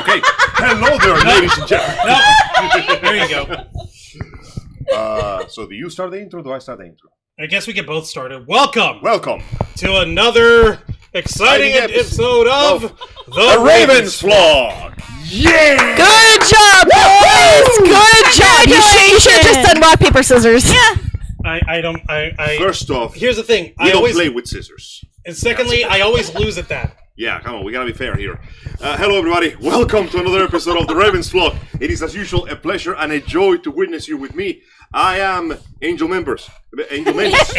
Okay. Hello there, ladies and gentlemen. There you go. So do you start the intro or do I start the intro? I guess we get both started. Welcome Welcome to another exciting episode of The Ravens Vlog. Yeah! Good job, boys! Good job! You should have just done rock, paper, scissors. Yeah. First off, here's the thing. we don't play with scissors. And secondly, I always lose at that. Yeah, come on, we gotta be fair here. Hello everybody, welcome to another episode of The Ravens Vlog. It is as usual a pleasure and a joy to witness you with me. I am Angel Members. Angel Members! Okay,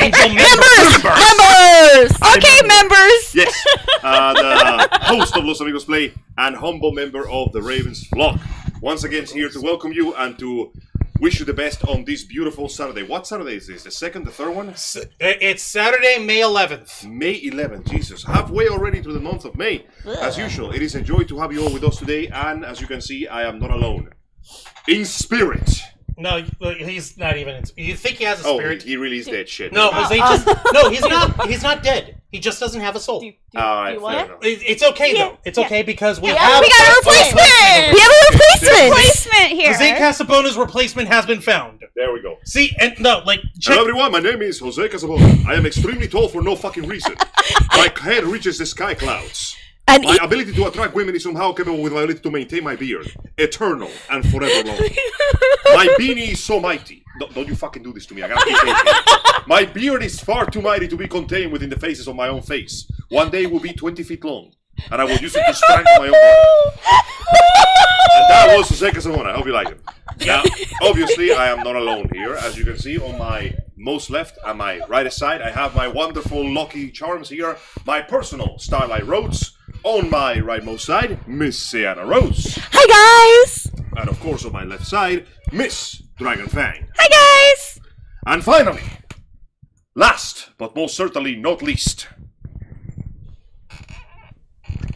members! Yes, the host of Los Amigos Play and humble member of The Ravens Vlog. Once again here to welcome you and to wish you the best on this beautiful Saturday. What Saturday is this? The second, the third one? It's Saturday, May 11th. May 11th, Jesus. Halfway already to the month of May. As usual, it is a joy to have you all with us today. And as you can see, I am not alone. In spirit. No, he's not even. You think he has a spirit? Oh, he really is dead shit. No, no, he's not. He's not dead. He just doesn't have a soul. Do you want it? It's okay though. It's okay because we We got a replacement! We have a replacement here! Jose Casabona's replacement has been found. There we go. See, and no, like, check. Hello everyone, my name is Jose Casabona. I am extremely tall for no fucking reason. My head reaches the sky clouds. And My ability to attract women is somehow capable with my ability to maintain my beard. Eternal and forever long. My beanie is so mighty. Don't you fucking do this to me. I gotta keep thinking. My beard is far too mighty to be contained within the faces of my own face. One day it will be 20 feet long. And I will use it to strangle my own body. And that was Jose Casabona. I hope you like it. Now, obviously, I am not alone here. As you can see, on my most left and my right side, I have my wonderful Lucky Charms here. My personal Starlight Rhodes. On my rightmost side, Miss Sienna Rose. Hi, guys! And of course, on my left side, Miss Dragon Fang. Hi, guys! And finally, last but most certainly not least,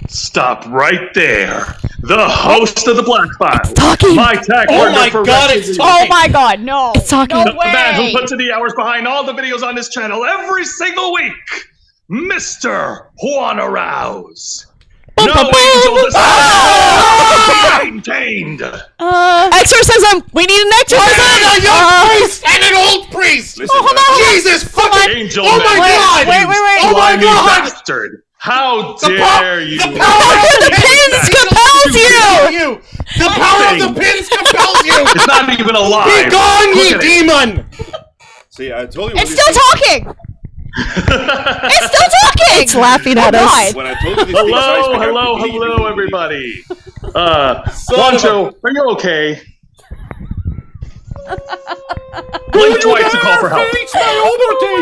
Stop right there. The host of the Black File. Talking. My tech Oh partner my for God, Wretched it's Review. talking. Oh my god, no. It's talking. No The man way. who puts in the hours behind all the videos on this channel every single week. Mr. Juan Arouse. No angel this maintained. Exorcism! We need an exorcism! A young priest and an old priest. listen, hold on. Jesus fucking! Angel Oh my man. God! Wait. Oh my Slimy God! bastard. How The dare you? the power of the pins pins compels you! The power of the pins compels you! It's not even alive. Be gone, Look ye at it. demon! see, I told you It's when still these talking. It's still talking. It's laughing at us. things, when I told you these things, I expected to believe you Hello, wouldn't everybody. Son of Juancho, are you okay? Blink twice to call for help. It's my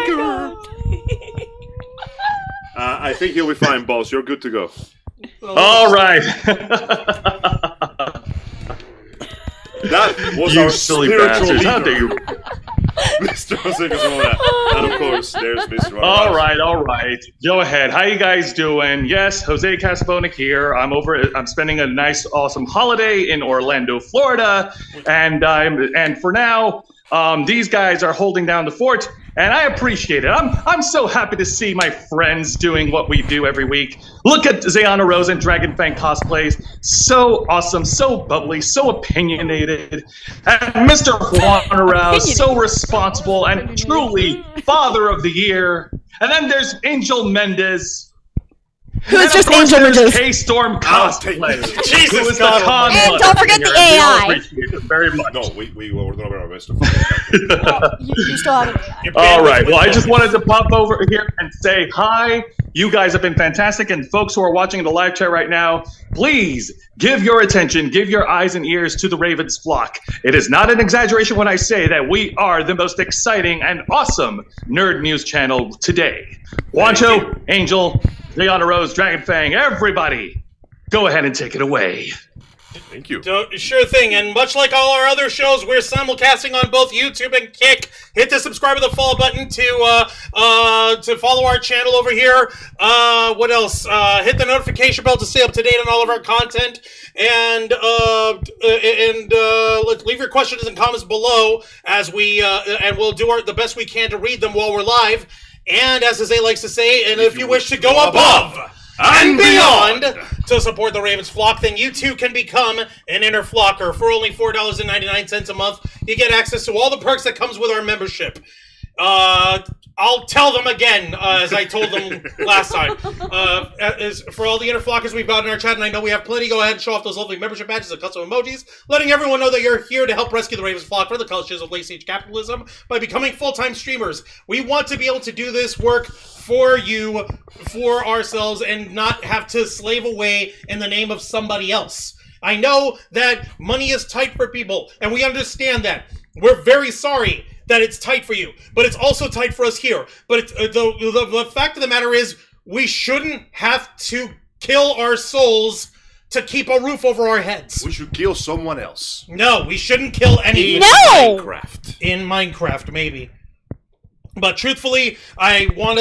Overtaker! I think you'll be fine, boss. You're good to go. All right. That was You our silly spiritual bastards. How leader, dare you? Mr. Jose Casabona. And of course, there's Mr. Juan All Arouse. right. Go ahead. How you guys doing? Yes, Jose Casabona here. I'm spending a nice, awesome holiday in Orlando, Florida, and for now, these guys are holding down the fort, and I appreciate it. I'm so happy to see my friends doing what we do every week. Look at Zayana Rose and Dragon Fang cosplays. So awesome, so bubbly, so opinionated. And Mr. Juan Arouse, so responsible and truly father of the year. And then there's Angel Mendez. Who's just of course, Angel there's Mendez? K-Storm I'll take cosplay. it. Jesus Who is the God con almighty. And don't forget here, the and we all AI. appreciate it very much. No, we're doing our best. You still have it. Your All bandwidth right. was Well, I low. just wanted to pop over here and say hi. You guys have been fantastic. And folks who are watching the live chat right now, please give your attention, give your eyes and ears to the Ravens flock. It is not an exaggeration when I say that we are the most exciting and awesome nerd news channel today. Wancho, Angel, Leona Rose, Dragon Fang, everybody, go ahead and take it away. Thank you. Sure thing, and much like all our other shows, we're simulcasting on both YouTube and Kick. Hit the subscribe and the follow button to follow our channel over here. What else? Hit the notification bell to stay up to date on all of our content, and leave your questions and comments below as we and we'll do the best we can to read them while we're live. And as Jose likes to say, and if you wish to go above and beyond to support the Ravens flock, then you too can become an inner flocker. For only $4.99 a month, you get access to all the perks that comes with our membership. I'll tell them again, as I told them last time. As for all the inner flockers we've got in our chat, and I know we have plenty, go ahead and show off those lovely membership badges and custom emojis, letting everyone know that you're here to help rescue the Ravens flock from the clutches of late-stage capitalism by becoming full-time streamers. We want to be able to do this work for you, for ourselves, and not have to slave away in the name of somebody else. I know that money is tight for people, and we understand that. We're very sorry that it's tight for you, but it's also tight for us here. But it's, the fact of the matter is, we shouldn't have to kill our souls to keep a roof over our heads. We should kill someone else. No, we shouldn't kill anyone. No! Minecraft. In Minecraft, maybe. But truthfully, I want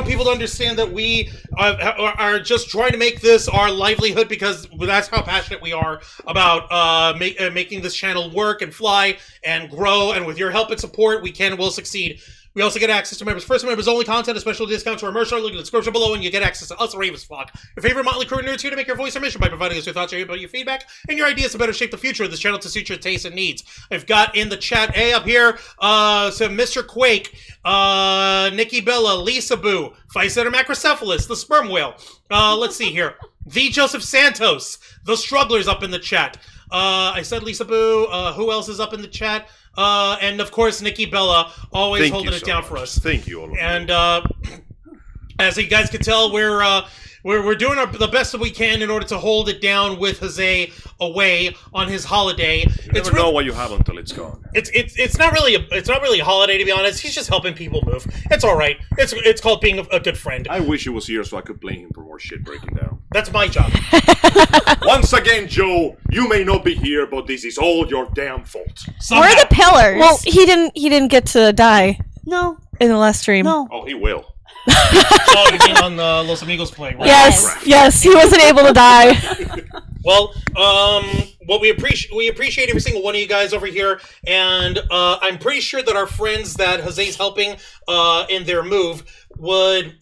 people to understand that we are just trying to make this our livelihood, because that's how passionate we are about making this channel work and fly and grow. And with your help and support, we can and will succeed. We also get access to members first, members only content, a special discount to our merch. Look in the description below, and you get access to us, the Ravens flock. Your favorite Motley Crue nerds here to make your voice our mission by providing us your thoughts, your feedback, and your ideas to better shape the future of this channel to suit your tastes and needs. I've got in the chat up here, so Mr. Quake, Nikki Bella, Lisa Boo, Physetter Macrocephalus, the Sperm Whale. Let's see here. The Joseph Santos, the Strugglers up in the chat. I said Lisa Boo. Who else is up in the chat? And of course, Nikki Bella, always holding it down for us. Thank you, all of you. And as you guys can tell, we're doing the best that we can in order to hold it down with Jose away on his holiday. You never know what you have until it's gone. It's not really a holiday, to be honest. He's just helping people move. It's all right. It's called being a good friend. I wish he was here so I could blame him for more shit breaking down. That's my job. Once again, Joe, you may not be here, but this is all your damn fault. Somehow. Where are the pillars? Well, he didn't get to die No. in the last stream. No. Oh, he will. Oh, you mean on the Los Amigos play, right? Yes, he wasn't able to die. Well, what we appreciate every single one of you guys over here, and I'm pretty sure that our friends that Jose's helping in their move would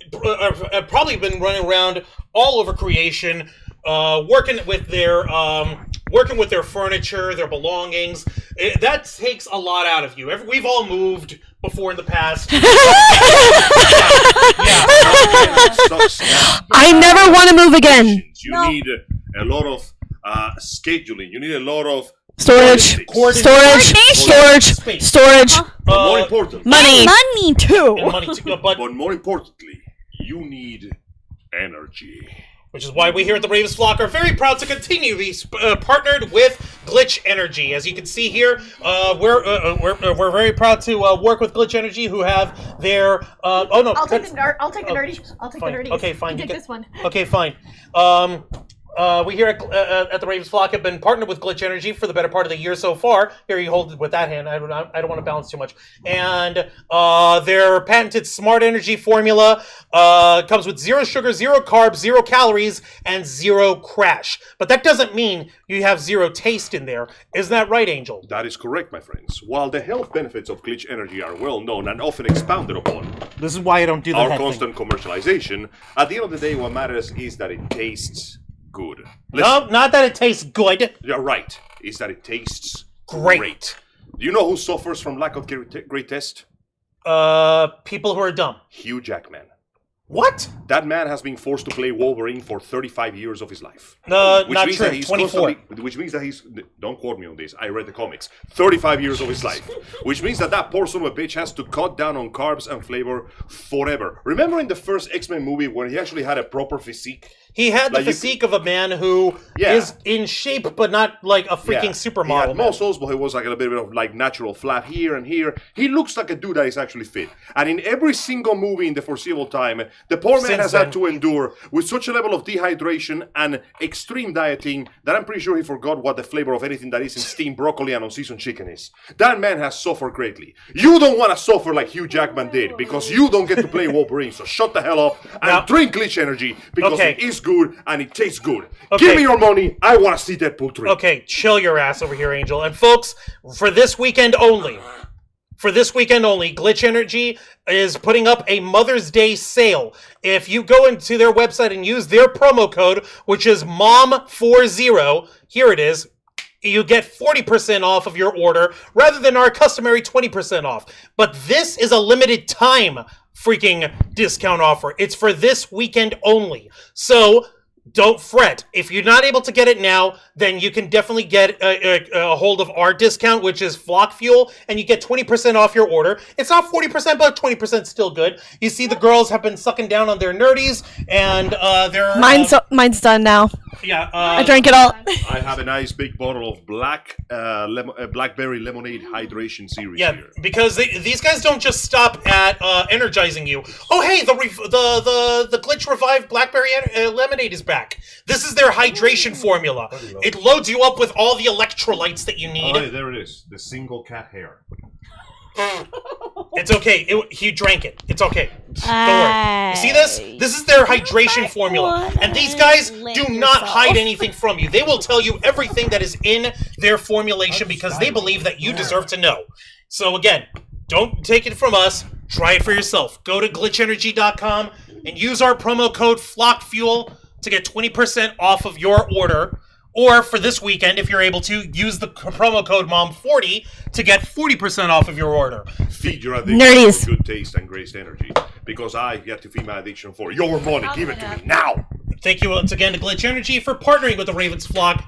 have probably been running around all over creation, working with their furniture, their belongings. That takes a lot out of you. We've all moved before in the past. I never want to move again. You need a lot of scheduling. You need a lot of Storage. But more important, Money. Money too. And money too, but more importantly, you need energy. which is why we here at the Ravens flock are very proud to continue to be partnered with Glitch Energy. As you can see here, we're very proud to work with Glitch Energy, who have their oh no, I'll take the nerdy. Fine. The nerdy. Okay, fine. You take this one. Okay, fine. We here at the Ravens flock have been partnered with Glitch Energy for the better part of the year so far. Here, you hold it with that hand. I don't want to balance too much. And their patented Smart Energy formula comes with 0 sugar, 0 carbs, 0 calories, and 0 crash. But that doesn't mean you have 0 taste in there. Isn't that right, Angel? That is correct, my friends. While the health benefits of Glitch Energy are well known and often expounded upon, This is why I don't do the our head constant commercialization, at the end of the day, what matters is that it tastes good. No, not that it tastes good. You're right. Is that it tastes Great. Do you know who suffers from lack of great taste? People who are dumb. Hugh Jackman. What? That man has been forced to play Wolverine for 35 years of his life. Not means true. that he's 24. Which means that he's... Don't quote me on this. I read the comics. 35 years of his life. Which means that poor son of a bitch has to cut down on carbs and flavor forever. Remember in the first X-Men movie when he actually had a proper physique? He had the Like, you physique of a man who is in shape, but not like a freaking supermodel. He had muscles, but he was like a little bit of like natural flat here and here. He looks like a dude that is actually fit. And in every single movie in the foreseeable time, the poor man has had to endure with such a level of dehydration and extreme dieting that I'm pretty sure he forgot what the flavor of anything that is in steamed broccoli and unseasoned chicken is. That man has suffered greatly. You don't want to suffer like Hugh Jackman did because you don't get to play Wolverine. So shut the hell up and drink Glitch Energy because it is good and it tastes good. Give me your money. I want to see Deadpool 3. Okay, chill your ass over here, Angel. And folks, for this weekend only, For this weekend only, Glitch Energy is putting up a Mother's Day sale. If you go into their website and use their promo code, which is MOM40, here it is, you get 40% off of your order rather than our customary 20% off. But this is a limited time freaking discount offer. It's for this weekend only. So don't fret. If you're not able to get it now, then you can definitely get a hold of our discount, which is Flock Fuel, and you get 20% off your order. It's not 40%, but 20% still good. You see, the girls have been sucking down on their nerdies, and they're... Mine's done now. Yeah, I drank it all. I have a nice big bottle of blackberry lemonade hydration series yeah, here. because these guys don't just stop at energizing you. Oh, hey, the Glitch Revived Blackberry Lemonade is back. This is their hydration formula. It loads you up with all the electrolytes that you need. Oh, hey, there it is. The single cat hair. It's okay. He drank it. It's okay. Don't worry. You see this? This is their hydration formula. And these guys do not hide anything from you. They will tell you everything that is in their formulation because they believe that you deserve to know. So again, don't take it from us. Try it for yourself. Go to glitchenergy.com and use our promo code FLOCKFUEL to get 20% off of your order. Or for this weekend, if you're able to, use the promo code MOM40 to get 40% off of your order. Feed your addiction Nerdies. for good taste and great energy. Because I get to feed my addiction for your money. Give it to me now. Thank you once again to Glitch Energy for partnering with the Ravens Flock.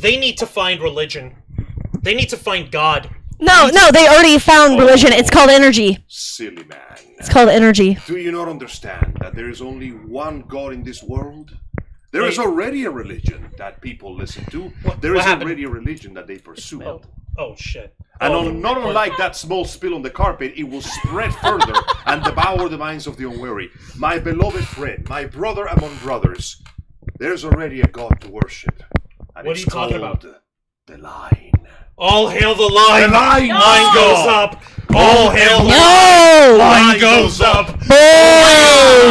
They need to find religion. They need to find God. No, they already found religion. It's called energy. Silly man. It's called energy. Do you not understand that there is only one God in this world? There is already a religion that people listen to. There is already a religion that they pursue. Oh, shit. And not unlike that small spill on the carpet, it will spread further and devour the minds of the unwary. My beloved friend, my brother among brothers, there's already a God to worship. And What are you talking about? The line. All hail the line! The line! Line goes up! All hail the No! line goes up! Boys!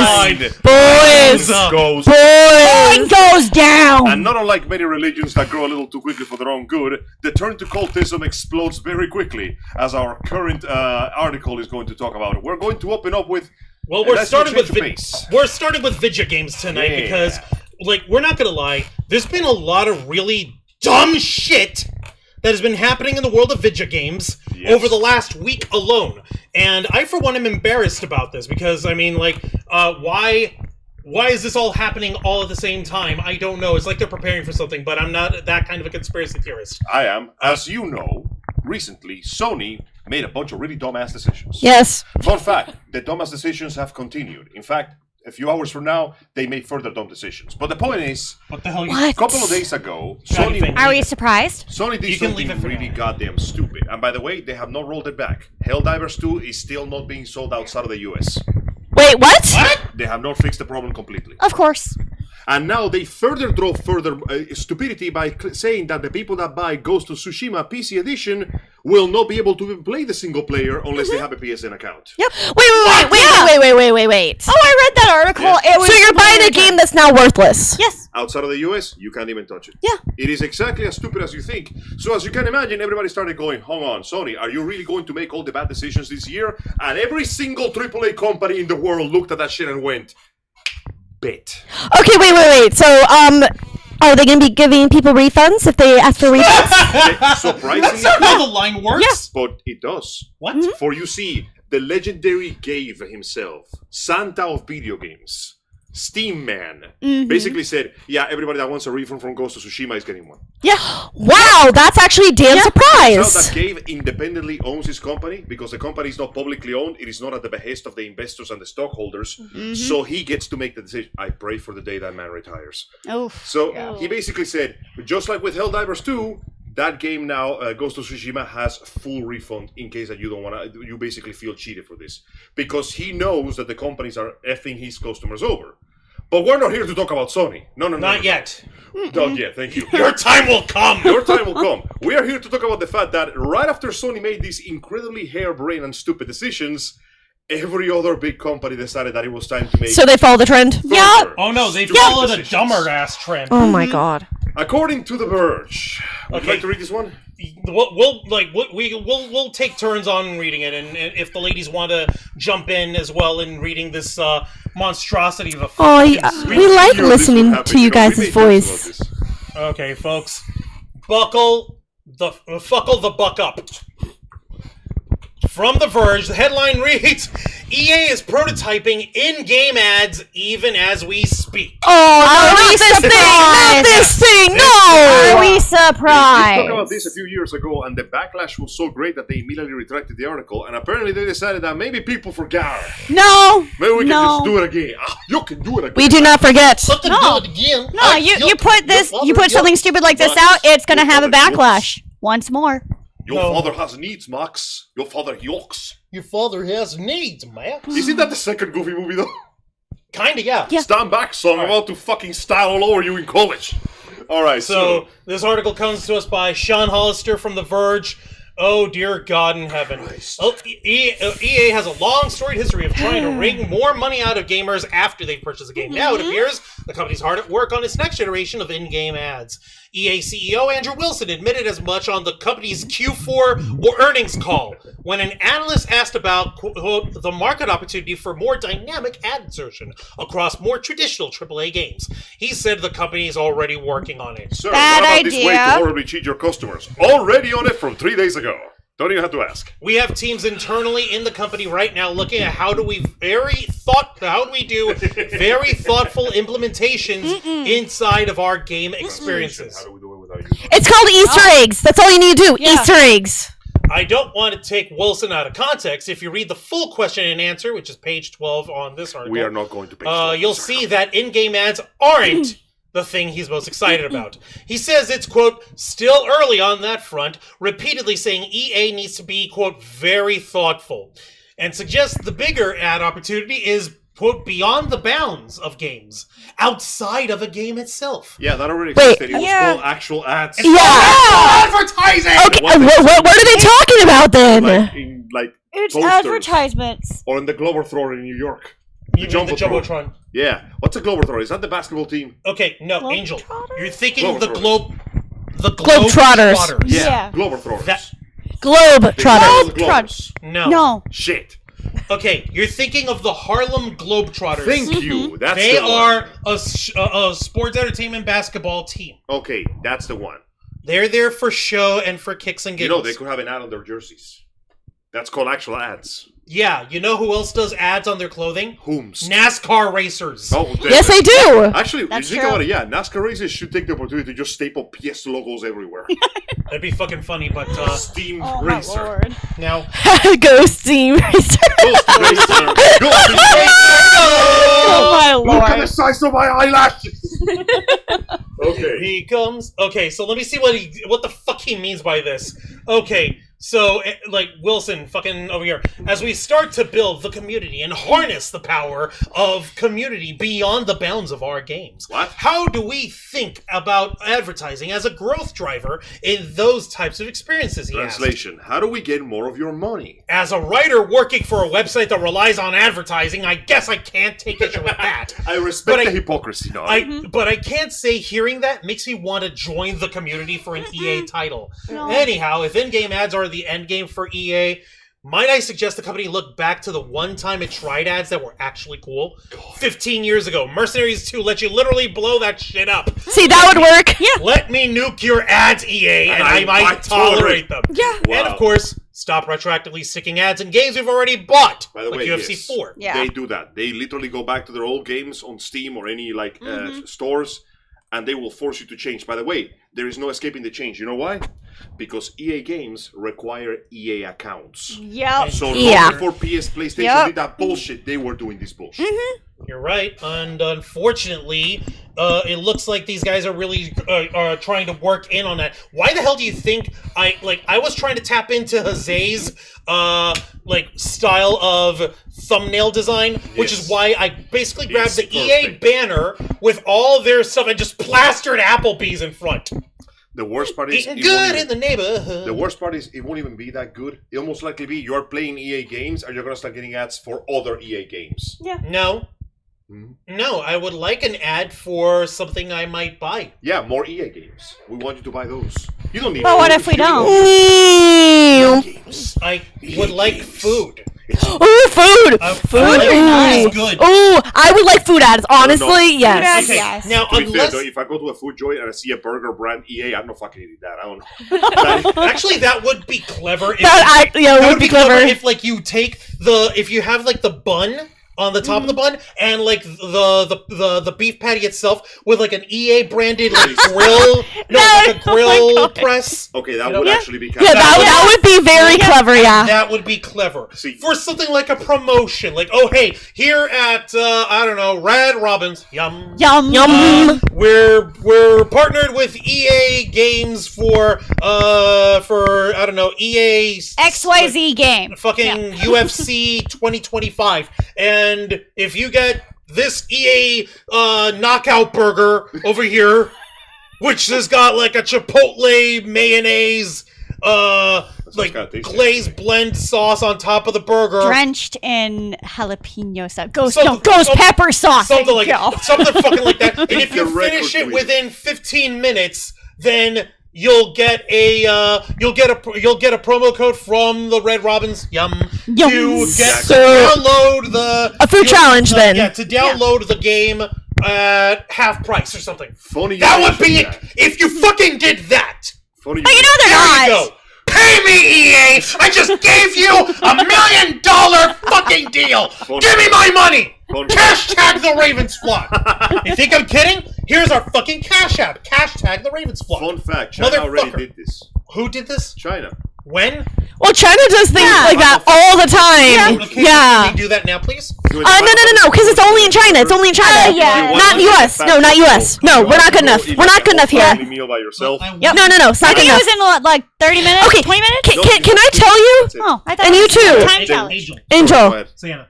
Line Boys! goes up! Goes. Line goes down! And not unlike many religions that grow a little too quickly for their own good, the turn to cultism explodes very quickly, as our current article is going to talk about. We're going to open up with... Well, we're starting with pace. Vidya games tonight Yeah. because, like, we're not gonna lie. There's been a lot of really dumb shit that has been happening in the world of Vidya games over the last week alone, and I, for one, am embarrassed about this because I mean, like, why is this all happening all at the same time? I don't know. It's like they're preparing for something, but I'm not that kind of a conspiracy theorist. I am. As you know, recently, Sony made a bunch of really dumbass decisions. Yes. Fun fact, the dumbass decisions have continued. In fact, a few hours from now, they may further dumb decisions. But the point is, What the hell? What? a couple of days ago, Anything. Are we surprised? Sony did You can something leave it for really now. goddamn stupid. And by the way, they have not rolled it back. Helldivers 2 is still not being sold outside of the US. Wait, what? What? They have not fixed the problem completely. Of course. And now they further drove further stupidity by saying that the people that buy Ghost of Tsushima PC Edition will not be able to even play the single player unless they have a PSN account. Yep. Wait. Oh, I read that article. Yes. It was So you're buying a game that's now worthless? Yes. Outside of the US, you can't even touch it. Yeah. It is exactly as stupid as you think. So as you can imagine, everybody started going, hang on, Sony, are you really going to make all the bad decisions this year? And every single AAA company in the world looked at that shit and went, bet. Okay, wait. So, are they going to be giving people refunds if they ask for refunds? Surprisingly, That's not how the line works. but it does. What? For you see, the legendary Gave himself, Santa of video games, Steam Man, basically said, yeah, everybody that wants a refund from Ghost of Tsushima is getting one. Yeah. Wow, that's actually damn Now surprise. that Gave independently owns his company, because the company is not publicly owned, it is not at the behest of the investors and the stockholders, so he gets to make the decision. I pray for the day that man retires. Oh. So he basically said, just like with Helldivers 2, that game now, Ghost of Tsushima, has full refund in case that you don't want to, you basically feel cheated for this. Because he knows that the companies are effing his customers over. But we're not here to talk about Sony. No. Not yet. Not yet, thank you. Your time will come. Your time will come. We are here to talk about the fact that right after Sony made these incredibly harebrained and stupid decisions, every other big company decided that it was time to make So they follow the trend? further Oh no, they stupid followed a decisions. dumber ass trend. Oh my god. According to The Verge. Would you Okay. like to read this one? we'll take turns on reading it, and if the ladies want to jump in as well in reading this monstrosity of a. Oh, we like Sure, this listening would happen, to you we guys' made voice. jokes about this. Okay, folks, buckle the buck up. From The Verge, the headline reads, EA is prototyping in-game ads even as we speak. Oh, Are no, we not this thing! Not surprised? this thing! Are No! we We talked surprised? about this a few years ago, and the backlash was so great that they immediately retracted the article, and apparently they decided that maybe people forgot. No! Maybe we can No. just do it again. You can do it again. We do not forget. No. again. No, you put this, you put something stupid like this out, it's gonna have a backlash. Once more. Your No. father has needs, Max. Your father yokes. Your father has needs, Max. Isn't that the second Goofy movie, though? Kinda, yeah. Yeah. Stand back, son. I'm about to fucking style all over you in college. Alright, So, this article comes to us by Sean Hollister from The Verge. Oh, dear God in heaven. Oh, EA has a long storied history of trying to wring more money out of gamers after they've purchased a game. Now it appears the company's hard at work on its next generation of in-game ads. EA CEO Andrew Wilson admitted as much on the company's Q4 earnings call when an analyst asked about, quote, the market opportunity for more dynamic ad insertion across more traditional AAA games. He said the company is already working on it. Sir, Bad what about this way to idea. horribly cheat your customers? Already on it from 3 days ago. Don't even have to ask. We have teams internally in the company right now looking at how do we do very thoughtful implementations inside of our game experiences. How do we do it without you? It's called Easter eggs. That's all you need to do. Yeah. Easter eggs. I don't want to take Wilson out of context. If you read the full question and answer, which is page 12 on this article, We are not going to pay. you'll see that in-game ads aren't the thing he's most excited about. He says it's, quote, still early on that front, repeatedly saying EA needs to be, quote, very thoughtful, and suggests the bigger ad opportunity is, quote, beyond the bounds of games, outside of a game itself. Yeah, that already Wait. existed. It was Yeah. called actual ads. Yeah. Advertising! Okay, What they what are they talking about then? Like It's posters. advertisements. Or in the Glover Thrower in New York. You mean the Jumbotron. Yeah. What's a Glover Thrower? Is that the basketball team? Okay, no, Angel. Globetrotters? You're thinking the Globetrotters. Globetrotters. Globetrotters. Yeah. Glover Throwers. That- Globe They Trotter. call the Globers. No. No. Shit. Okay, you're thinking of the Harlem Globetrotters. Thank you. That's They the one. are a sports entertainment basketball team. Okay, that's the one. They're there for show and for kicks and You giggles. know, they could have an ad on their jerseys. That's called actual ads. Yeah, you know who else does ads on their clothing? Whomst. NASCAR racers. Oh, Yes, they do. Actually, That's you think true. about it, yeah, NASCAR racers should take the opportunity to just staple PS logos everywhere. That'd be fucking funny, but Steam Oh my Racer. lord. now... Ghost Team Racer. Ghost Racer. Ghost Racer. Oh my Look at the lord. size of my eyelashes. Okay. He comes. Okay, so let me see what the fuck he means by this. Okay, so like Wilson, fucking over here. As we start to build the community and harness the power of community beyond the bounds of our games, What? how do we think about advertising as a growth driver in those types of experiences? He asked. Translation. How do we get more of your money? As a writer working for a website that relies on advertising, I guess I can't take issue with that. I respect But the I- hypocrisy, no? But I can't say hearing that makes me want to join the community for an EA title. No. Anyhow, if in-game ads are the end game for EA, might I suggest the company look back to the one time it tried ads that were actually cool? 15 years ago, Mercenaries 2 let you literally blow that shit up. See, that would work. Let me nuke your ads, EA, and I might tolerate them. Yeah. Wow. And of course, stop retroactively sticking ads in games we've already bought, By the like way, UFC yes. 4. Yeah. They do that. They literally go back to their old games on Steam or any stores, and they will force you to change. By the way, there is no escaping the change. You know why? Because EA games require EA accounts. Yep. So Yeah. long before PlayStation Yep. did that bullshit, they were doing this bullshit. You're right, and unfortunately, it looks like these guys are really are trying to work in on that. Why the hell do you think I was trying to tap into Jose's style of thumbnail design, which Yes. is why I basically grabbed It's the EA perfect. banner with all their stuff and just plastered Applebee's in front. The worst part is Eating it good won't in even- the neighborhood. the worst part is it won't even be that good. It'll most likely be you're playing EA games and you're gonna start getting ads for other EA games. No. No, I would like an ad for something I might buy. Yeah, more EA games. We want you to buy those. You don't need. But what if we don't? Games. I would like food. Ooh, food. Food nice. is good. Ooh, I would like food ads. Honestly, No. yes. Food ads. Okay, now To be fair, unless though, if I go to a food joint and I see a burger brand EA, I'm not fucking eating that. I don't know. actually that would be clever. If That that would be clever. if like you take if you have like the bun on the top of the bun and like the beef patty itself with like an EA branded like grill, like a grill press. Okay, that You know? would Yeah. actually be kind Yeah, of that would be very clever. Yeah. That would be clever. See- For something like a promotion, like, oh hey, here at I don't know, Red Robin's, yum. Yum. We're partnered with EA Games for I don't know, EA XYZ game. fucking UFC 2025, and if you get this EA knockout burger over here, which has got like a chipotle mayonnaise like kinda tasty. glazed blend sauce on top of the burger, Drenched in jalapeno sauce. Ghost Something- pepper sauce. something There you like go. something fucking like that. And if you The record finish it tweet. within 15 minutes, then you'll get a promo code from the Red Robins to get So- download the A food challenge, then. Yeah, to download the game at half price or something. Funny you That would mention be that. if you fucking did that. Funny But you know they're There you not. go. Pay me, EA! I just gave you $1 million fucking deal! Give me my money! Hashtag the Ravens flock. You think I'm kidding? Here's our fucking cash app. Hashtag the Ravens flock. Fun fact: China already Motherfucker. did this. Who did this? China. When? Well, China does things like that all the time. Okay, Yeah. Can you do that now, please? Doing No, because it's only in China. It's only in China. yeah. Not in US. No, not US. No, we're not good enough. We're not good enough here. Family meal by yourself. Yep. No, it's I not good think it enough. was in what, like 30 minutes? Okay, 20 minutes? Can I tell you? That's it. Oh, I thought And it you was too. a time challenge. Angel. Go Angel. ahead. Sienna.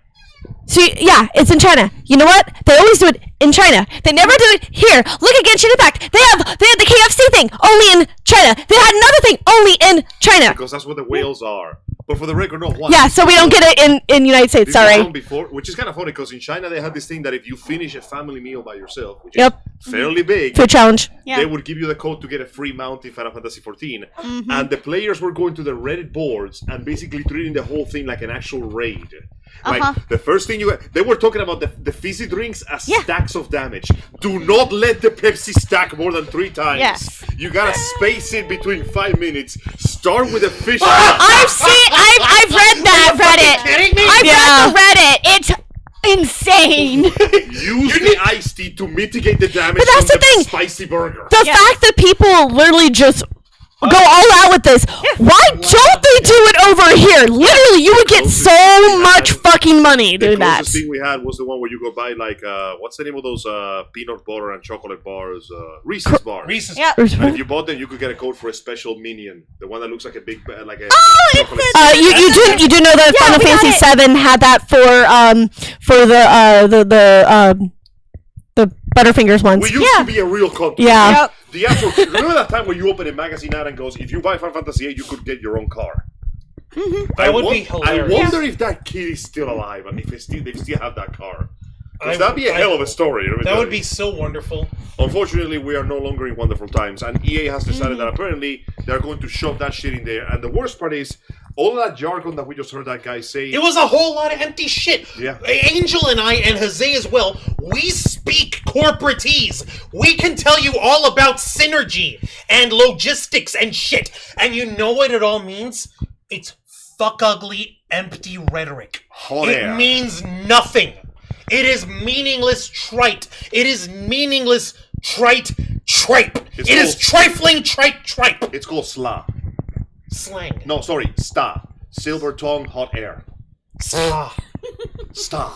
See, yeah, it's in China. You know what? They always do it in China. They never do it here. Look at Genshin Impact. They had the KFC thing only in China. They had another thing only in China. Because that's what the whales are. But for the record, no. One. Yeah, so we don't get it in United States. This was Sorry. done before, which is kind of funny because in China they had this thing that if you finish a family meal by yourself, which Yep. is fairly big, Food challenge. Yeah. they would give you the code to get a free mount in Final Fantasy XIV. Mm-hmm. And the players were going to the Reddit boards and basically treating the whole thing like an actual raid. Like the first thing they were talking about the fizzy drinks as stacks of damage. Do not let the Pepsi stack more than 3 times. Yes. You gotta space it between 5 minutes. Start with a fish. I've read that Reddit. Kidding me? I've read the Reddit. It's insane. Use the iced tea to mitigate the damage But that's from the thing. spicy burger. The fact that people literally just go all out with this. Why don't they do it over here? Literally, you would get so much fucking money The doing that. closest thing we had was the one where you go buy like what's the name of those peanut butter and chocolate bars? Reese's bars. Reese's. Yep. And if you bought them, you could get a code for a special minion, the one that looks like a big like a chocolate. You do know that Final we got Fantasy it. VII had that for the Butterfingers ones. We used to be a real company. Yeah. Yep. The actual. Remember that time where you open a magazine ad and goes, if you buy Final Fantasy VIII, you could get your own car. That would be I hilarious. wonder if that kid is still alive and if they still have that car. Because I- that'd be a I- hell of a story. let me That tell would you. be so wonderful. Unfortunately, we are no longer in wonderful times, and EA has decided that apparently they're going to shove that shit in there. And the worst part is, all that jargon that we just heard that guy say. It was a whole lot of empty shit. Yeah. Angel and I, and Jose as well, we speak corporatese. We can tell you all about synergy and logistics and shit. And you know what it all means? It's fuck ugly, empty rhetoric. Hot it air. means nothing. It is meaningless trite. It is meaningless trite tripe. It's It is called- trifling trite tripe. It's called SLA. Slang. No, sorry, STA. Silver tongue, hot air. Stop. STA.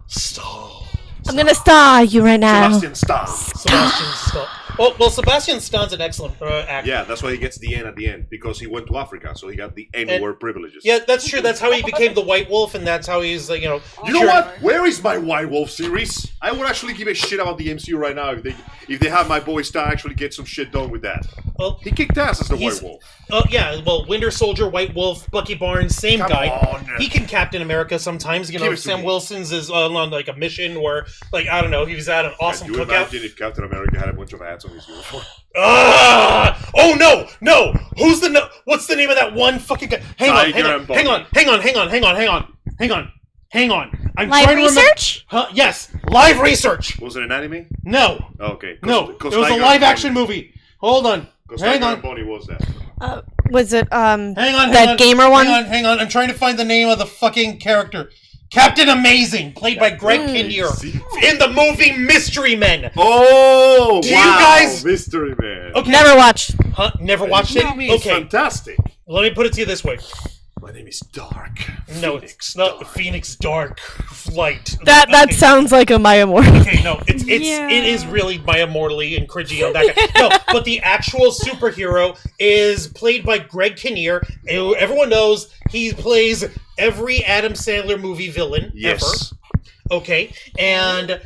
Stop. I'm gonna star you right now. Sebastian, STA. Sebastian, stop. Well, Sebastian Stan's an excellent actor. Yeah, that's why he gets the N at the end, because he went to Africa, so he got the N-word privileges. Yeah, that's true. That's how he became the White Wolf, and that's how he's, You know what? Where is my White Wolf series? I would actually give a shit about the MCU right now if they have my boy Stan actually get some shit done with that. Well, He kicked ass as the he's- White Wolf. yeah, well, Winter Soldier, White Wolf, Bucky Barnes, same Come guy. on. He can Captain America sometimes. You know, Give it to Sam me. Wilson's is on like a mission, or like I don't know, he was at an awesome Can you cookout. imagine if Captain America had a bunch of hats on his uniform? Ah! Oh no! Who's the what's the name of that one fucking guy? Hang Tiger on. and Bunny. Hang on. I'm Live trying to remember. research? Huh? Yes, live research. Was it an anime? No, Okay. no, it was a live action movie. Hold on. Hang Tiger on. and Bunny was that. Was it Hang on. that gamer one? Hang on. I'm trying to find the name of the fucking character. Captain Amazing, played by Greg Kinnear, in the movie Mystery Men. Oh, Do you wow. guys- Mystery Man. Okay. Never watched. Huh? Never watched it? It's Okay, fantastic. let me put it to you this way. My name is Dark. No, it's not the Phoenix Dark Light. That Okay. sounds like a Maya Moore. Okay, no, it Yeah. is really Maya Morley and cringy on that guy. No, but the actual superhero is played by Greg Kinnear. Everyone knows he plays every Adam Sandler movie villain ever. Yes. Okay, and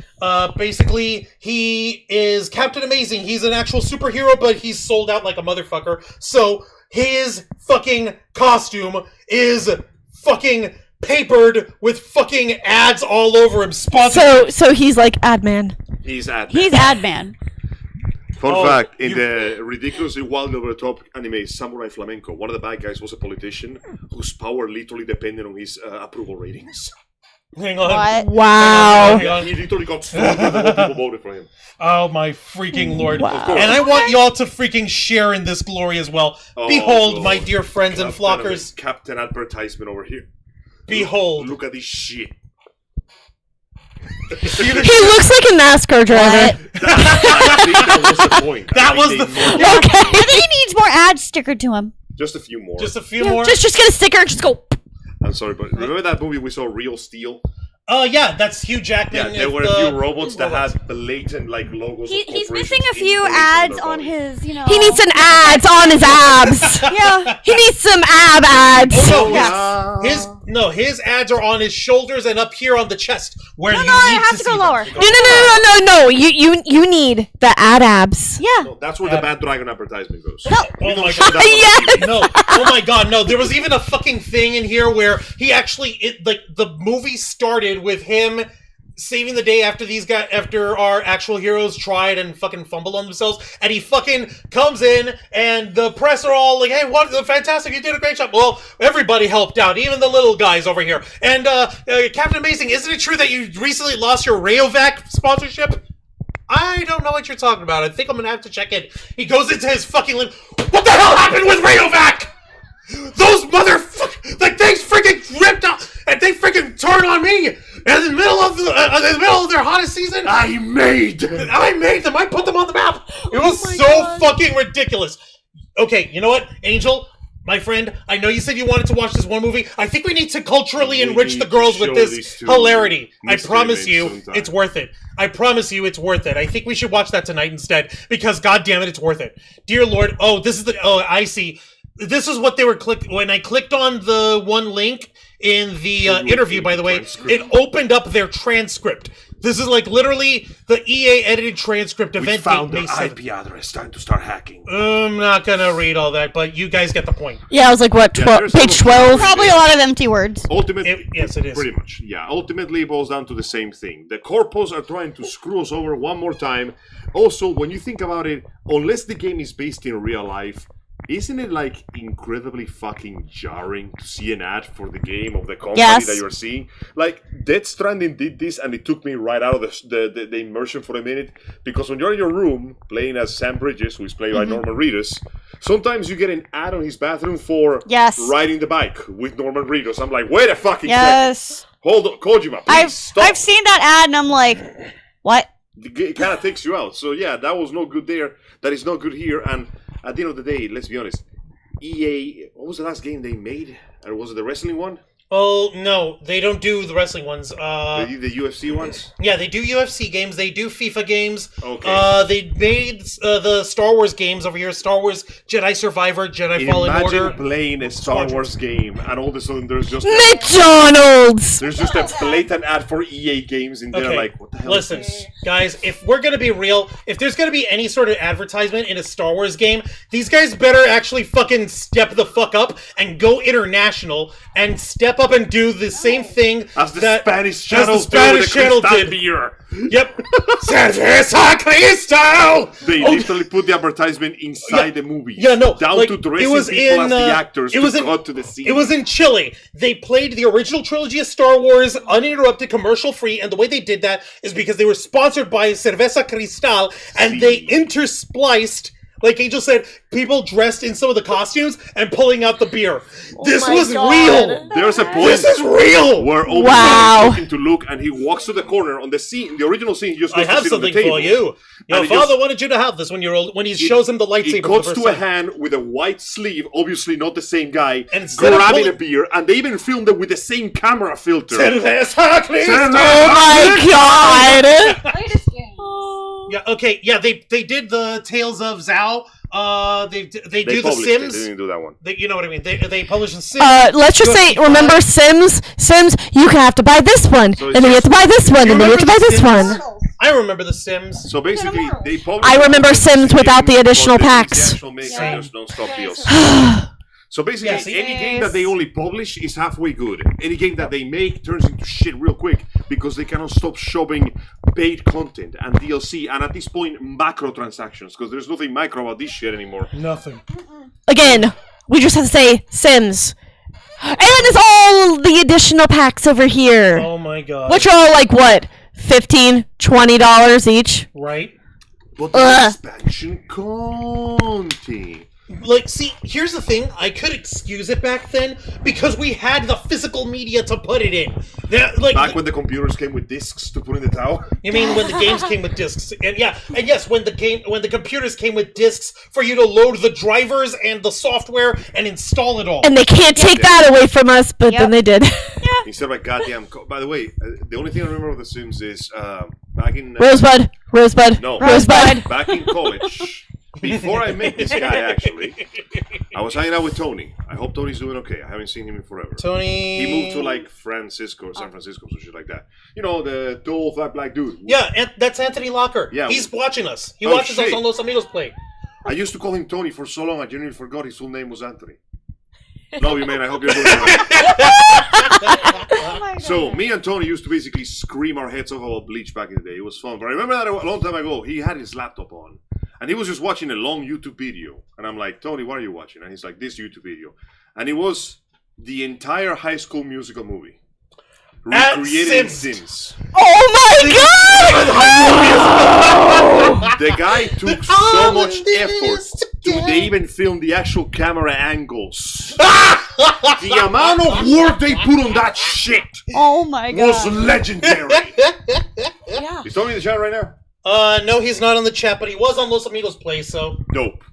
basically he is Captain Amazing. He's an actual superhero, but he's sold out like a motherfucker. So his fucking costume is fucking papered with fucking ads all over him. Sponsored. So he's like ad man. He's at He's ad man. Fun Oh, fact, in you- the ridiculously wild over the top anime Samurai Flamenco, one of the bad guys was a politician whose power literally depended on his approval ratings. Hang on. What? Wow. Hang on. He literally got stronger the more people voted for him. Oh my freaking lord. Wow. And I want y'all to freaking share in this glory as well. Oh, Behold, my Lord. dear friends and flockers. Captain advertisement over here. Behold. Look at this shit. He looks like a NASCAR driver. I think that was the point. That I was think the they point. know- Okay. I think he needs more ads stickered to him. Just a few more. Just a few more. Just get a sticker and just go. I'm sorry, but remember that movie we saw, Real Steel? Oh yeah, that's Hugh Jackman. Yeah, there with were a the few robots that robots. had blatant like logos. He, of he's corporations missing a few ingrained ads their on body. his, you know. He needs some ads on his abs. Yeah. He needs some ab ads. Oh, no, Yes. his ads are on his shoulders and up here on the chest. Where No, you no, need it has to to go see lower. them. No. You need the ad abs. Yeah. No, that's where the Bad Dragon advertisement goes. No. We Oh don't my show God. that on Yes. TV. No, oh my god, no. There was even a fucking thing in here where he actually, the movie started with him saving the day after our actual heroes tried and fucking fumbled on themselves, and he fucking comes in, and the press are all like, hey, what, fantastic, you did a great job. Well, everybody helped out, even the little guys over here. And, Captain Amazing, isn't it true that you recently lost your Rayovac sponsorship? I don't know what you're talking about. I think I'm gonna have to check in. He goes into his fucking what the hell happened with Rayovac? Those motherfuckers, like they freaking ripped out, and they freaking turned on me in the middle of their hottest season. I made them. I made them. I put them on the map. It was my so God. fucking ridiculous. Okay, you know what, Angel, my friend, I know you said you wanted to watch this one movie. I think we need to culturally We enrich need the to girls with show this these two hilarity. I mystery promise men you, sometime. it's worth it. I promise you, it's worth it. I think we should watch that tonight instead, because god damn it, it's worth it. Dear Lord, I see. This is what they were when I clicked on the one link in the interview, by the way, transcript. it opened up their transcript. This is like literally the EA edited transcript We event found date their May 7th. IP address. Time to start hacking. I'm not gonna read all that, but you guys get the point. Yeah, I was like, what? Yeah, there's Page some- 12. Probably a lot of empty words. Ultimately, Yes, it is. Pretty much, yeah. Ultimately, it boils down to the same thing. The corpos are trying to screw us over one more time. Also, when you think about it, unless the game is based in real life, isn't it like incredibly fucking jarring to see an ad for the game of the company Yes. that you're seeing? Like Death Stranding did this, and it took me right out of the immersion for a minute, because when you're in your room playing as Sam Bridges, who is played by Norman Reedus, sometimes you get an ad on his bathroom for Yes. riding the bike with Norman Reedus. I'm like, wait a fucking second. Yes. Hold on, Kojima, please I've stop. seen that ad and I'm like, what? It kind of takes you out. So yeah, that was no good there. That is not good here. And at the end of the day, let's be honest. EA, what was the last game they made? Or was it the wrestling one? Oh no, they don't do the wrestling ones. They did the UFC ones? Yeah, they do UFC games. They do FIFA games. Okay. They made the Star Wars games over here. Star Wars Jedi Survivor, Jedi Fallen Imagine Order. playing a Star Wars game and all of a sudden there's just McDonald's. there's just a blatant ad for EA games in there. Okay, Like, what the hell listen, is this? guys, if we're gonna be real, if there's gonna be any sort of advertisement in a Star Wars game, these guys better actually fucking step the fuck up and go international and step up and do the same thing As the that Spanish channel as the Spanish channel did. beer. Yep. Cerveza Cristal! They literally put the advertisement inside the movie. Yeah, no, Down like, to dressing it was people as in, the actors it was to in- cut to the scene. It was in Chile. They played the original trilogy of Star Wars uninterrupted, commercial free, and the way they did that is because they were sponsored by Cerveza Cristal, and they interspliced, like Angel said, people dressed in some of the costumes and pulling out the beer. This was real. There's a point This is real. where Obi-Wan Wow. is talking to Luke and he walks to the corner on the scene. The original scene, he just I goes to have sit on the something table. for you. Your And he father just- wanted you to have this when you're old. When he shows him the lightsaber He for the cuts first to a time. hand with a white sleeve, obviously not the same guy, And instead of grabbing pulling- a beer, and they even filmed it with the same camera filter. Cerveza Cristal. Oh my god. Latest game. Yeah. Okay. Yeah. They did the Tales of Zhao. They do the published it. Sims. They didn't do that one. You know what I mean? They publish the Sims. Let's just say, UFC remember Sims? Sims, you can have to buy this one, So and it's then you have to buy this one, and then you have to buy remember this the one. Turtles. I remember the Sims. So basically, Animals. they published. I remember Sims without the additional but they didn't packs. actually make Yeah. those non-stop Yeah, deals. it's So basically, Yes, any yes. game that they only publish is halfway good. Any game that they make turns into shit real quick because they cannot stop shoving paid content and DLC and at this point macro transactions because there's nothing micro about this shit anymore. Nothing. Again, we just have to say Sims. And it's all the additional packs over here. Oh my god. Which are all like what? $15, $20 each? Right? But the expansion content. Like, see, here's the thing. I could excuse it back then because we had the physical media to put it in. Like, Back when the computers came with discs to put in the tower. you mean when the games came with discs? And yeah, and yes, when the computers came with discs for you to load the drivers and the software and install it all. And they can't take that away from us, but then they did. Instead of a goddamn. By the way, the only thing I remember of The Sims is back in. Rosebud. Rosebud. No. Rosebud. Back in college. Before I met this guy, actually, I was hanging out with Tony. I hope Tony's doing okay. I haven't seen him in forever. Tony. He moved to like Francisco or San Francisco, some shit like that. You know, the tall, fat black dude. Yeah, that's Anthony Locker. Yeah. He's watching us. He Oh, watches us shit. on Los Amigos Play. I used to call him Tony for so long, I genuinely forgot his full name was Anthony. Love you, man. I hope you're doing well. So, me and Tony used to basically scream our heads off about Bleach back in the day. It was fun. But I remember that a long time ago, he had his laptop on. And he was just watching a long YouTube video. And I'm like, Tony, what are you watching? And he's like, this YouTube video. And it was the entire High School Musical movie. At Recreated in Sims. Sims. Oh my god! The guy took so much effort to they even film the actual camera angles. The amount of work they put on that shit Oh my was god. legendary. Yeah. Is Tony in the chat right now? No, he's not on the chat, but he was on Los Amigos Play, so. Nope.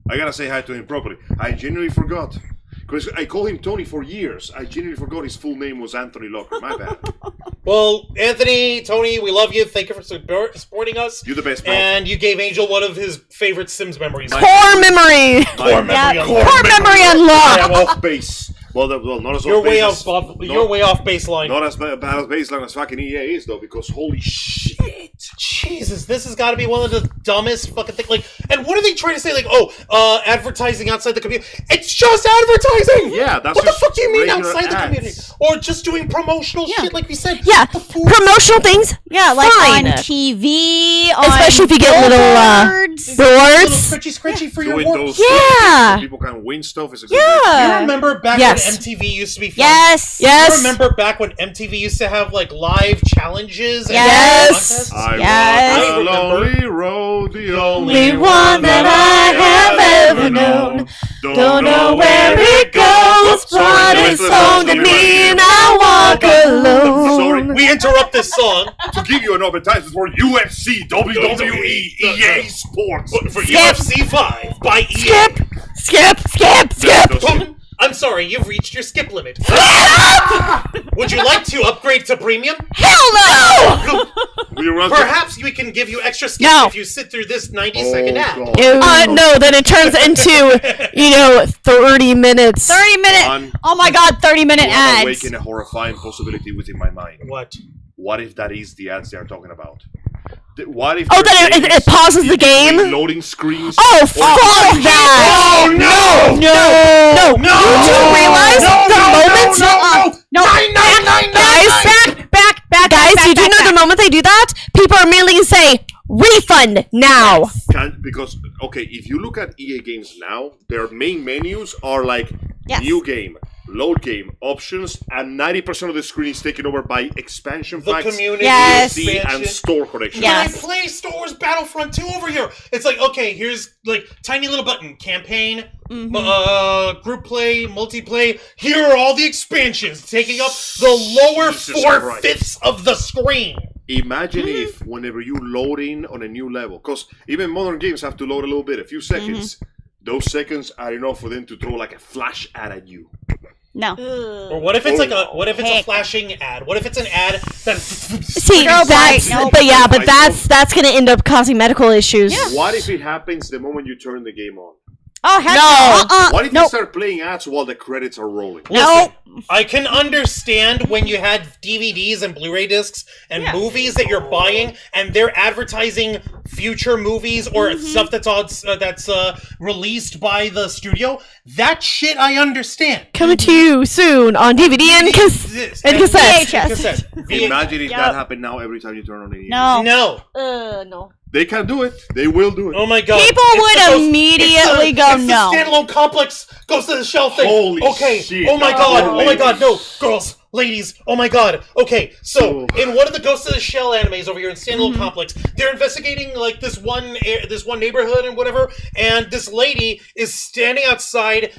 I gotta say hi to him properly. I genuinely forgot. Because I called him Tony for years. I genuinely forgot his full name was Anthony Locker. My bad. Well, Anthony, Tony, we love you. Thank you for supporting us. You're the best, bro. And you gave Angel one of his favorite Sims memories. Core memory. Core memory. Yeah, unlocked. core memory I unlocked. am off base. Well, not as You're off way base off. as- Bob, not- you're way off baseline. Not as bad as baseline as fucking EA is, though, because holy shit. Jesus, this has got to be one of the dumbest fucking things. Like, and what are they trying to say? Like, advertising outside the community. It's just advertising. Yeah, that's what the just fuck do you mean regular outside the ads. community? Or just doing promotional shit, like we said. Yeah, The food- promotional things. Yeah, like Fine. on TV, on Especially if you get little, billboards. little Rewards. scratchy for your Doing work. those Yeah. so people can win stuff is a good You Yeah. remember back Yes. when MTV used to be fun? Yes. Yes. You remember back when MTV used to have like live challenges and Yes. contests? I Yes. walk a I lonely road, the only Only one that I have ever known. Don't know where it goes, but it's only me and I walk Sorry, alone. We interrupt this song to give you an advertisement for UFC, WWE, EA Sports. for UFC 5 by EA. Skip. I'm sorry, you've reached your skip limit. Would you like to upgrade to premium? Hell no! Perhaps we can give you extra skips No. if you sit through this 90-second ad. No, then it turns into 30 minutes. 30 minute. Oh my God, 30-minute You are ads. awakening a horrifying possibility within my mind. What? What if that is the ads they are talking about? What if? Oh, then it pauses the game? Loading screens. Oh, fuck that! Oh no! No! You do realize the moment? No. Guys, you do know the moment they do that, people are immediately say, refund now! Because, okay, if you look at EA games now, their main menus are like Yes. new game, load game, options, and 90% of the screen is taken over by expansion The packs, community Yes. DLC, and expansion. store collection. Yeah. When I play Star Wars Battlefront 2 over here, it's like, okay, here's like tiny little button, campaign, group play, multiplayer. Here are all the expansions taking up the lower Jesus 4/5 of the screen. Imagine if whenever you load in on a new level, because even modern games have to load a little bit, a few seconds, those seconds are enough for them to throw like a flash ad at you. No. Or what if it's like a a Heck. flashing ad? What if it's an ad that See, Strobe that's, light, nope. but that's gonna end up causing medical issues. What if it happens the moment you turn the game on? Oh, heck No. What if you Nope. start playing ads while the credits are rolling? Listen, I can understand when you had DVDs and Blu-ray discs and movies that you're buying, and they're advertising future movies or stuff that's released by the studio. That shit I understand. Coming to you soon on DVD and cassette. VHS. Imagine if that happened now every time you turn on an EA. No. No. No. They can do it. They will do it. Oh my god. People It's would the ghost- immediately it's go, the no. standalone complex goes to the shell thing. Holy okay. shit. Oh my Oh, god. Oh my ladies. god. No. Girls. Ladies. Oh my god. Okay. So in one of the Ghost of the Shell animes over here in standalone complex, they're investigating like this one neighborhood and whatever, and this lady is standing outside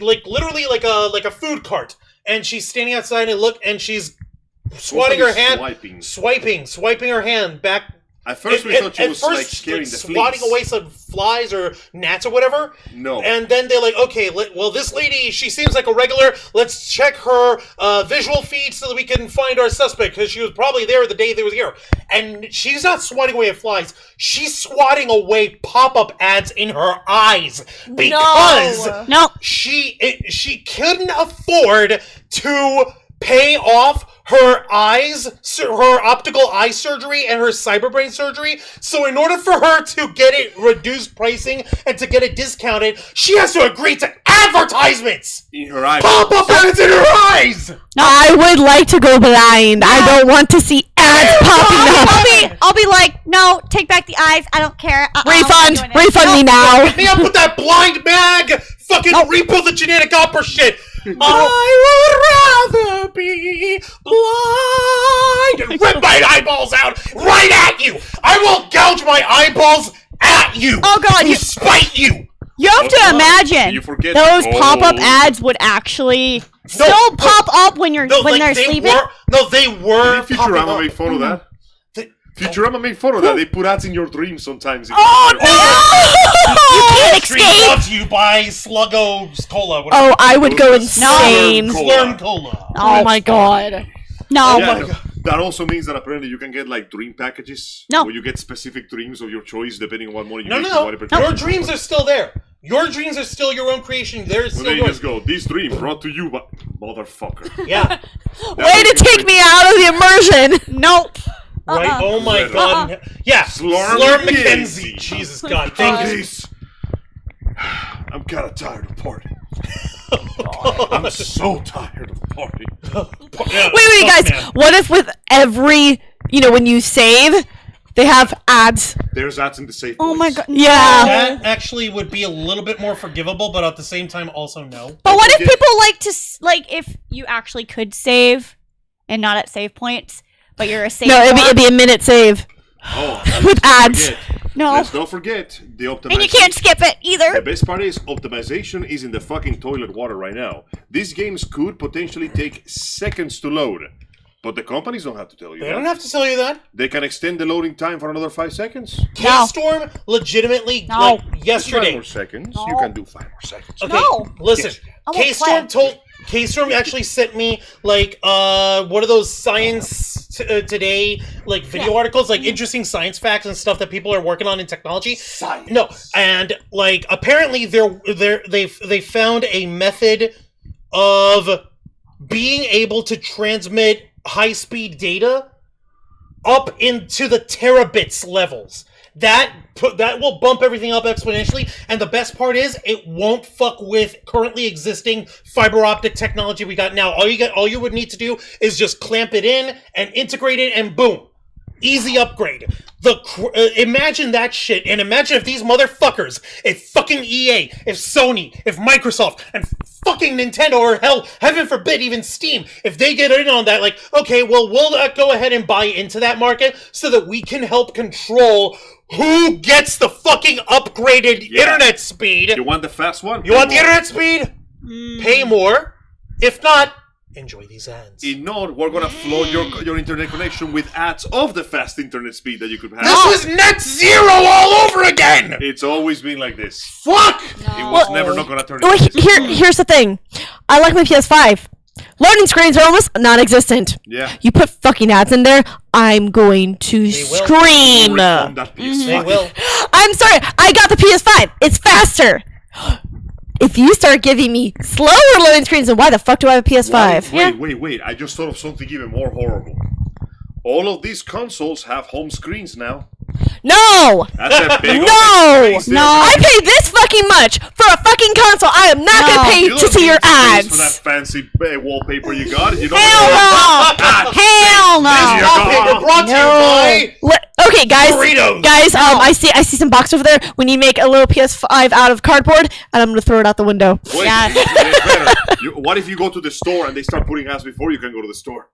literally like a food cart, and she's standing outside and she's swatting her hand, swiping her hand back. At first we thought she was like scaring the swatting fleas. away some flies or gnats or whatever. No. And then they're like, okay, well, this lady, she seems like a regular. Let's check her visual feed so that we can find our suspect, because she was probably there the day they were here. And she's not swatting away at flies. She's swatting away pop-up ads in her eyes because No. she couldn't afford to pay off her eyes, her optical eye surgery and her cyberbrain surgery. So in order for her to get it reduced pricing and to get it discounted, she has to agree to advertisements. In her eyes. Pop-up ads in her eyes. I would like to go blind. I don't want to see ads popping up. I'll be like, no, take back the eyes. I don't care. Refund me now. Hit me up with that blind bag. Fucking repo the genetic opera shit. I would rather be blind and rip my eyeballs out right at you. I will gouge my eyeballs at you. Oh, God, to you- spite you. You have to imagine You forget those the pop-up gold. ads would actually still pop up when you're No, when like they're they sleeping. they were. Did popping Futurama up. make fun of that? They- Futurama made fun of that. They put ads in your dreams sometimes. Oh no! You can't Stream escape. brought to you by Sluggo's Cola. Whatever. Oh, I would go insane. No. Slurm Cola. Oh my god. No. Yeah, no. That also means that apparently you can get like dream packages. No. Where you get specific dreams of your choice depending on what money you No, make. no, and no. what it Your dreams are still there. Your dreams are still your own creation. They're Well, still there you yours. just go. This dream brought to you by motherfucker. Yeah. Way to take me out of the immersion. Nope. Right? Oh my Uh-uh. god. Yeah. Slurm Slurm McKenzie. McKenzie. Jesus God. Thank you. Please. I'm kind of tired of partying. I'm so tired of partying. Yeah, Wait, fuck, guys. man. What if with every, when you save, they have ads? There's ads in the safe Oh place. my god. Yeah. That actually would be a little bit more forgivable, but at the same time, also no. But what if forget- people like to if you actually could save and not at save points, but you're a save. No, it'd be a minute save Oh, with ads. No. Let's not forget the optimization. And you can't skip it The either. best part is optimization is in the fucking toilet water right now. These games could potentially take seconds to load, but the companies don't have to tell you They that. don't have to tell you that. They can extend the loading time for another 5 seconds. K-Storm legitimately, No. like, 5 yesterday. more seconds. You can do 5 more seconds. Okay, No. listen. K-Storm actually sent me like one of those Science Today like video articles, like interesting science facts and stuff that people are working on in technology. Science. No, and like apparently they found a method of being able to transmit high-speed data up into the terabits levels. That will bump everything up exponentially, and the best part is it won't fuck with currently existing fiber optic technology we got now. All you would need to do is just clamp it in and integrate it, and boom, easy upgrade. Imagine that shit, and imagine if these motherfuckers, if fucking EA, if Sony, if Microsoft, and fucking Nintendo, or hell, heaven forbid, even Steam, if they get in on that, like, okay, well, we'll go ahead and buy into that market so that we can help control who gets the fucking upgraded internet speed. You want the fast one? You want the internet speed? Pay more. If not, enjoy these ads. In not, we're gonna flood your internet connection with ads of the fast internet speed that you could have. This was net zero all over again! It's always been like this. Fuck! It was never not gonna turn Well, into here's the thing. I like my PS5. Loading screens are almost non-existent. Yeah. You put fucking ads in there, I'm going to scream. On that PS5. They will. I'm sorry, I got the PS5. It's faster. If you start giving me slower loading screens, then why the fuck do I have a PS5? Wait. I just thought of something even more horrible. All of these consoles have home screens now. No! That's a big I pay this fucking much for a fucking console. I am not gonna pay to see your ads. For that fancy wallpaper you got. You don't Hell no! Hell no! This Wallpaper brought to you by Okay, guys. Doritos. Guys, I see some box over there. When you make a little PS5 out of cardboard, and I'm gonna throw it out the window. Wait, Yes. it's better. What if you go to the store and they start putting ads before you can go to the store?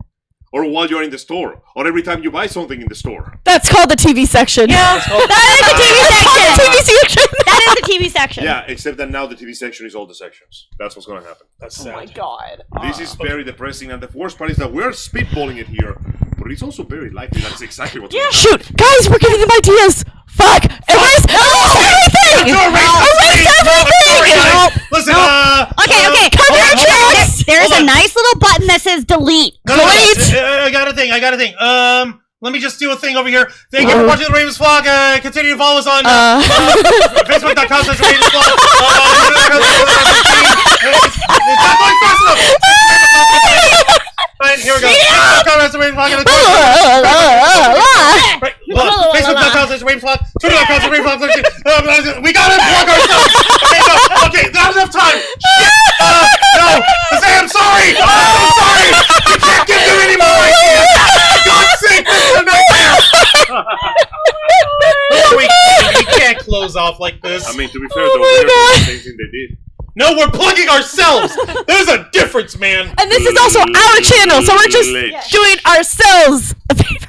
Or while you're in the store? Or every time you buy something in the store? That's called the TV section. That is the TV section. TV section. That is the TV section. Yeah, except that now the TV section is all the sections. That's what's gonna happen. That's sad. God. This is very depressing, and the worst part is that we're spitballing it here, but it's also very likely that's exactly what's gonna happen. Shoot, guys, we're giving them ideas. Fuck! Erase everything! Erase everything! Listen, Okay. Cover your tracks! There's Hold a on. nice little button that says delete. No, I got a thing. Let me just do a thing over here. Thank you for watching the Ravens Vlog. Continue to follow us on Facebook.com/RavensVlog. It's not going fast enough. Alright, here we go. Facebook.com/RavensVlog. Facebook.com/RavensVlog. Twitter.com/RavensVlog. We gotta plug ourselves. Okay, not enough time. Shit. No. I'm sorry. I'm sorry. We can't give you any more ideas. For God's sake, this is a nightmare. We can't close off like this. I mean, to be fair, though, we're doing the same thing they did. No, we're plugging ourselves. There's a difference, man. And this is also our channel, so we're just doing ourselves a favor.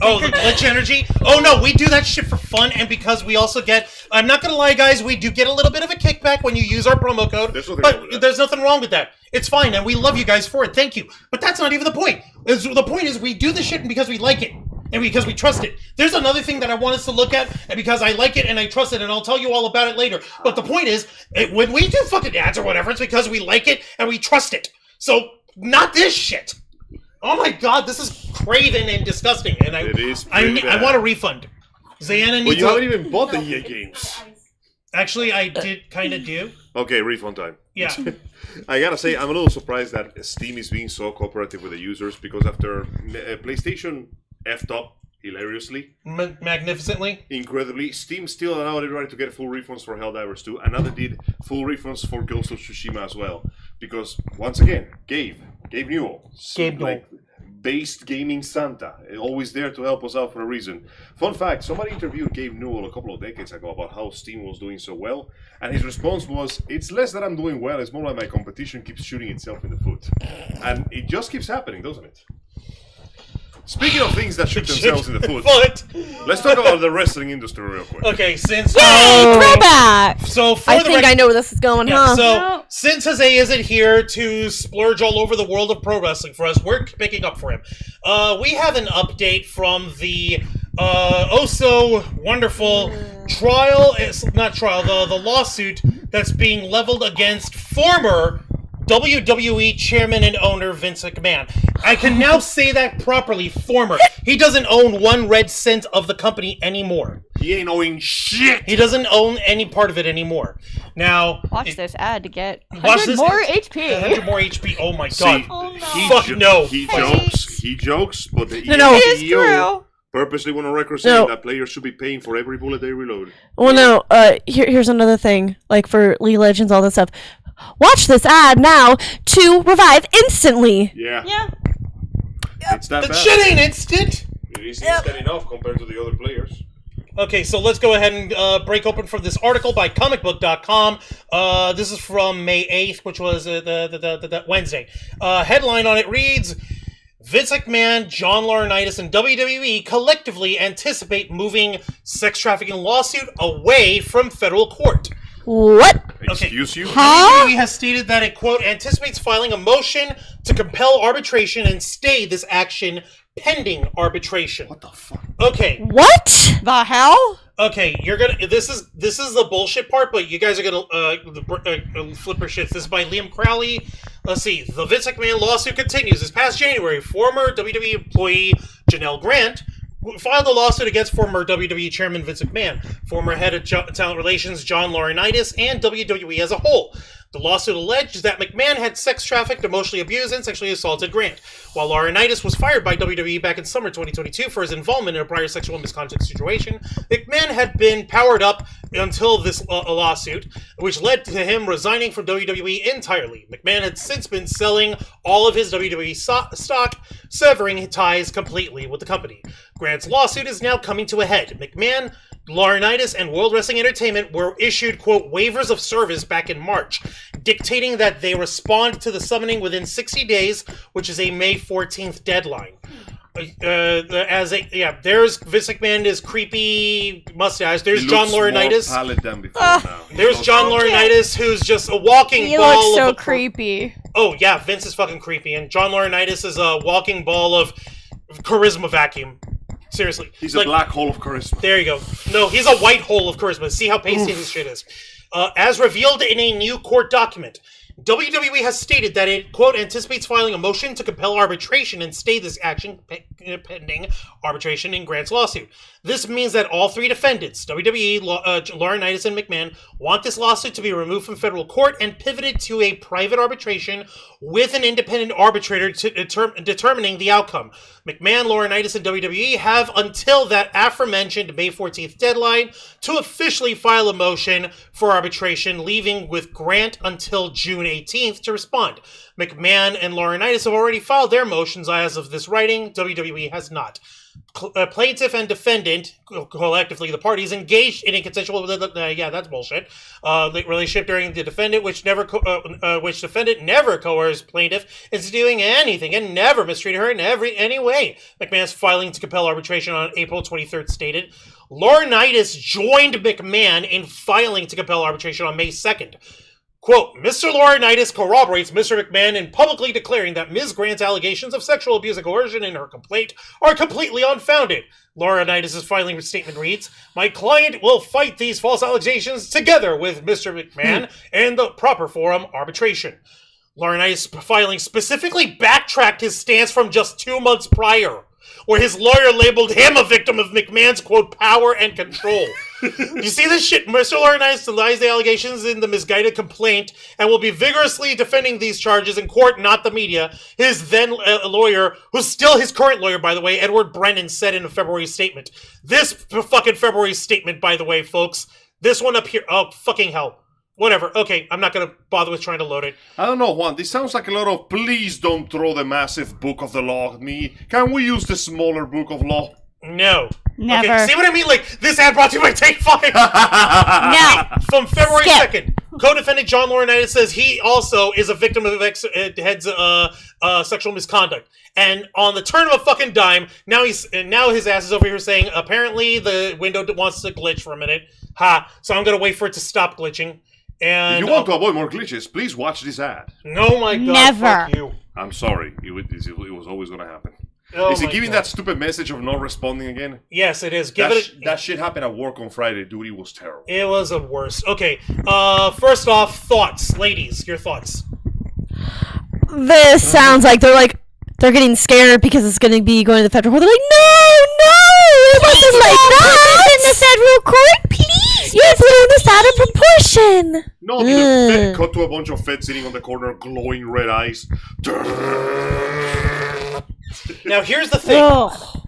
Oh, the glitch energy? Oh no, we do that shit for fun, and because we also get, I'm not gonna lie guys, we do get a little bit of a kickback when you use our promo code, there's nothing wrong with that. It's fine, and we love you guys for it, thank you. But that's not even the point. The point is we do this shit because we like it, and because we trust it. There's another thing that I want us to look at, and because I like it and I trust it, and I'll tell you all about it later. But the point is, when we do fucking ads or whatever, it's because we like it and we trust it. So, not this shit. Oh my god, this is craven and disgusting, and It is I pretty bad. want a refund. Zayanna Well, needs you haven't to... even bought the EA games. Actually, I did kind of do. Okay, refund time. Yeah. I gotta say, I'm a little surprised that Steam is being so cooperative with the users, because after PlayStation effed up hilariously, Magnificently. incredibly, Steam still allowed everybody to get full refunds for Helldivers 2. Another did full refunds for Ghost of Tsushima as well. Because, once again, Gabe Newell. Gabe Newell. Based gaming Santa. Always there to help us out for a reason. Fun fact, somebody interviewed Gabe Newell a couple of decades ago about how Steam was doing so well. And his response was, it's less that I'm doing well, it's more like my competition keeps shooting itself in the foot. And it just keeps happening, doesn't it? Speaking of things that shoot themselves in the foot, let's talk about the wrestling industry real quick. Okay, since... Throwback! So, for I the think I know where this is going, Yeah, huh? so, since Jose isn't here to splurge all over the world of pro wrestling for us, we're picking up for him. We have an update from the wonderful the lawsuit that's being leveled against former WWE chairman and owner Vince McMahon. I can now say that properly, former. He doesn't own 1 red cent of the company anymore. He ain't owing shit. He doesn't own any part of it anymore. Now, Watch this ad to get watch 100 this. more HP. 100 more HP. Oh my See, god. Oh, no. Fuck no. He jokes, but the No. It is CEO true. purposely went on record No. saying that players should be paying for every bullet they reload. Well, no. Here's another thing. Like for League of Legends, all that stuff. Watch this ad now to revive instantly. Yeah. Yeah. It's that That bad. shit ain't instant. It is instant enough compared to the other players. Okay, so let's go ahead and break open from this article by comicbook.com. This is from May 8th, which was the Wednesday. Headline on it reads, Vince McMahon, John Laurinaitis, and WWE collectively anticipate moving sex trafficking lawsuit away from federal court. What? Excuse you? WWE has stated that it, quote, anticipates filing a motion to compel arbitration and stay this action pending arbitration. What the fuck? Okay, What? The hell? okay, you're gonna. This is the bullshit part, but you guys are gonna flip your shits. This is by Liam Crowley. Let's see. The Vince McMahon lawsuit continues. This past January, former WWE employee Janelle Grant filed a lawsuit against former WWE chairman Vince McMahon, former head of talent relations John Laurinaitis, and WWE as a whole. The lawsuit alleged that McMahon had sex trafficked, emotionally abused, and sexually assaulted Grant. While Laurinaitis was fired by WWE back in summer 2022 for his involvement in a prior sexual misconduct situation, McMahon had been powered up until this lawsuit, which led to him resigning from WWE entirely. McMahon had since been selling all of his WWE stock, severing ties completely with the company. Grant's lawsuit is now coming to a head. McMahon, Laurinaitis, and World Wrestling Entertainment were issued, quote, waivers of service back in March, dictating that they respond to the summoning within 60 days, which is a May 14th deadline. There's Vince McMahon, his creepy mustache. There's He John looks more Laurinaitis. pallid than before now. There's John Laurinaitis, who's just a walking He ball looks so of a creepy. Oh yeah, Vince is fucking creepy, and John Laurinaitis is a walking ball of charisma vacuum. Seriously, He's a black hole of charisma. There you go. No, he's a white hole of charisma. See how pasty this shit is. As revealed in a new court document, WWE has stated that it, quote, anticipates filing a motion to compel arbitration and stay this action pending arbitration in Grant's lawsuit. This means that all 3 defendants, WWE, Laurinaitis, and McMahon, want this lawsuit to be removed from federal court and pivoted to a private arbitration with an independent arbitrator determining the outcome. McMahon, Laurinaitis, and WWE have until that aforementioned May 14th deadline to officially file a motion for arbitration, leaving with Grant until June 18th to respond. McMahon and Laurinaitis have already filed their motions as of this writing. WWE has not. Plaintiff and defendant, collectively the parties, engaged in a consensual that's bullshit. The relationship during the defendant, which defendant never coerced plaintiff into doing anything and never mistreated her in any way. McMahon's filing to compel arbitration on April 23rd stated. Laurinaitis joined McMahon in filing to compel arbitration on May 2nd. Quote, Mr. Laurinaitis corroborates Mr. McMahon in publicly declaring that Ms. Grant's allegations of sexual abuse and coercion in her complaint are completely unfounded. Laurinaitis' filing statement reads, my client will fight these false allegations together with Mr. McMahon in the proper forum, arbitration. Laurinaitis' filing specifically backtracked his stance from just 2 months prior, where his lawyer labeled him a victim of McMahon's, quote, power and control. You see this shit? Mr. Laurinaitis denies the allegations in the misguided complaint and will be vigorously defending these charges in court, not the media. His then lawyer, who's still his current lawyer, by the way, Edward Brennan, said in a February statement. This fucking February statement, by the way, folks. This one up here. Oh, fucking hell. Whatever. Okay, I'm not going to bother with trying to load it. I don't know, Juan. This sounds like a lot of please don't throw the massive book of the law at me. Can we use the smaller book of law? No. Never. Okay, see what I mean? Like, this ad brought to you by Take 5. No. From February Skip. 2nd, co-defendant John Laurinaitis says he also is a victim of head's sexual misconduct. And on the turn of a fucking dime, now his ass is over here saying, apparently the window wants to glitch for a minute. Ha. So I'm going to wait for it to stop glitching. And If you want to avoid more glitches, please watch this ad. Oh my god, Never. fuck you. I'm sorry. It was always going to happen. Oh Is he my giving God. that stupid message of not responding again? Yes, it is. Give That shit happened at work on Friday, dude. It was terrible. It was the worst. Okay. First off, thoughts, ladies. Your thoughts. This sounds like they're getting scared because it's going to be going to the federal court. They're like, no, it wasn't like that. In the federal court, please. You're blowing this out of proportion. No, the Fed cut to a bunch of Fed sitting on the corner, glowing red eyes. Now, here's the thing. Ugh.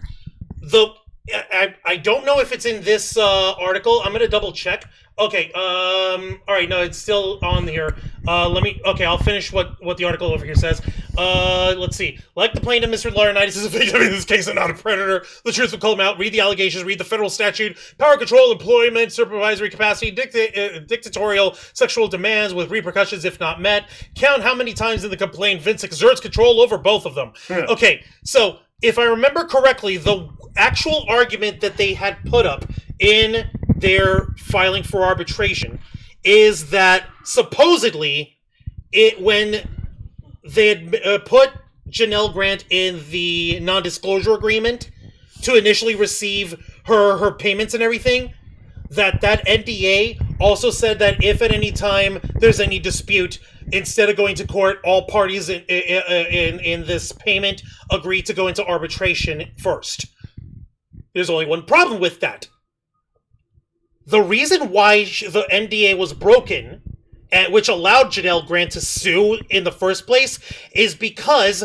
I don't know if it's in this article. I'm gonna double check. Okay. All right. No, it's still on here. Okay, I'll finish what the article over here says. Let's see. Like the plaintiff, Mr. Laurinaitis is a victim in this case and not a predator. The truth will come out. Read the allegations. Read the federal statute. Power control, employment, supervisory capacity, dictatorial sexual demands with repercussions if not met. Count how many times in the complaint Vince exerts control over both of them. Okay, so if I remember correctly, the actual argument that they had put up in their filing for arbitration is that supposedly when they had put Janelle Grant in the non-disclosure agreement to initially receive her payments and everything, that NDA also said that if at any time there's any dispute, instead of going to court, all parties in this payment agree to go into arbitration first. There's only one problem with that. The reason why the NDA was broken, which allowed Janelle Grant to sue in the first place, is because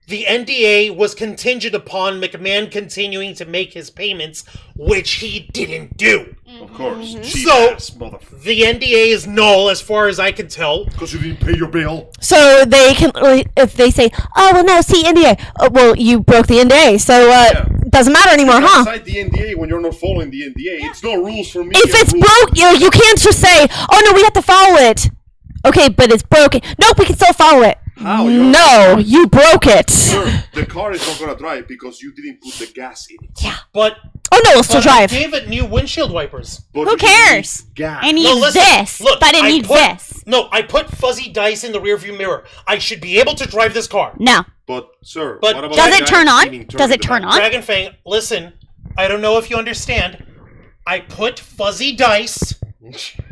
the NDA was contingent upon McMahon continuing to make his payments, which he didn't do. Of course. Cheap So, ass motherfucker. the NDA is null as far as I can tell. Because you didn't pay your bill. So they can, if they say, oh, well, no, see, NDA. Oh, well, you broke the NDA, so doesn't matter anymore, huh? Outside the NDA, when you're not following the NDA, it's no rules for me. If it's broke, you can't just say, oh, no, we have to follow it. Okay, but it's broken. Nope, we can still follow it. How? No, you broke it. Sir, the car is not gonna drive because you didn't put the gas in it. Yeah. But Oh, no, it'll still but I drive. gave it new windshield wipers. But Who you didn't cares? need Gas. It No, needs listen, this, look, but it needs this. No, I put fuzzy dice in the rearview mirror. I should be able to drive this car. No. But, sir, But what about Does the it guy turn on? spinning Does it the turn back? on? Dragon Fang, listen, I don't know if you understand. I put fuzzy dice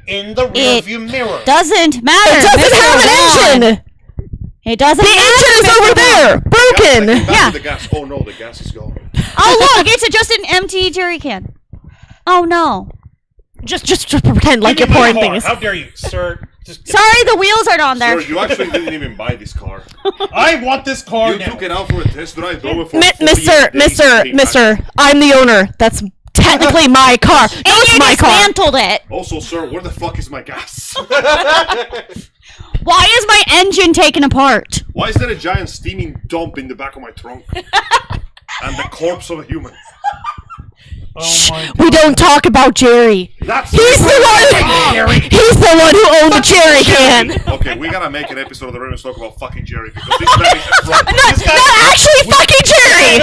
in the rearview mirror. Doesn't matter. It doesn't Mr. have an Juan. engine. It doesn't The matter. engine is Mr. over Juan. there, broken. Gas, I came back Yeah. with the gas. Oh no, the gas is gone. Oh, look, it's just an empty jerry can. Oh, no. Just pretend like you're Give me my pouring car. things. How dare you, sir? Sorry, the wheels aren't on there. Sir, you actually didn't even buy this car. I want this car You now. took it out for a test drive, drove it for 48 Mister, days, I'm the owner. That's technically my car. No, And it's you my car. dismantled it. Also, sir, where the fuck is my gas? Why is my engine taken apart? Why is there a giant steaming dump in the back of my trunk? And the corpse of a human. Oh my God. We don't talk about Jerry. That's He's the one. He's the one who owned the Jerry can. Okay, we gotta make an episode of the Ravens talk about fucking Jerry because this man is a front. Not actually fucking Jerry.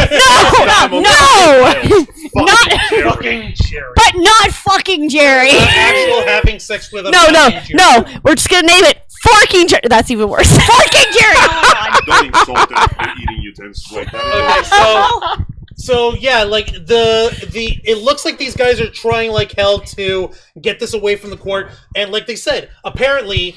No. Not- Fucking Jerry. But not fucking Jerry. Actual having sex with a No. fucking Jerry. No. We're just gonna name it Forking Jerry. That's even worse. Fucking Jerry. Oh, Don't insult the eating utensils like that. Okay, so yeah, like it looks like these guys are trying like hell to get this away from the court, and like they said, apparently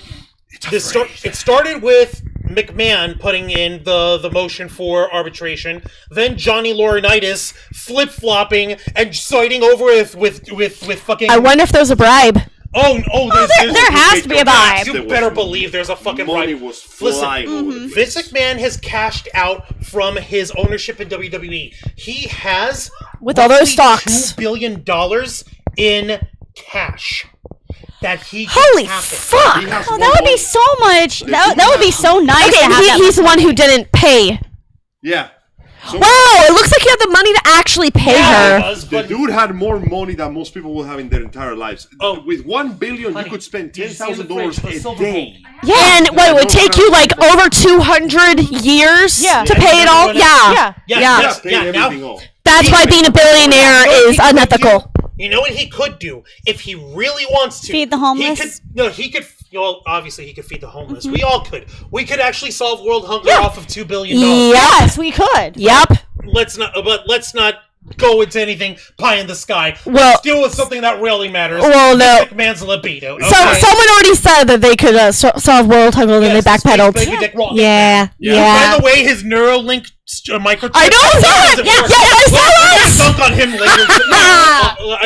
it started with McMahon putting in the motion for arbitration, then Johnny Laurinaitis flip-flopping and siding over with fucking. I wonder if there's a bribe. there has to be a vibe. You better believe there's a fucking money bribe. was Listen, flying over the Vince place. McMahon has cashed out from his ownership in WWE. He has With all those roughly stocks. $2 billion in cash that he can Holy tap in. fuck. He has Oh, more that would money- be so much. They That do would be have- so nice Okay, to have that he's the much one who money. didn't pay. Yeah. So Wow, it looks like you have the money to actually pay Yeah, her. it was, the but dude had more money than most people will have in their entire lives. Oh. With $1 billion, Honey, you could spend did you see in the fridge $10,000 the a silver day. bowl? Yeah, and what, it would take you like over 200 years Yeah. to pay it all? Yeah. Yeah. Yeah, Yeah. yes, Pay yeah, now, everything off. That's why being a billionaire is unethical. You know what he could do if he really wants to? Feed the homeless? He could. Well, obviously he could feed the homeless. We all could. We could actually solve world hunger off of $2 billion. Yep. Yes, we could. Yep. let's not go into anything pie in the sky. Well- let's deal with something that really matters. Well, no. McMahon's libido. Okay? Someone already said that they could solve world hunger, and Yes, they backpedaled. Baby Dick Rock. Yeah. By the way, his Neuralink microchip. I know, I saw it! doesn't Yeah, work. yeah, I saw We'll it! dunk on him later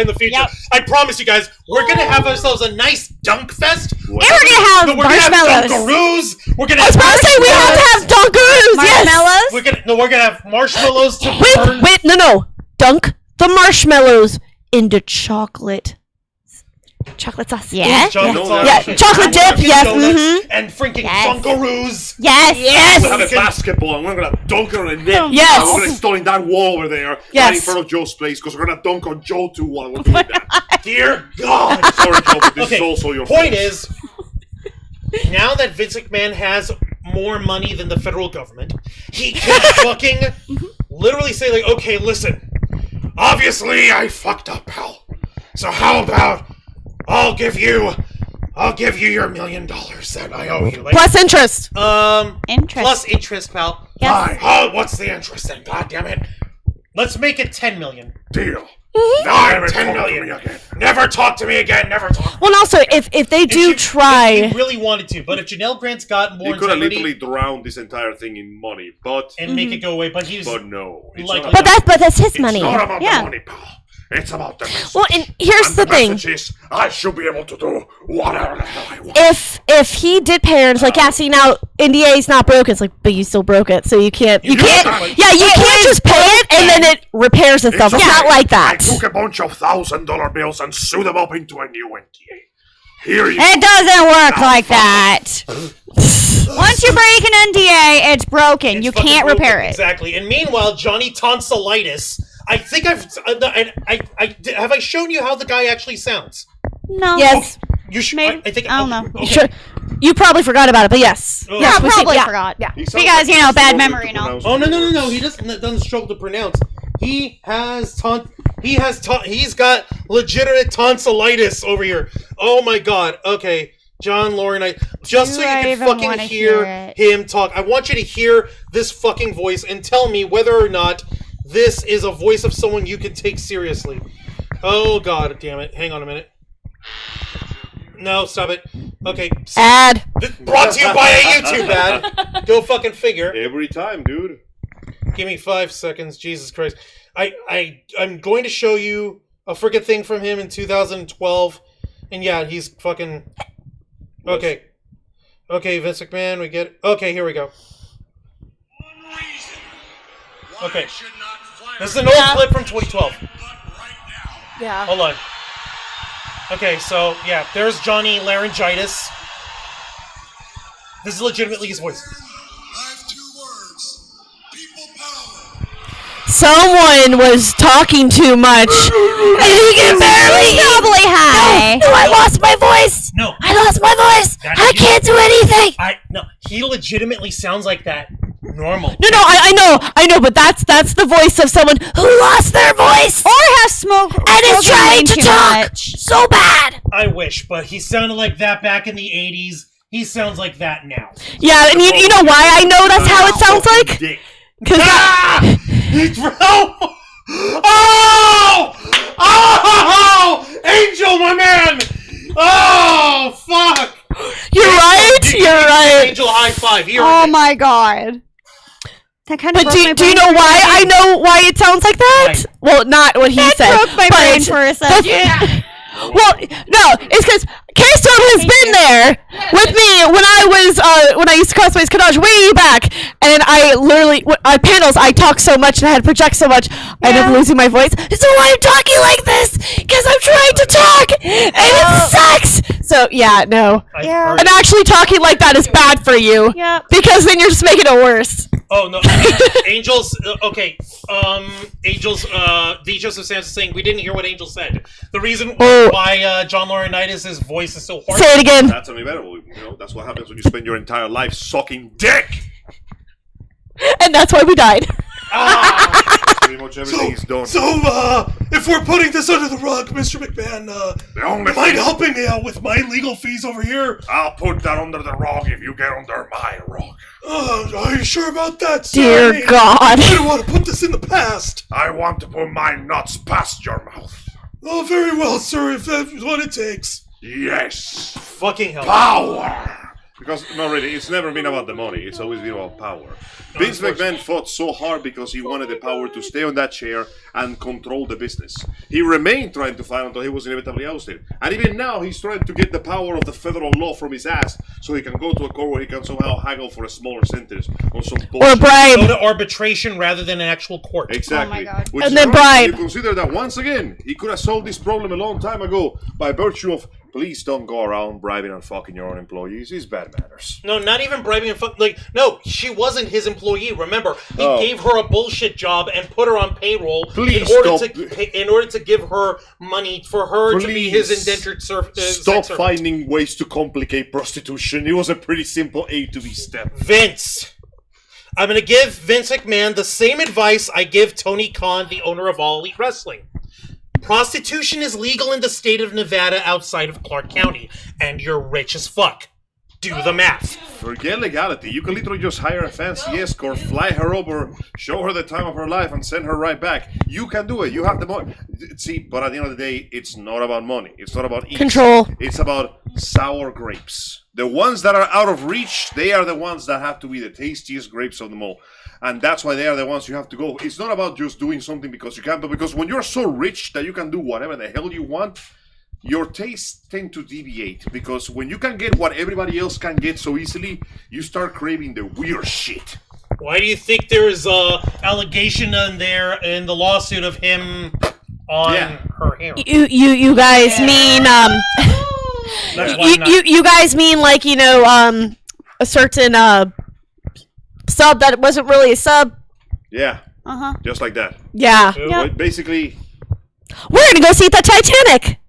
in the future. Yep. I promise you guys, we're gonna have ourselves a nice dunk fest. And we're gonna have We're gonna have marshmallows. Dunkaroos. We're gonna I was have about to say we have to have Dunkaroos, yes! Marshmallows. We're gonna have marshmallows to burn. Wait, no. Dunk the marshmallows into chocolate sauce. Yes. Chocolate sauce. Yeah, chocolate dip, Dunkin' yes, Donuts And freaking Yes. Dunkaroos. Yes. We'll have a basketball and we're gonna dunk on a net. Yes. And we're gonna install in that wall over there Yes. right in front of Joe's place because we're gonna dunk on Joe too while we're doing that. Dear God. Sorry, Joe, but this Okay, is also your point fault. is, now that Vince McMahon has more money than the federal government, he can fucking literally say, like, okay, listen, obviously I fucked up, pal. So how about I'll give you your $1 million that I owe you. Like, Plus interest. Interest. plus interest, pal. Yes. Oh, what's the interest then? God damn it. Let's make it 10 million. Deal. Fine, Never 10 talk to million. me again. Never talk to me again. Never talk. Well, and also, if they do If try... he really wanted to, but if Janelle Grant's got more You could have integrity literally drowned this entire thing in money, but and make it go away, but he's no. It's Like- not But about, that's his it's money. not about Yeah. the money, pal. It's about the message. Well, and here's And the thing. message is, I should be able to do whatever the hell I want. If he did pay her, it's like, yeah, see, now NDA's not broken. It's like, but you still broke it, so you can't You can't can't- yeah, you can't just pay it and then it repairs itself. It's okay. not like I that. took a bunch of $1,000 bills and sewed them up into a new NDA. Here you It go. doesn't work Now like fuck that. Once you break an NDA, it's broken. it's You fucking can't broken. repair it. Exactly. And meanwhile, Johnny Tonsillitis. I think have I shown you how the guy actually sounds? No. Yes. You should. Maybe. I think. I don't know. Okay. Sure. You probably forgot about it, but yes. Oh. Yes, I we see- probably yeah. forgot. Yeah. He sounds Because, like you know, he's bad struggling memory to and all. pronounce Oh no it. no no no! He doesn't struggle to pronounce. He's got legitimate tonsillitis over here. Oh my god. Okay, John Laurinaitis. Just so Do you I can even fucking wanna hear hear it? him talk. I want you to hear this fucking voice and tell me whether or not this is a voice of someone you can take seriously. Oh god damn it! Hang on a minute. No, stop it. Okay. Ad. Brought to you by a YouTube ad. Go fucking figure. Every time, dude. Give me 5 seconds. Jesus Christ. I'm going to show you a freaking thing from him in 2012. And yeah, he's fucking... Okay. Okay, Vince McMahon, we get it. Okay, here we go. Okay. This is an old clip from 2012. Yeah. Hold on. Okay, so, yeah, there's Johnny Laryngitis. This is legitimately his voice. I have 2 words. People power. Someone was talking too much. And he can barely... Probably high. No, I lost my voice. No. I lost my voice. That- I can't do anything. No, he legitimately sounds like that normal. No, I know, but that's the voice of someone who lost their voice Or has smoke. and is smoking trying way to too talk much. so bad. I wish, but he sounded like that back in the 80s. He sounds like that now. Yeah, and you know why I know that's how it sounds like? Dick. Because He's Oh! Angel, my man! Oh, fuck! you're right. You're right. Angel high five. Here Oh it is. my god. That kind of But broke my do you brain know for a why I second. know why it sounds like that? Right. Well, not what he That said. broke my but brain for a second. Well, no, it's because Keystone has been there with me when I used to cosplay as Kadaj way back, and I literally on panels I talk so much and I had to project so much I ended up losing my voice. So I'm talking like this because I'm trying to talk and it sucks. So yeah, no, I've Yeah. heard- and actually talking like that is bad for you. Yep. Because then you're just making it worse. Oh no, Angels. Okay, Angels. D. Joseph Sands is saying we didn't hear what Angel said. The reason Oh. why John Laurinaitis' voice is so hoarse. Say it again. That's unbearable. You know, that's what happens when you spend your entire life sucking dick. And that's why we died. Ah, Pretty much everything is done. So, if we're putting this under the rug, Mr. McMahon, only mind helping me out with my legal fees over here? I'll put that under the rug if you get under my rug. Are you sure about that, sir? Dear God. I don't want to put this in the past. I want to put my nuts past your mouth. Oh, very well, sir, if that's what it takes. Yes. Fucking hell. Power. Because, no, really, it's never been about the money. It's always been about power. Vince McMahon fought so hard because he wanted the power to stay on that chair and control the business. He remained trying to fight until he was inevitably ousted. And even now, he's trying to get the power of the federal law from his ass so he can go to a court where he can somehow haggle for a smaller sentence on some bullshit. Or bribe. Go to arbitration rather than an actual court. Exactly. Oh my God. Which And is then ironic when bribe. You consider that once again, he could have solved this problem a long time ago by virtue of please don't go around bribing and fucking your own employees. It's bad manners. No, not even bribing and no, she wasn't his employee. Remember, he Oh. gave her a bullshit job and put her on payroll Please in order to give her money for her to be his Please indentured Stop sex servant. finding ways to complicate prostitution. It was a pretty simple A to B step. Vince. I'm going to give Vince McMahon the same advice I give Tony Khan, the owner of All Elite Wrestling. Prostitution is legal in the state of Nevada outside of Clark County, and you're rich as fuck. Do the math. Forget legality. You can literally just hire a fancy escort, fly her over, show her the time of her life, and send her right back. You can do it. You have the money. See, but at the end of the day, it's not about money. It's not about ease. Control. It's about sour grapes. The ones that are out of reach, they are the ones that have to be the tastiest grapes of them all. And that's why they are the ones you have to go. It's not about just doing something because you can, but because when you're so rich that you can do whatever the hell you want, your tastes tend to deviate. Because when you can get what everybody else can get so easily, you start craving the weird shit. Why do you think there is a allegation in there in the lawsuit of him on her hair? You guys mean That's why I'm not- you guys mean like a certain sub that wasn't really a sub? Yeah, Uh-huh. just like that. Yeah. Well, basically, We're gonna go see the Titanic.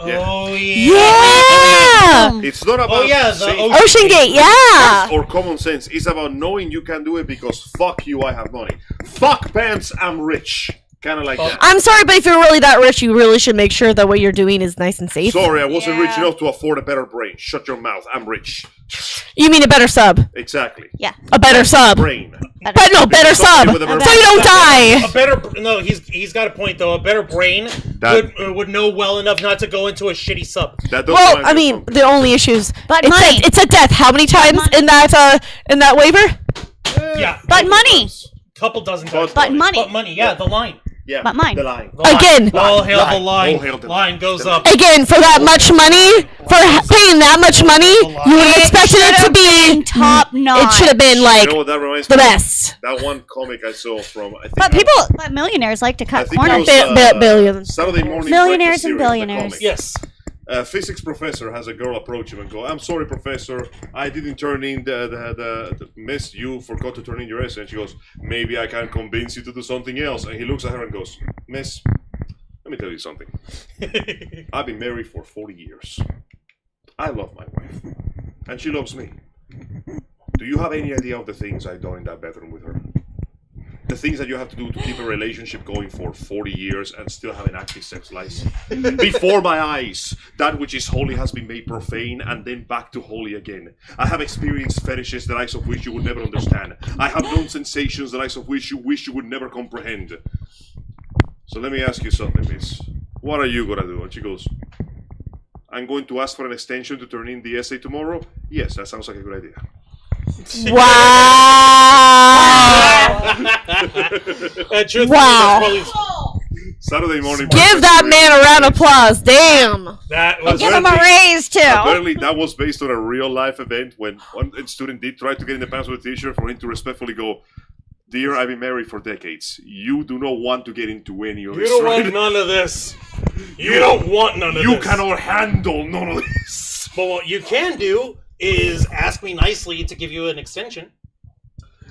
Oh, yeah. Yeah. it's not about Oh, yeah, the safe Ocean Gate. Yeah. or common sense. It's about knowing you can do it because fuck you, I have money. Fuck pants, I'm rich. Kind of like that. I'm sorry, but if you're really that rich, you really should make sure that what you're doing is nice and safe. Sorry, I wasn't rich Yeah. enough to afford a better brain. Shut your mouth. I'm rich. You mean a better sub? Exactly. Yeah. A better sub. Brain. But no, better sub. With a better- So you don't die. A better no, he's got a point though. A better brain That- would know well enough not to go into a shitty sub. That does Well, remind I me of mean, something. the only issues. But it's money. it's a death. How many times money. in that waiver? Yeah, But money. couple dozen But times. But money. But money, yeah, the line. Yeah, But mine. the line. The line. Again. All hail the Line. line. All hail the line goes the up. Again, for that much money, for paying that much money, you would have expected it to be top notch. It should have been like You know what that reminds the me of? best. That one comic I saw from, I think But millionaires like to I cut think it corners. was, Billions. Saturday morning Millionaires breakfast and series, the billionaires. comic. Yes. A physics professor has a girl approach him and go, I'm sorry, professor, I didn't turn in the miss, you forgot to turn in your essay. And she goes, maybe I can convince you to do something else. And he looks at her and goes, miss, let me tell you something. I've been married for 40 years. I love my wife. And she loves me. Do you have any idea of the things I've done in that bedroom with her? The things that you have to do to keep a relationship going for 40 years and still have an active sex life. Before my eyes, that which is holy has been made profane and then back to holy again. I have experienced fetishes the likes of which you would never understand. I have known sensations the likes of which you wish you would never comprehend. So let me ask you something, miss. What are you gonna do? And she goes, I'm going to ask for an extension to turn in the essay tomorrow? Yes, that sounds like a good idea. Wow. Truthfully, Wow. that's probably- Saturday morning. Give that man a round of applause. Damn. that was Give him a raise too. Apparently, that was based on a real life event when one student did try to get in the pants with a teacher for him to respectfully go, Dear, I've been married for decades. You do not want to get into any of You this. don't right? want none of this. You don't want none of You this. cannot handle none of this. But what you can do is ask me nicely to give you an extension.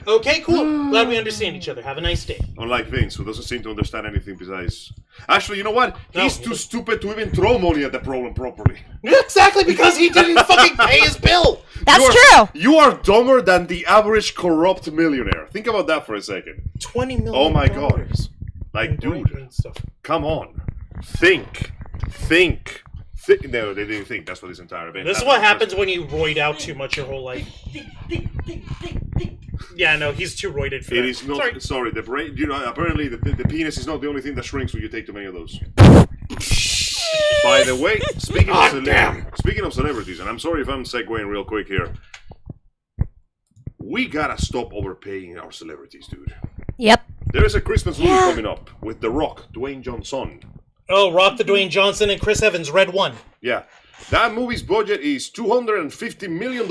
Okay, cool. Glad we understand each other. Have a nice day. Unlike Vince, who doesn't seem to understand anything besides... Actually, you know what? No. He's too stupid to even throw money at the problem properly. Exactly because he didn't fucking pay his bill. That's You true. You are dumber than the average corrupt millionaire. Think about that for a second. $20 million. Oh my God. Like, in dude, Bitcoin and stuff. come on. Think. No, they didn't think. That's what this entire event. This is what happens when you roid out too much your whole life. Yeah, no, he's too roided for It that. is not. Sorry, the brain. Apparently, the penis is not the only thing that shrinks when you take too many of those. By the way, speaking of celebrities, and I'm sorry if I'm segueing real quick here. We gotta stop overpaying our celebrities, dude. Yep. There is a Christmas movie coming up with The Rock, Dwayne Johnson. Oh, Rock the Dwayne Johnson and Chris Evans, Red One. Yeah, that movie's budget is $250 million.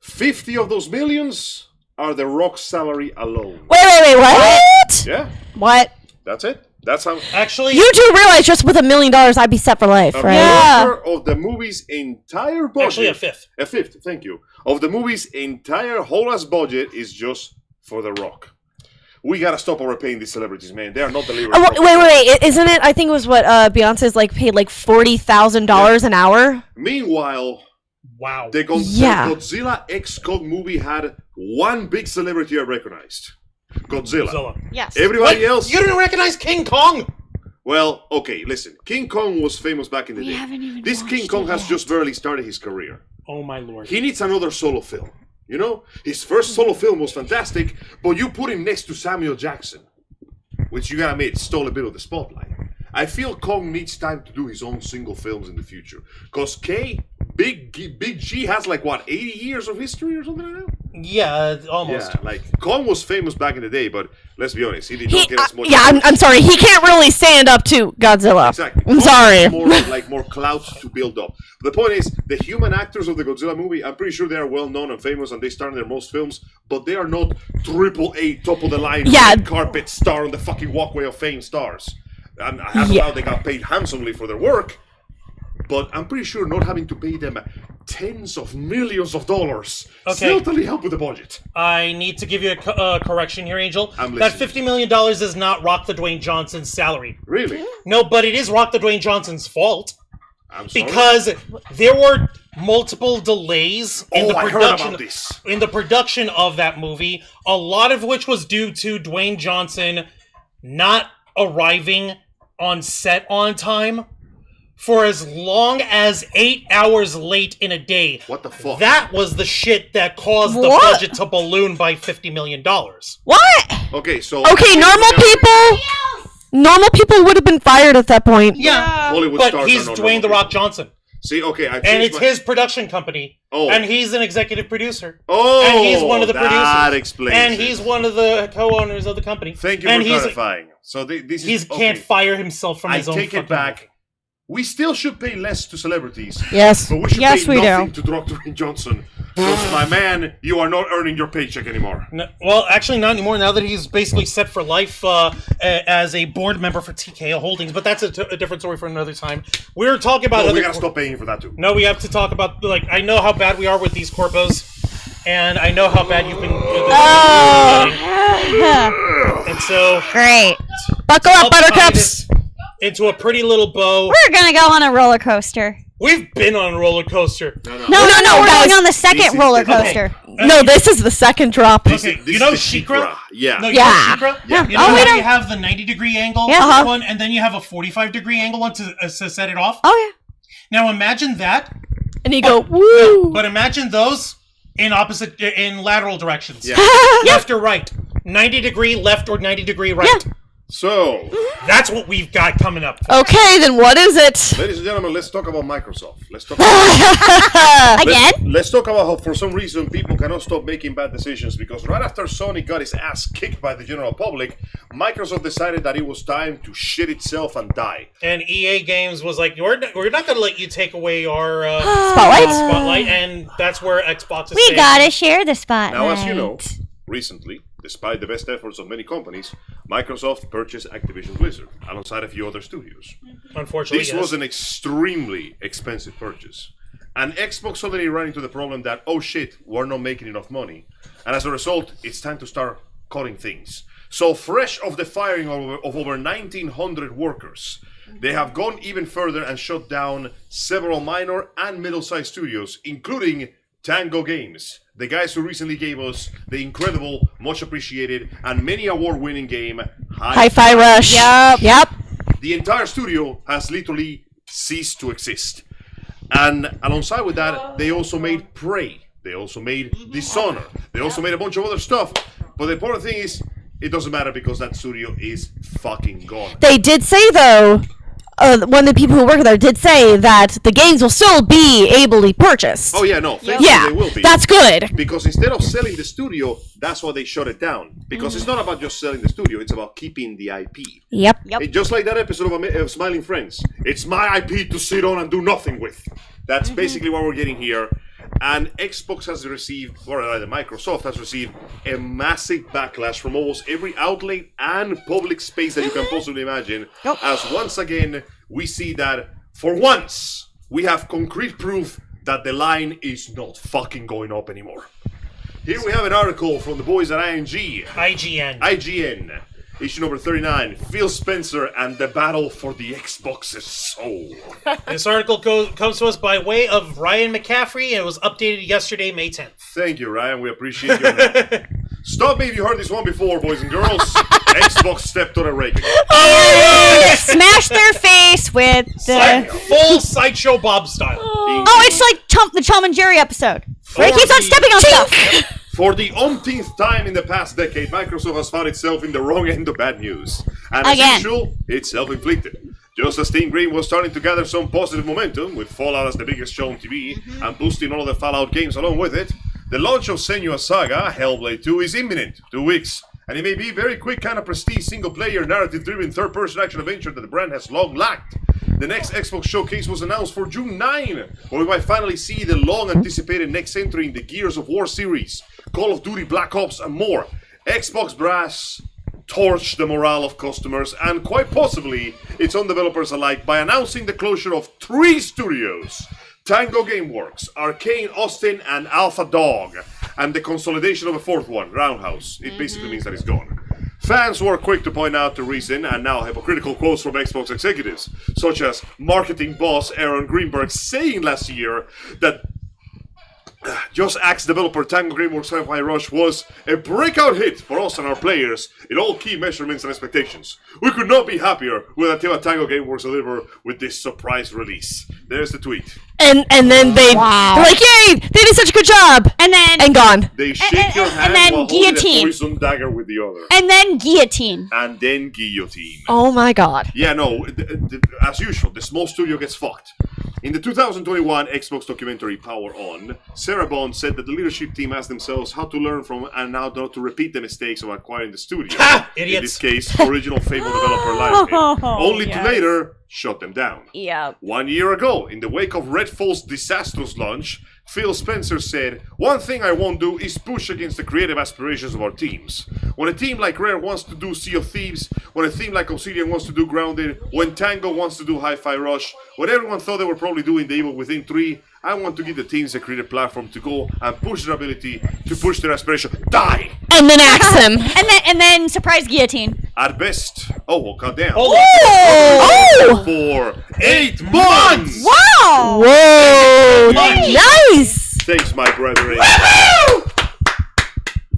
50 of those millions are The Rock's salary alone. Wait, what? Yeah, What? that's it. That's how. Actually, You do realize just with $1 million, I'd be set for life, A right? quarter of the movie's entire budget. actually a fifth. A fifth, thank you. Of the movie's entire whole ass budget is just for The Rock. We gotta stop overpaying these celebrities, man. They are not delivering. Wait, isn't it? I think it was what Beyonce's like paid like $40,000 an hour. Meanwhile, Wow. the Yeah. Godzilla X Kong movie had one big celebrity I recognized. Godzilla. Godzilla. Yes. Everybody What? else. You didn't recognize King Kong? Well, okay, listen. King Kong was famous back in the We day. haven't even This King watched Kong it has yet. just barely started his career. Oh my lord. He needs another solo film. You know, his first solo film was fantastic, but you put him next to Samuel Jackson, which you gotta admit stole a bit of the spotlight. I feel Kong needs time to do his own single films in the future, cause Big G has like what 80 years of history or something like that. Yeah, almost. Yeah, like Kong was famous back in the day, but let's be honest, he did not get as much. I'm sorry. He can't really stand up to Godzilla. Exactly. I'm Kong sorry. has more clout to build up. The point is, the human actors of the Godzilla movie, I'm pretty sure they are well known and famous, and they star in their most films, but they are not AAA, top of the line, Yeah. red carpet star on the fucking walkway of fame stars. And I have no doubt they got paid handsomely for their work, but I'm pretty sure not having to pay them tens of millions of dollars certainly help with the budget. I need to give you a correction here, Angel. I'm That listening. $50 million is not Rock the Dwayne Johnson's salary. Really? No, but it is Rock the Dwayne Johnson's fault. I'm sorry. Because there were multiple delays in the I heard production about this. in the production of that movie, a lot of which was due to Dwayne Johnson not arriving on set on time for as long as 8 hours late in a day. What the fuck? That was the shit that caused the What? budget to balloon by $50 million. What? Okay, so Okay, normal people would have been fired at that point. Yeah, Hollywood but stars he's are not Dwayne The normal Rock Johnson. See, okay, I And changed it's my- his production company. Oh. And he's an executive producer. Oh, And he's one of the producers. that explains And it. he's one of the co-owners of the company. Thank you and for he's, clarifying. So this He is can't okay. fire himself from I his own take it fucking back. movie. We still should pay less to celebrities. Yes. But we should Yes, pay we do. nothing to Dr. Dwayne Johnson. Because, my man, you are not earning your paycheck anymore. No, well, actually, not anymore. Now that he's basically set for life as a board member for TKO Holdings, but that's a different story for another time. We were talking about No, other. we gotta stop paying for that too. No, we have to talk about I know how bad we are with these corpos, and I know how bad you've been. And so, Great. Buckle I'll up, tie buttercups. this into a pretty little bow. We're gonna go on a roller coaster. We've been on a roller coaster. No, no, we're guys. going on the This second is roller the- coaster. No, this is the second drop. Okay, This you know is the Shikra? Yeah. No, you Yeah. know Shikra? Yeah. You know Oh, we how know. you have the 90-degree angle Yeah. Uh-huh. one, and then you have a 45-degree angle one to set it off? Oh Now imagine that, And you go, woo. but imagine those in lateral directions. Yeah. Left or right. 90-degree left or 90-degree right. So, That's what we've got coming up. Okay, then what is it? ladies and gentlemen, let's talk about Microsoft. Let's talk about yeah. Again? Let's talk about how, for some reason, people cannot stop making bad decisions because right after Sony got his ass kicked by the general public, Microsoft decided that it was time to shit itself and die. And EA Games was like, we're not going to let you take away our Spotlight? and that's where Xbox is We saying, gotta share the spotlight. Now, as you know, recently, despite the best efforts of many companies, Microsoft purchased Activision Blizzard alongside a few other studios. Unfortunately, This yes. was an extremely expensive purchase. And Xbox suddenly ran into the problem that, oh shit, we're not making enough money. And as a result, it's time to start cutting things. So fresh off the firing of over 1,900 workers, They have gone even further and shut down several minor and middle-sized studios, including Tango Games, the guys who recently gave us the incredible, much appreciated, and many award-winning game Hi-Fi Rush. Yep. The entire studio has literally ceased to exist. And alongside with that, they also made Prey. They also made Dishonor. They also made a bunch of other stuff. But the important thing is, it doesn't matter because that studio is fucking gone. They did say, though, one of the people who work there did say that the games will still be able to be purchased. Oh yeah, no, thankfully Yeah, they will be. that's good. Because instead of selling the studio, that's why they shut it down. Because it's not about just selling the studio, it's about keeping the IP. Yep. Just like that episode of Smiling Friends. It's my IP to sit on and do nothing with. That's basically what we're getting here. And Xbox has received, or rather Microsoft has received, a massive backlash from almost every outlet and public space that you can possibly imagine. As once again, we see that, for once, we have concrete proof that the line is not fucking going up anymore. Here we have an article from the boys at IGN. Issue number 39, Phil Spencer and the battle for the Xbox's soul. This article comes to us by way of Ryan McCaffrey, and it was updated yesterday, May 10th. Thank you, Ryan. We appreciate your help. Stop me if you heard this one before, boys and girls. Xbox stepped on a rake again. Smash their face with the... Full Sideshow Bob style. Oh, it's like the Tom and Jerry episode. Where he keeps on stepping on stuff. For the umpteenth time in the past decade, Microsoft has found itself in the wrong end of bad news. And as usual, it's self-inflicted. Just as Team Green was starting to gather some positive momentum, with Fallout as the biggest show on TV, and boosting all of the Fallout games along with it, the launch of Senua's Saga, Hellblade 2, is imminent. 2 weeks. And it may be a very quick kind of prestige single-player, narrative-driven, third-person action adventure that the brand has long lacked. The next Xbox showcase was announced for June 9, where we might finally see the long-anticipated next entry in the Gears of War series, Call of Duty Black Ops, and more. Xbox brass torched the morale of customers and quite possibly its own developers alike by announcing the closure of 3 studios: Tango Gameworks, Arcane Austin, and Alpha Dog, and the consolidation of a 4th one, Roundhouse. It basically means that it's gone. Fans were quick to point out the reason, and now hypocritical quotes from Xbox executives, such as marketing boss Aaron Greenberg saying last year that Just Axe developer Tango Gameworks Hi-Fi Rush was a breakout hit for us and our players in all key measurements and expectations. We could not be happier with what Tango Gameworks deliver with this surprise release. There's the tweet. And then they're like, yay, they did such a good job. And gone. They shake your hand then while holding a guillotine. poison dagger with the other. And then guillotine. And then guillotine. Oh my god. Yeah, no, as usual, the small studio gets fucked. In the 2021 Xbox documentary Power On, Sarah Bond said that the leadership team asked themselves how to learn from and how not to repeat the mistakes of acquiring the studio. Idiots. In this case, original Fable developer Lionhead. Only to later shut them down. Yeah. 1 year ago, in the wake of Redfall's disastrous launch, Phil Spencer said, "One thing I won't do is push against the creative aspirations of our teams. When a team like Rare wants to do Sea of Thieves, when a team like Obsidian wants to do Grounded, when Tango wants to do Hi-Fi Rush, when everyone thought they were probably doing The Evil Within 3, I want to give the teams a creative platform to go and push their ability to push their aspiration. Die! And then axe him. and then surprise guillotine. At best, oh, goddamn. Oh! For 8 months! Wow! Whoa! Nice! Thanks, my brethren.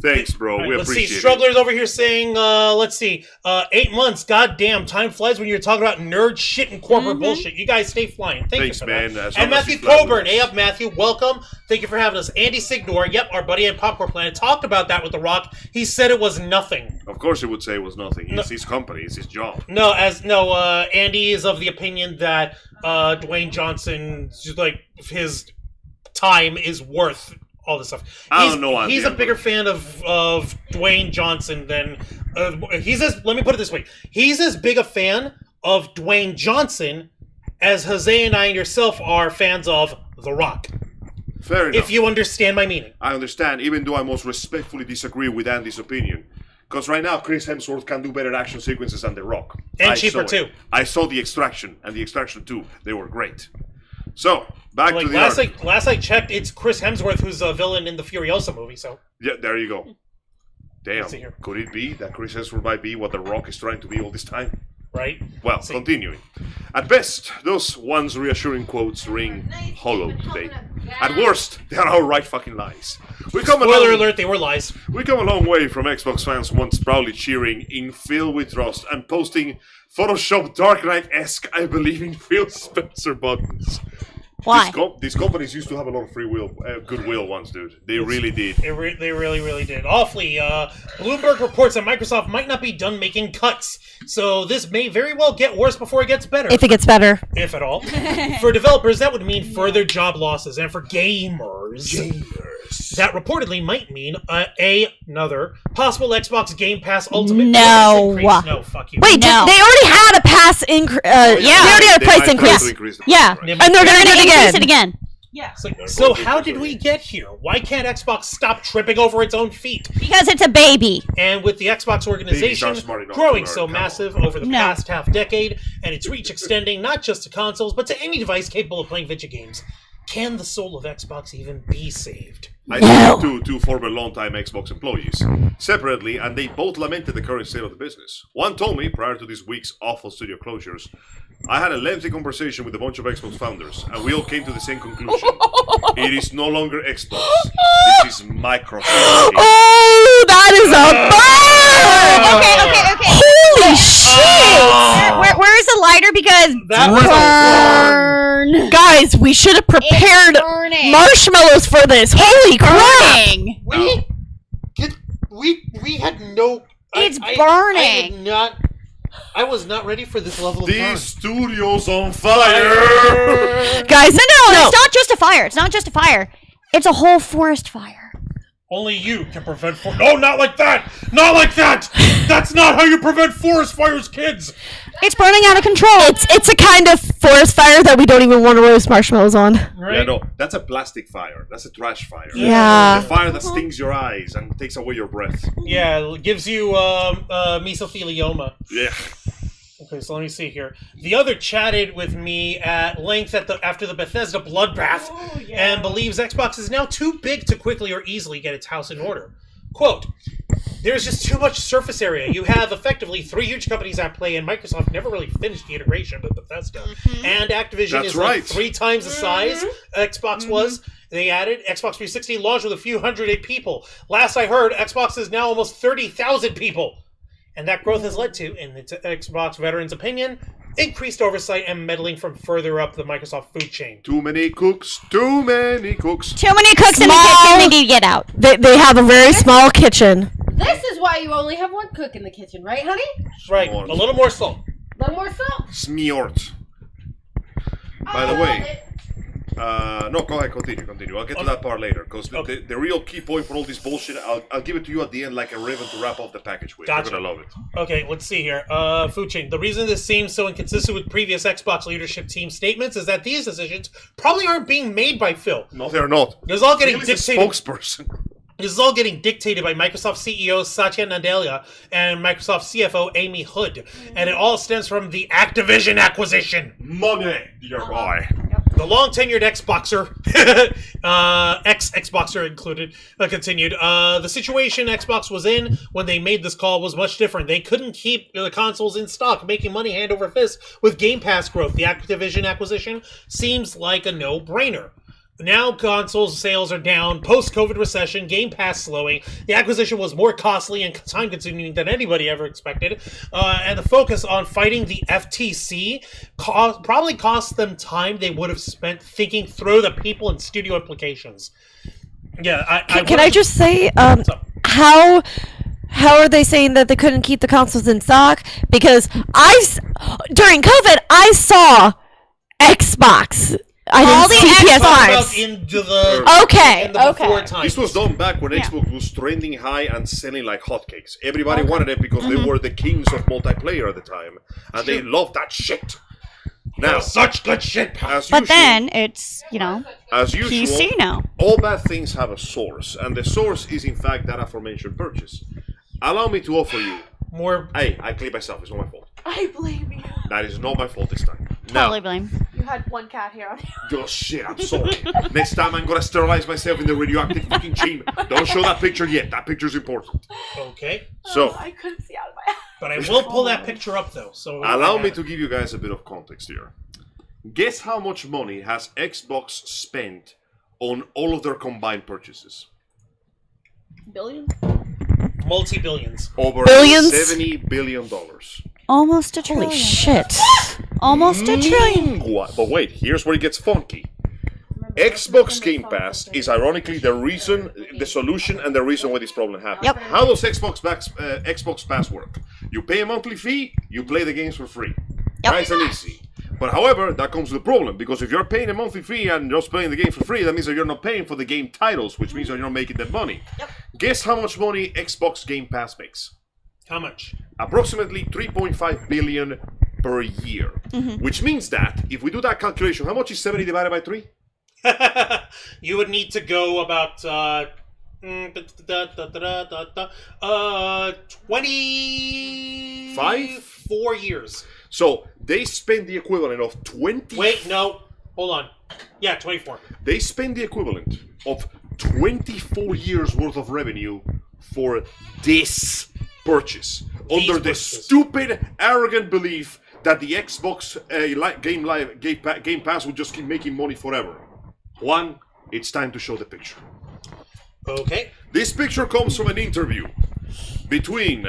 Thanks, bro. We Let's see. appreciate it. Strugglers over here saying, 8 months. Goddamn, time flies when you're talking about nerd shit and corporate bullshit. You guys stay flying. Thanks, you for man. that. As long And as Matthew you fly with Coburn. us. Hey up, Matthew. Welcome. Thank you for having us. Andy Signor. Yep, our buddy at Popcorn Planet talked about that with The Rock. He said it was nothing. Of course, he would say it was nothing. It's his company. It's his job. Andy is of the opinion that Dwayne Johnson, like, his time is worth all this stuff. I don't know, Andy. He's a bigger fan of Dwayne Johnson than let me put it this way. He's as big a fan of Dwayne Johnson as Jose and I and yourself are fans of The Rock. Fair enough. If you understand my meaning. I understand, even though I most respectfully disagree with Andy's opinion. Because right now, Chris Hemsworth can do better action sequences than The Rock. And I cheaper, saw it. too. I saw The Extraction and The Extraction 2. They were great. So, back to the last I checked, it's Chris Hemsworth who's a villain in the Furiosa movie, so. Yeah, there you go. Damn. Let's see here. Could it be that Chris Hemsworth might be what The Rock is trying to be all this time? right? Well, See. continuing. At best, those once reassuring quotes ring hollow today. At worst, they are outright fucking lies. Spoiler alert, they were lies. We come a long way from Xbox fans once proudly cheering in Phil We Trust and posting Photoshop Dark Knight-esque I believe in Phil Spencer buttons. Why? These companies used to have a lot of goodwill once, dude. They really did. They really, really did. Awfully, Bloomberg reports that Microsoft might not be done making cuts, so this may very well get worse before it gets better. If it gets better. If at all. For developers, that would mean further job losses, and for gamers, that reportedly might mean another possible Xbox Game Pass Ultimate price increase. No, fuck you. Wait, No. they already had a pass increase. They already had a price increase. Yeah. And they're going to do Increase it it again. again. Yeah. So how did we get here? Why can't Xbox stop tripping over its own feet? Because it's a baby. And with the Xbox organization Babies are smart enough growing to so learn. massive over the No. past half decade, and its reach extending not just to consoles, but to any device capable of playing video games, can the soul of Xbox even be saved? I spoke to two former longtime Xbox employees separately, and they both lamented the current state of the business. One told me, prior to this week's awful studio closures, I had a lengthy conversation with a bunch of Xbox founders, and we all came to the same conclusion. It is no longer Xbox. This is Microsoft. Oh, that is a burn! Okay. Holy shit! Where's the lighter? Because That was a burn. Guys, we should have prepared burning. marshmallows for this. Holy crap! Burning. We had no. It's burning. I was not ready for this level of This burn. studio's on fire! Guys, no. It's not just a fire. It's not just a fire. It's a whole forest fire. Only you can prevent No, not like that! Not like that! That's not how you prevent forest fires, kids! It's burning out of control. It's a kind of forest fire that we don't even want to roast marshmallows on. Right? Yeah, no, that's a plastic fire. That's a trash fire. Yeah. The fire that stings your eyes and takes away your breath. Yeah, it gives you mesothelioma. Yeah. Okay, so let me see here. The other chatted with me at length after the Bethesda bloodbath and believes Xbox is now too big to quickly or easily get its house in order. Quote, there's just too much surface area. You have effectively 3 huge companies at play, and Microsoft never really finished the integration with Bethesda. And Activision That's is like right. 3 times the size Xbox was. They added Xbox 360 launched with a few hundred people. Last I heard, Xbox is now almost 30,000 people. And that growth has led to, in the Xbox veterans' opinion, increased oversight and meddling from further up the Microsoft food chain. Too many cooks. Too many cooks. Too many cooks in the Small- kitchen. They need to get out. They have a very small kitchen. This is why you only have one cook in the kitchen, right, honey? Right, Smart. a little more salt. A little more salt. Smiort. By the way, no, go ahead, continue. I'll get to that part later, because the real key point for all this bullshit, I'll give it to you at the end like a ribbon to wrap off the package with. Gotcha. You're gonna love it. Okay, let's see here. Food chain. The reason this seems so inconsistent with previous Xbox leadership team statements is that these decisions probably aren't being made by Phil. No, they're not. This is all getting Phil is a dictated. spokesperson. This is all getting dictated by Microsoft CEO Satya Nadella and Microsoft CFO Amy Hood, and it all stems from the Activision acquisition. Money, dear boy. The long-tenured Xboxer, ex-Xboxer included, continued. The situation Xbox was in when they made this call was much different. They couldn't keep the consoles in stock, making money hand over fist with Game Pass growth. The Activision acquisition seems like a no-brainer. Now consoles sales are down, post-COVID recession, Game Pass slowing. The acquisition was more costly and time-consuming than anybody ever expected. And the focus on fighting the FTC probably cost them time they would have spent thinking through the people and studio implications. Yeah, Can I just say, What's up? how are they saying that they couldn't keep the consoles in stock? Because during COVID, I saw Xbox. I All didn't the see Xbox. About PS5s. into the Okay, in the before okay. time. This was done back when Yeah. Xbox was trending high and selling like hotcakes. Everybody wanted it because they were the kings of multiplayer at the time, and they loved that shit. Now, such good shit. as But usual, then it's, as usual, PC now. all bad things have a source, and the source is in fact that aforementioned purchase. Allow me to offer you. More. Hey, I clean myself. It's not my fault. I blame you. That is not my fault this time. Totally blame. You had one cat hair on you. Oh shit, I'm sorry. Next time I'm gonna sterilize myself in the radioactive fucking chamber. Don't show that picture yet. That picture's important. Okay. So, I couldn't see out of my eye. But I will pull that picture up though. So Allow me to give you guys a bit of context here. Guess how much money has Xbox spent on all of their combined purchases? Billion? multi-billions. Over Billions? $70 billion. Almost a trillion. Holy shit. Almost a trillion. Meanwhile, but wait, here's where it gets funky. Xbox Game Pass is ironically the reason, the solution, and the reason why this problem happened. Yep. How does Xbox Pass work? You pay a monthly fee, you play the games for free. Yep. Nice and easy. But however, that comes with a problem, because if you're paying a monthly fee and just playing the game for free, that means that you're not paying for the game titles, which means that you're not making that money. Yep. Guess how much money Xbox Game Pass makes? How much? Approximately 3.5 billion per year. Which means that, if we do that calculation, how much is 70 divided by 3? You would need to go about 24 years. So they spend the equivalent of 20. Wait, no, hold on. Yeah, 24. They spend the equivalent of 24 years worth of revenue for this purchase. Under the purchases. stupid, arrogant belief that the Xbox Game Pass will just keep making money forever. Juan, it's time to show the picture. Okay. This picture comes from an interview between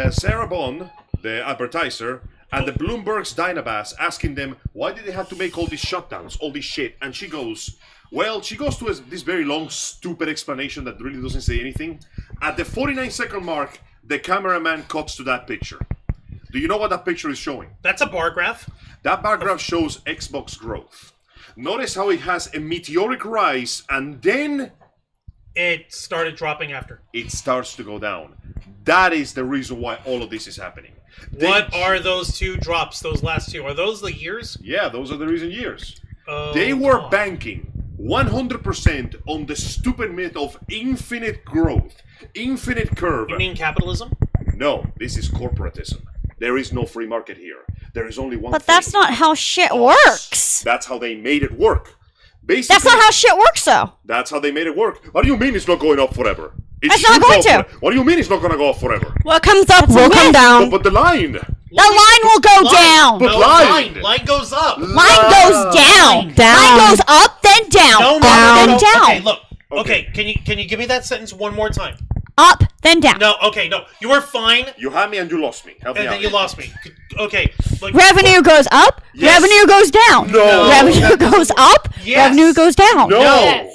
Sarah Bond, the advertiser, and the Bloomberg's Dynabass, asking them why did they have to make all these shutdowns, all this shit. And she goes to this very long, stupid explanation that really doesn't say anything. At the 49-second mark, the cameraman cuts to that picture. Do you know what that picture is showing? That's a bar graph. That bar graph shows Xbox growth. Notice how it has a meteoric rise, and then It started dropping after. it starts to go down. That is the reason why all of this is happening. What are those two drops, those last two? Are those the years? Yeah, those are the recent years. Oh, They were God. banking 100% on the stupid myth of infinite growth, infinite curve. You mean capitalism? No, this is corporatism. There is no free market here. There is only one But thing. that's not how shit works. That's how they made it work. Basically, That's not how shit works, though. that's how they made it work. What do you mean it's not going up forever? It It's not should going go to. What do you mean it's not going to go up forever? What comes up will a come myth. down. But the line. The line will go down. But No, line. line goes up. Line goes down. Down. Line goes up, then down. No, up, no, then no. down. Okay, look. Okay, can you give me that sentence one more time? Up, then down. No, okay, no. You were fine, You had me and you lost me. Help me and out. then you lost me. Okay, like Revenue goes up. Yes. Revenue goes down. No. Revenue goes up. Yes. Revenue goes down. No. Yes.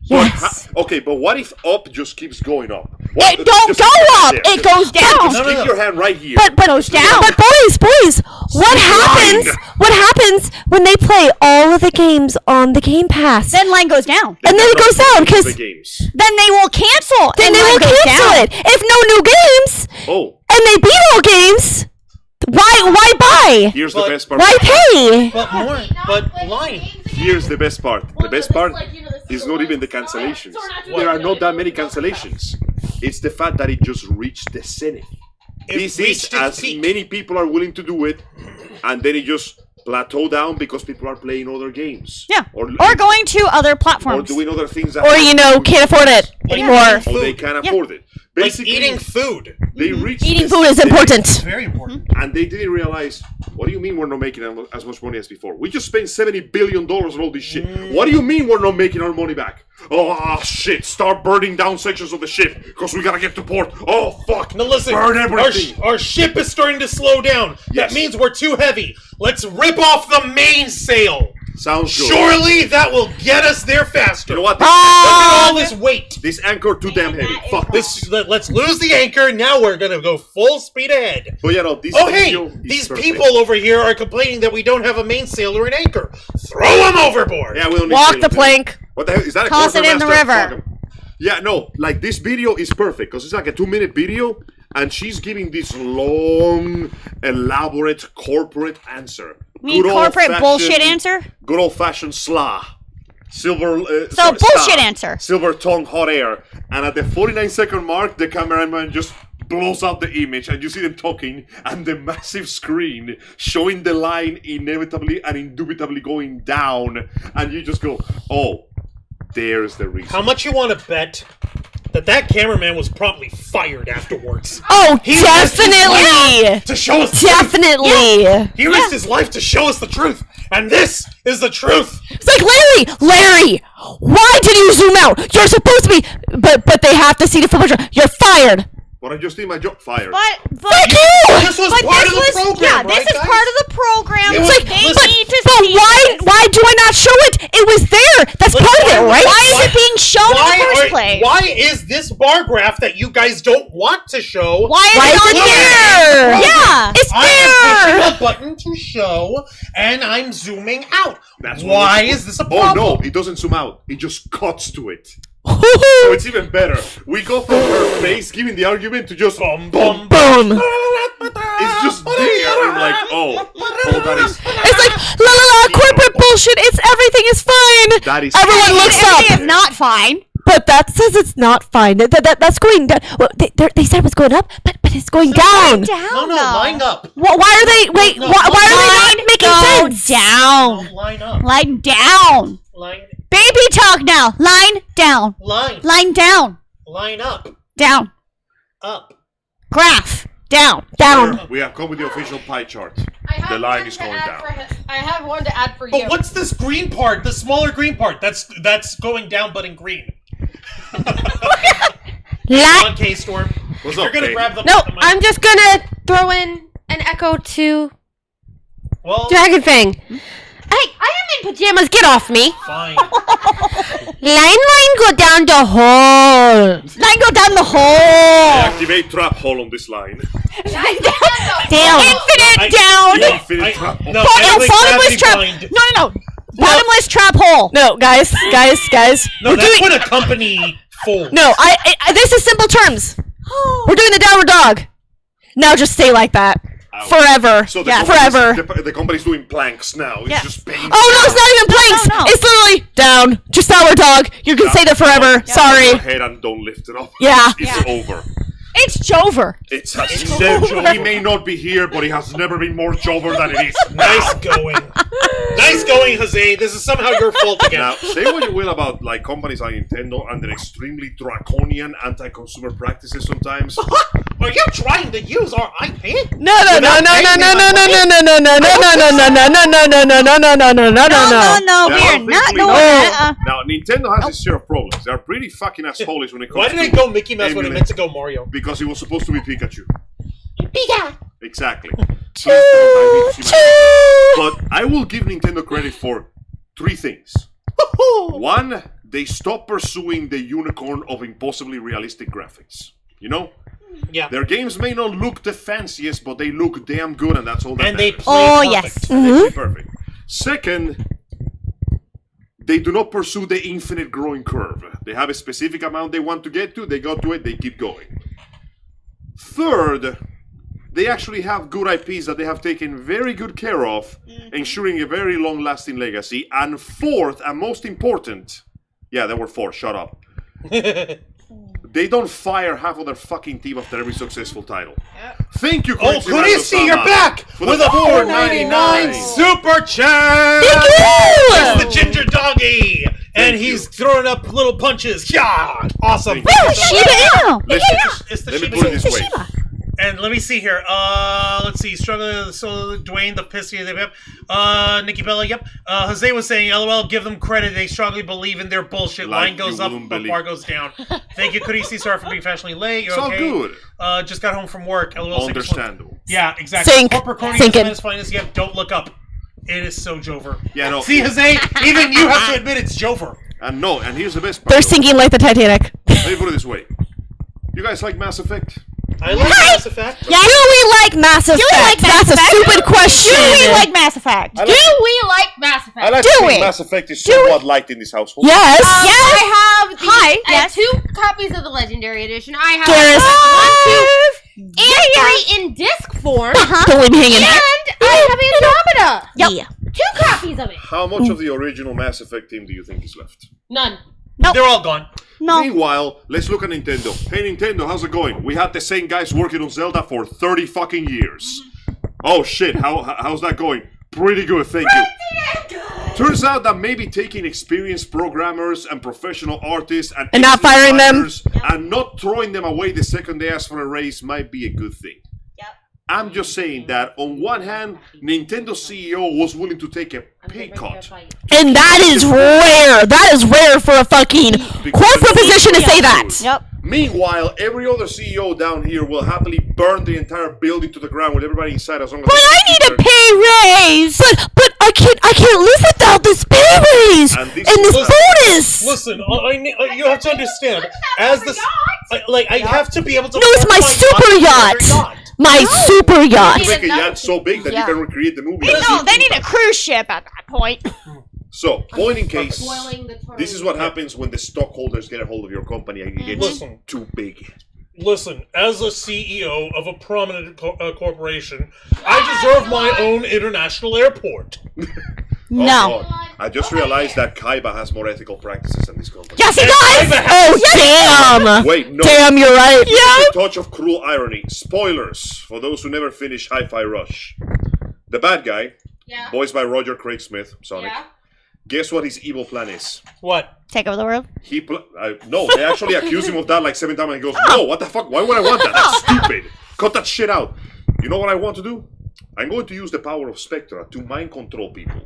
But Yes. okay, but what if up just keeps going up? What, It don't just go keep your up. hand there. It goes down. Just No, no, keep no. your hand right here. But goes down. But boys, what happens? What happens when they play all of the games on the Game Pass? Then line goes down. and then it goes down because the games. Then they will cancel. then and they line will goes cancel down. it. If no new games Oh, and they beat all games, why buy? here's the But- best part. Why pay? but more, but line. Here's the best part. The best part is not even the cancellations. There are not that many cancellations. It's the fact that it just reached the zenith. It This is reached its as peak. many people are willing to do it, and then it just plateau down because people are playing other games. Yeah. Or going to other or platforms. doing other things that Or can't afford it anymore. or they can't afford it. Like Basically, eating food. they reached Eating this food is zenith, important. Very important. and they didn't realize. What do you mean we're not making as much money as before? We just spent $70 billion on all this shit. What do you mean we're not making our money back? Oh shit! Start burning down sections of the ship because we gotta get to port. Oh fuck! Now listen, burn everything. our ship is starting to slow down. Yes. That means we're too heavy. Let's rip off the mainsail. Sounds good. Surely that will get us there faster. You know what? Look at all this weight. This anchor too damn heavy. Fuck this. Let's lose the anchor. Now we're gonna go full speed ahead. But you know, this Oh hey, video is these perfect. people over here are complaining that we don't have a mainsail or an anchor. Throw them overboard. Yeah, we don't need Walk to the plank. What the hell is that? Toss it in the Quartermaster? river. Fuck 'em. Yeah, no, like this video is perfect because it's like a 2-minute video, and she's giving this long, elaborate corporate answer. You mean Good corporate old-fashioned- bullshit answer? Good old fashioned slah. Silver. bullshit answer. Silver tongue, hot air. And at the 49-second mark, the cameraman just blows out the image, and you see them talking, and the massive screen showing the line inevitably and indubitably going down, and you just go, oh, there's the reason. How much you want to bet that But that cameraman was promptly fired afterwards. Oh, He risked his definitely. life to show us the truth. Definitely. He risked his life to show us the truth. And this is the truth. It's like, Larry, why did you zoom out? You're supposed to be, but they have to see the full picture. You're fired. But I just did my job. Fired. But Fuck you! This was part of the program, yeah, right, this is guys? part of the program. It was- Like, they listen, need to But see this. why do I not show it? It was there. That's But part of it, why- right? Why is it being shown in the first place? Why is this bar graph that you guys don't want to show? Why Why is is it it on there? Yeah. It's I am there. pushing a button to show, and I'm zooming out. That's Why what is this a Oh problem? no, it doesn't zoom out. It just cuts to it. So it's even better. We go from her face giving the argument to just Bum, bum, Boom. it's just there. And like, oh, that is It's like la la la corporate bullshit. It's everything is fine. That is- Everyone looks Everything up. is not fine. But that says it's not fine. That's going down. Well, they said it was going up, but it's going down. Down, No, though. line up. Why are they? Wait, No, why are they Line not making go sense? down. Line up. Line down. Line. Baby talk now. Line down. Line. Line down. Line up. Down. Up. Graph. Down. Down. we have come with the official pie chart. I have The line one is to going add down. for him. I have one to add for But you. what's this green part? The smaller green part. That's going down, but in green. La- On K Storm. What's If you're up, gonna Kay? grab the No, the mic- I'm just gonna throw in an echo to well, Dragon Fang. Hey, I am in pajamas. Get off me. fine. Line go down the hole. Line go down the hole. Activate trap hole on this line. Down. I- Infinite down. Infinite trap hole. No, Bottomless gravity trap. blind. No. Bottomless trap hole. No, guys. No, We're that's doing. what a company folds. No, this is simple terms. We're doing the downward dog. Now just stay like that. Ouch. Forever. So the Yeah, company's- forever. The company's doing planks now. It's Yeah. just pain. Oh no, it's not even planks. No. It's literally down. Just downward dog. You can say that forever. Go Sorry. ahead and don't lift it up. Yeah. It's over. It's Jover. It's over. He may not be here, but he has never been more Jover than it is Nice going. Nice going, Jose. This is somehow your fault again. Now, say what you will about like companies like Nintendo and their extremely draconian anti-consumer practices sometimes. Are you trying to use our IP? No. No. There We are are not things we going know. that. Now, Nintendo has its share of problems. They are pretty fucking assholeish when it comes Why to did it go Mickey Mouse when it emulate- meant to go Mario? Because it was supposed to be Pikachu. Pika. Exactly. But I will give Nintendo credit for 3 things. 1, they stopped pursuing the unicorn of impossibly realistic graphics. You know? Yeah. Their games may not look the fanciest, but they look damn good, and that's all that And they matters. play Oh, perfect. yes. And they play perfect. Second, they do not pursue the infinite growing curve. They have a specific amount they want to get to, they go to it, they keep going. Third, they actually have good IPs that they have taken very good care of, ensuring a very long-lasting legacy. And fourth, and most important, yeah, there were 4, shut up. They don't fire half of their fucking team after every successful title. Thank you, Oh, Kurishi, you're back for with the a $4.99 $4.99 super chat. Thank It's the you. ginger doggy, and Thank he's you. throwing up little punches. Yeah, awesome. Thank you. Shiba Inu. It's the Let me Shiba put it Inu. this way. And let me see here. Let's see. Struggling. So Dwayne the pissy. Yep. Nikki Bella. Yep. Jose was saying, "LOL. Give them credit. They strongly believe in their bullshit. Like Line goes you up, wouldn't but believe. bar goes down." Thank you, Kurisi. Sorry for being fashionably late. You're It's all okay. good. Just got home from work. LOL. Understandable. Yeah, exactly. Sink. Corporate crony Sink is it. his finest yet. Don't look up. It is so Jover. Yeah, no. See, Jose, even you have to admit it's Jover. And no, and here's the best part. They're though. sinking like the Titanic. Let me put it this way. You guys like Mass Effect? I like Mass Effect. Do we like Mass Effect? like Mass That's a Effect? stupid question. Do we like Mass Effect? Do we like Mass Effect? I like Do to think we? Mass Effect is somewhat liked in this household. Yes. I have the, Hi, I have yes. 2 copies of the Legendary Edition. I have Garrus. 1, 2, and 3 in disc form. Don't leave me hanging. And I have Andromeda. Yep. 2 copies of it. How much of the original Mass Effect team do you think is left? None. They're all gone. No. Meanwhile, let's look at Nintendo. Hey Nintendo, how's it going? We had the same guys working on Zelda for 30 fucking years. Oh shit, how's that going? Pretty good, thank you. Turns out that maybe taking experienced programmers and professional artists and not firing them. designers and not throwing them away the second they ask for a raise might be a good thing. I'm just saying that on one hand, Nintendo CEO was willing to take a pay cut. And that is rare. That is rare for a fucking corporate position to say that. Yep. Meanwhile, every other CEO down here will happily burn the entire building to the ground with everybody inside as long as. But I need a pay raise. But I can't live without this pay raise And and this this is- bonus. Listen, you have to understand. As this, I have to be able to. No, it's my super yacht. My super yacht. You make a yacht so big that you can recreate the movie. No, they need a cruise ship at that point. So, point in case, Spoiling the this is what happens when the stockholders get a hold of your company and it gets Listen. too big. Listen, as a CEO of a prominent corporation, I deserve my own international airport. No. Oh, God. I just realized that Kaiba has more ethical practices than this company. Yes, he And does. Kaiba Oh damn! Wait, no. Damn, you're right. There's a touch of cruel irony. Spoilers for those who never finished Hi-Fi Rush. The bad guy, Yeah. voiced by Roger Craig Smith, Sonic. Yeah. Guess what his evil plan is? What? Take over the world. No, they actually accuse him of that like 7 times and he goes, no, what the fuck? Why would I want that? That's stupid. Cut that shit out. You know what I want to do? I'm going to use the power of Spectra to mind control people.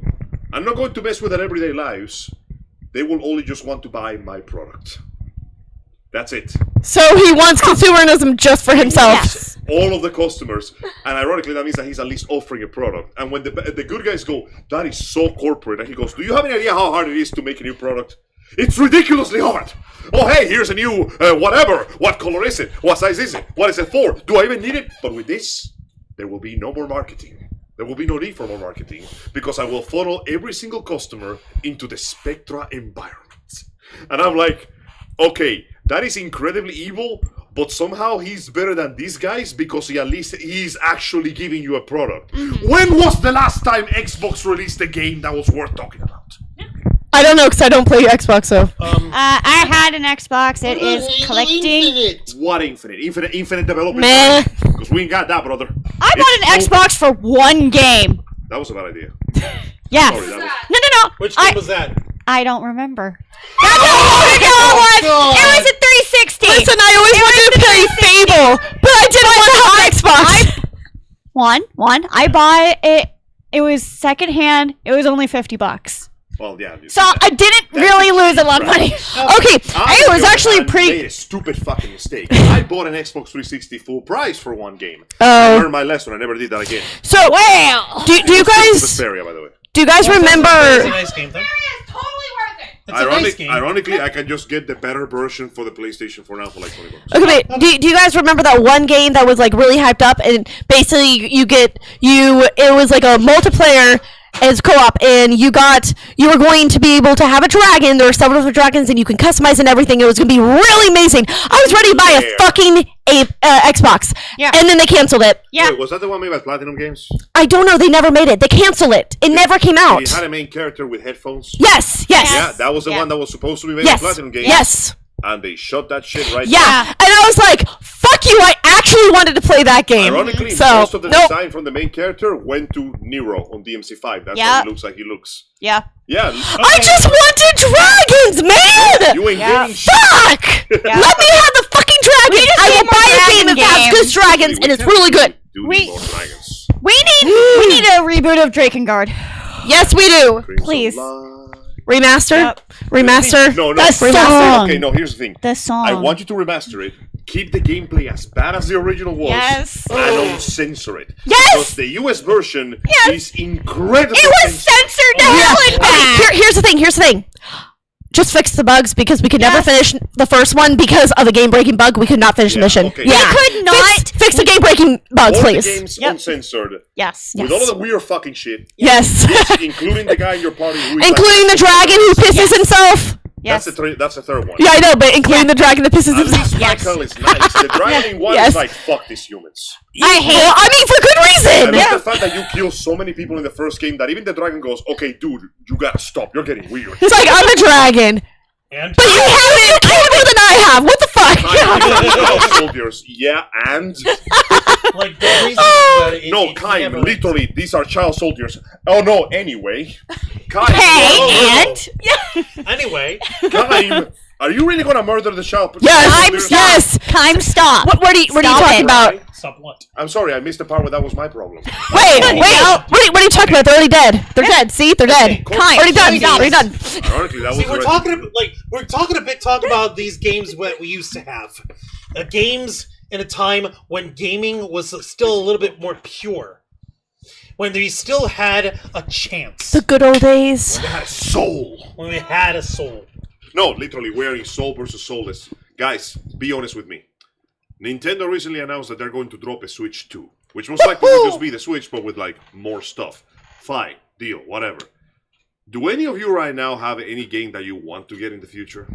I'm not going to mess with their everyday lives. They will only just want to buy my product. That's it. So he wants consumerism just for himself. Yes. All of the customers, and ironically that means that he's at least offering a product. And when the good guys go, that is so corporate, and he goes, do you have any idea how hard it is to make a new product? It's ridiculously hard. Oh hey, here's a new whatever. What color is it? What size is it? What is it for? Do I even need it? But with this, there will be no more marketing. There will be no need for more marketing because I will funnel every single customer into the Spectra environment. And I'm like, okay, that is incredibly evil, but somehow he's better than these guys because he's actually giving you a product. When was the last time Xbox released a game that was worth talking about? I don't know because I don't play Xbox, so. I had an Xbox. It is collecting. What Infinite? Infinite development? Meh. Because we ain't got that, brother. I bought an Xbox for one game. That was a bad idea. Yes. Sorry, that was... No. Which game was that? I don't remember. That's how long ago it was. It was a 360. Listen, I always wanted to play Fable, but I didn't want to have an Xbox. One. I bought it. It was secondhand. It was only $50. Well, yeah. So I didn't really lose a lot of money. Okay, It was actually made pretty. a stupid fucking mistake. I bought an Xbox 360 full price for one game. Oh. I learned my lesson. I never did that again. So, do you guys Vesperia, by the way. do you guys It's a remember? nice game, though. It's totally worth it. It's a nice game. Ironically, I can just get the better version for the PlayStation 4 now for like $20. Okay, wait, do you guys remember that one game that was like really hyped up and basically it was like a multiplayer as co-op and you were going to be able to have a dragon. There were several other dragons and you can customize and everything. It was going to be really amazing. I was ready to buy a fucking Xbox. Yeah. And then they canceled it. Yeah. Wait, was that the one made by Platinum Games? I don't know. They never made it. They canceled it. It never came out. It had a main character with headphones. Yes. Yeah, that was the one that was supposed to be made by Yes. Platinum Games. Yes. And they shut that shit right Yeah. And I was like, fuck you. I actually wanted to play that game. Ironically, so, most of the nope. design from the main character went to Nero on DMC5. That's Yeah. why he looks like he looks. Yeah. Yeah. I just wanted dragons, man! You ain't Yeah. getting shit. Fuck! Let me have the fucking dragon! just I need will more buy a dragon game that has games. good dragons and it's really good. Do We- need more dragons. We need a reboot of Drakengard. Yes, we do. Crimson Please. Light. Remaster? Yep. Remaster? No, The remaster. song. Okay, no, here's the thing. The song. I want you to remaster it. Keep the gameplay as bad as the original was. Yes. And uncensor it. Yes. Because the US version Yes. is incredibly It was censored to hell and back. Okay, here's the thing. Just fix the bugs because we could never Yes. finish the first one because of a game-breaking bug. We could not finish the Yeah, mission. okay. Yeah. We could not- Fix the game-breaking bugs, All please. the games Yep. uncensored. Yes. With all of the weird fucking shit. Yes. Including the guy in your party who is Including the dragon who pisses himself. Yes. That's the third one. Yeah, I know, but including the dragon that pisses At himself. least Michael is nice. The dragon in one Yes. is like, fuck these humans. I hate. Well, I mean, for good I reason. love the fact that you kill so many people in the first game that even the dragon goes, okay, dude, you gotta stop. You're getting weird. It's like I'm a dragon, And but you killed more than I have. What the fuck? I Child soldiers, yeah, and Like the reason that it, no, it Kaim, never- literally, these are child soldiers. Oh no, anyway, Kaim, Hey, and Anyway, Kaim, are you really gonna murder the child? Yes, soldiers? yes. Time stop. What are you Stop talking it. about? stop what? I'm sorry, I missed the part where that was my problem. Wait. What are you talking about? They're already dead. They're dead. See, they're dead. Kai, Already done. stop. Already done. Ironically, that See, was we're talking about these games that we used to have, games in a time when gaming was still a little bit more pure, when we still had a chance, The good old days. soul. when we had a soul. No, literally, wearing soul versus soulless. Guys, be honest with me. Nintendo recently announced that they're going to drop a Switch 2, which most likely will just be the Switch, but with like more stuff. Fine, deal, whatever. Do any of you right now have any game that you want to get in the future?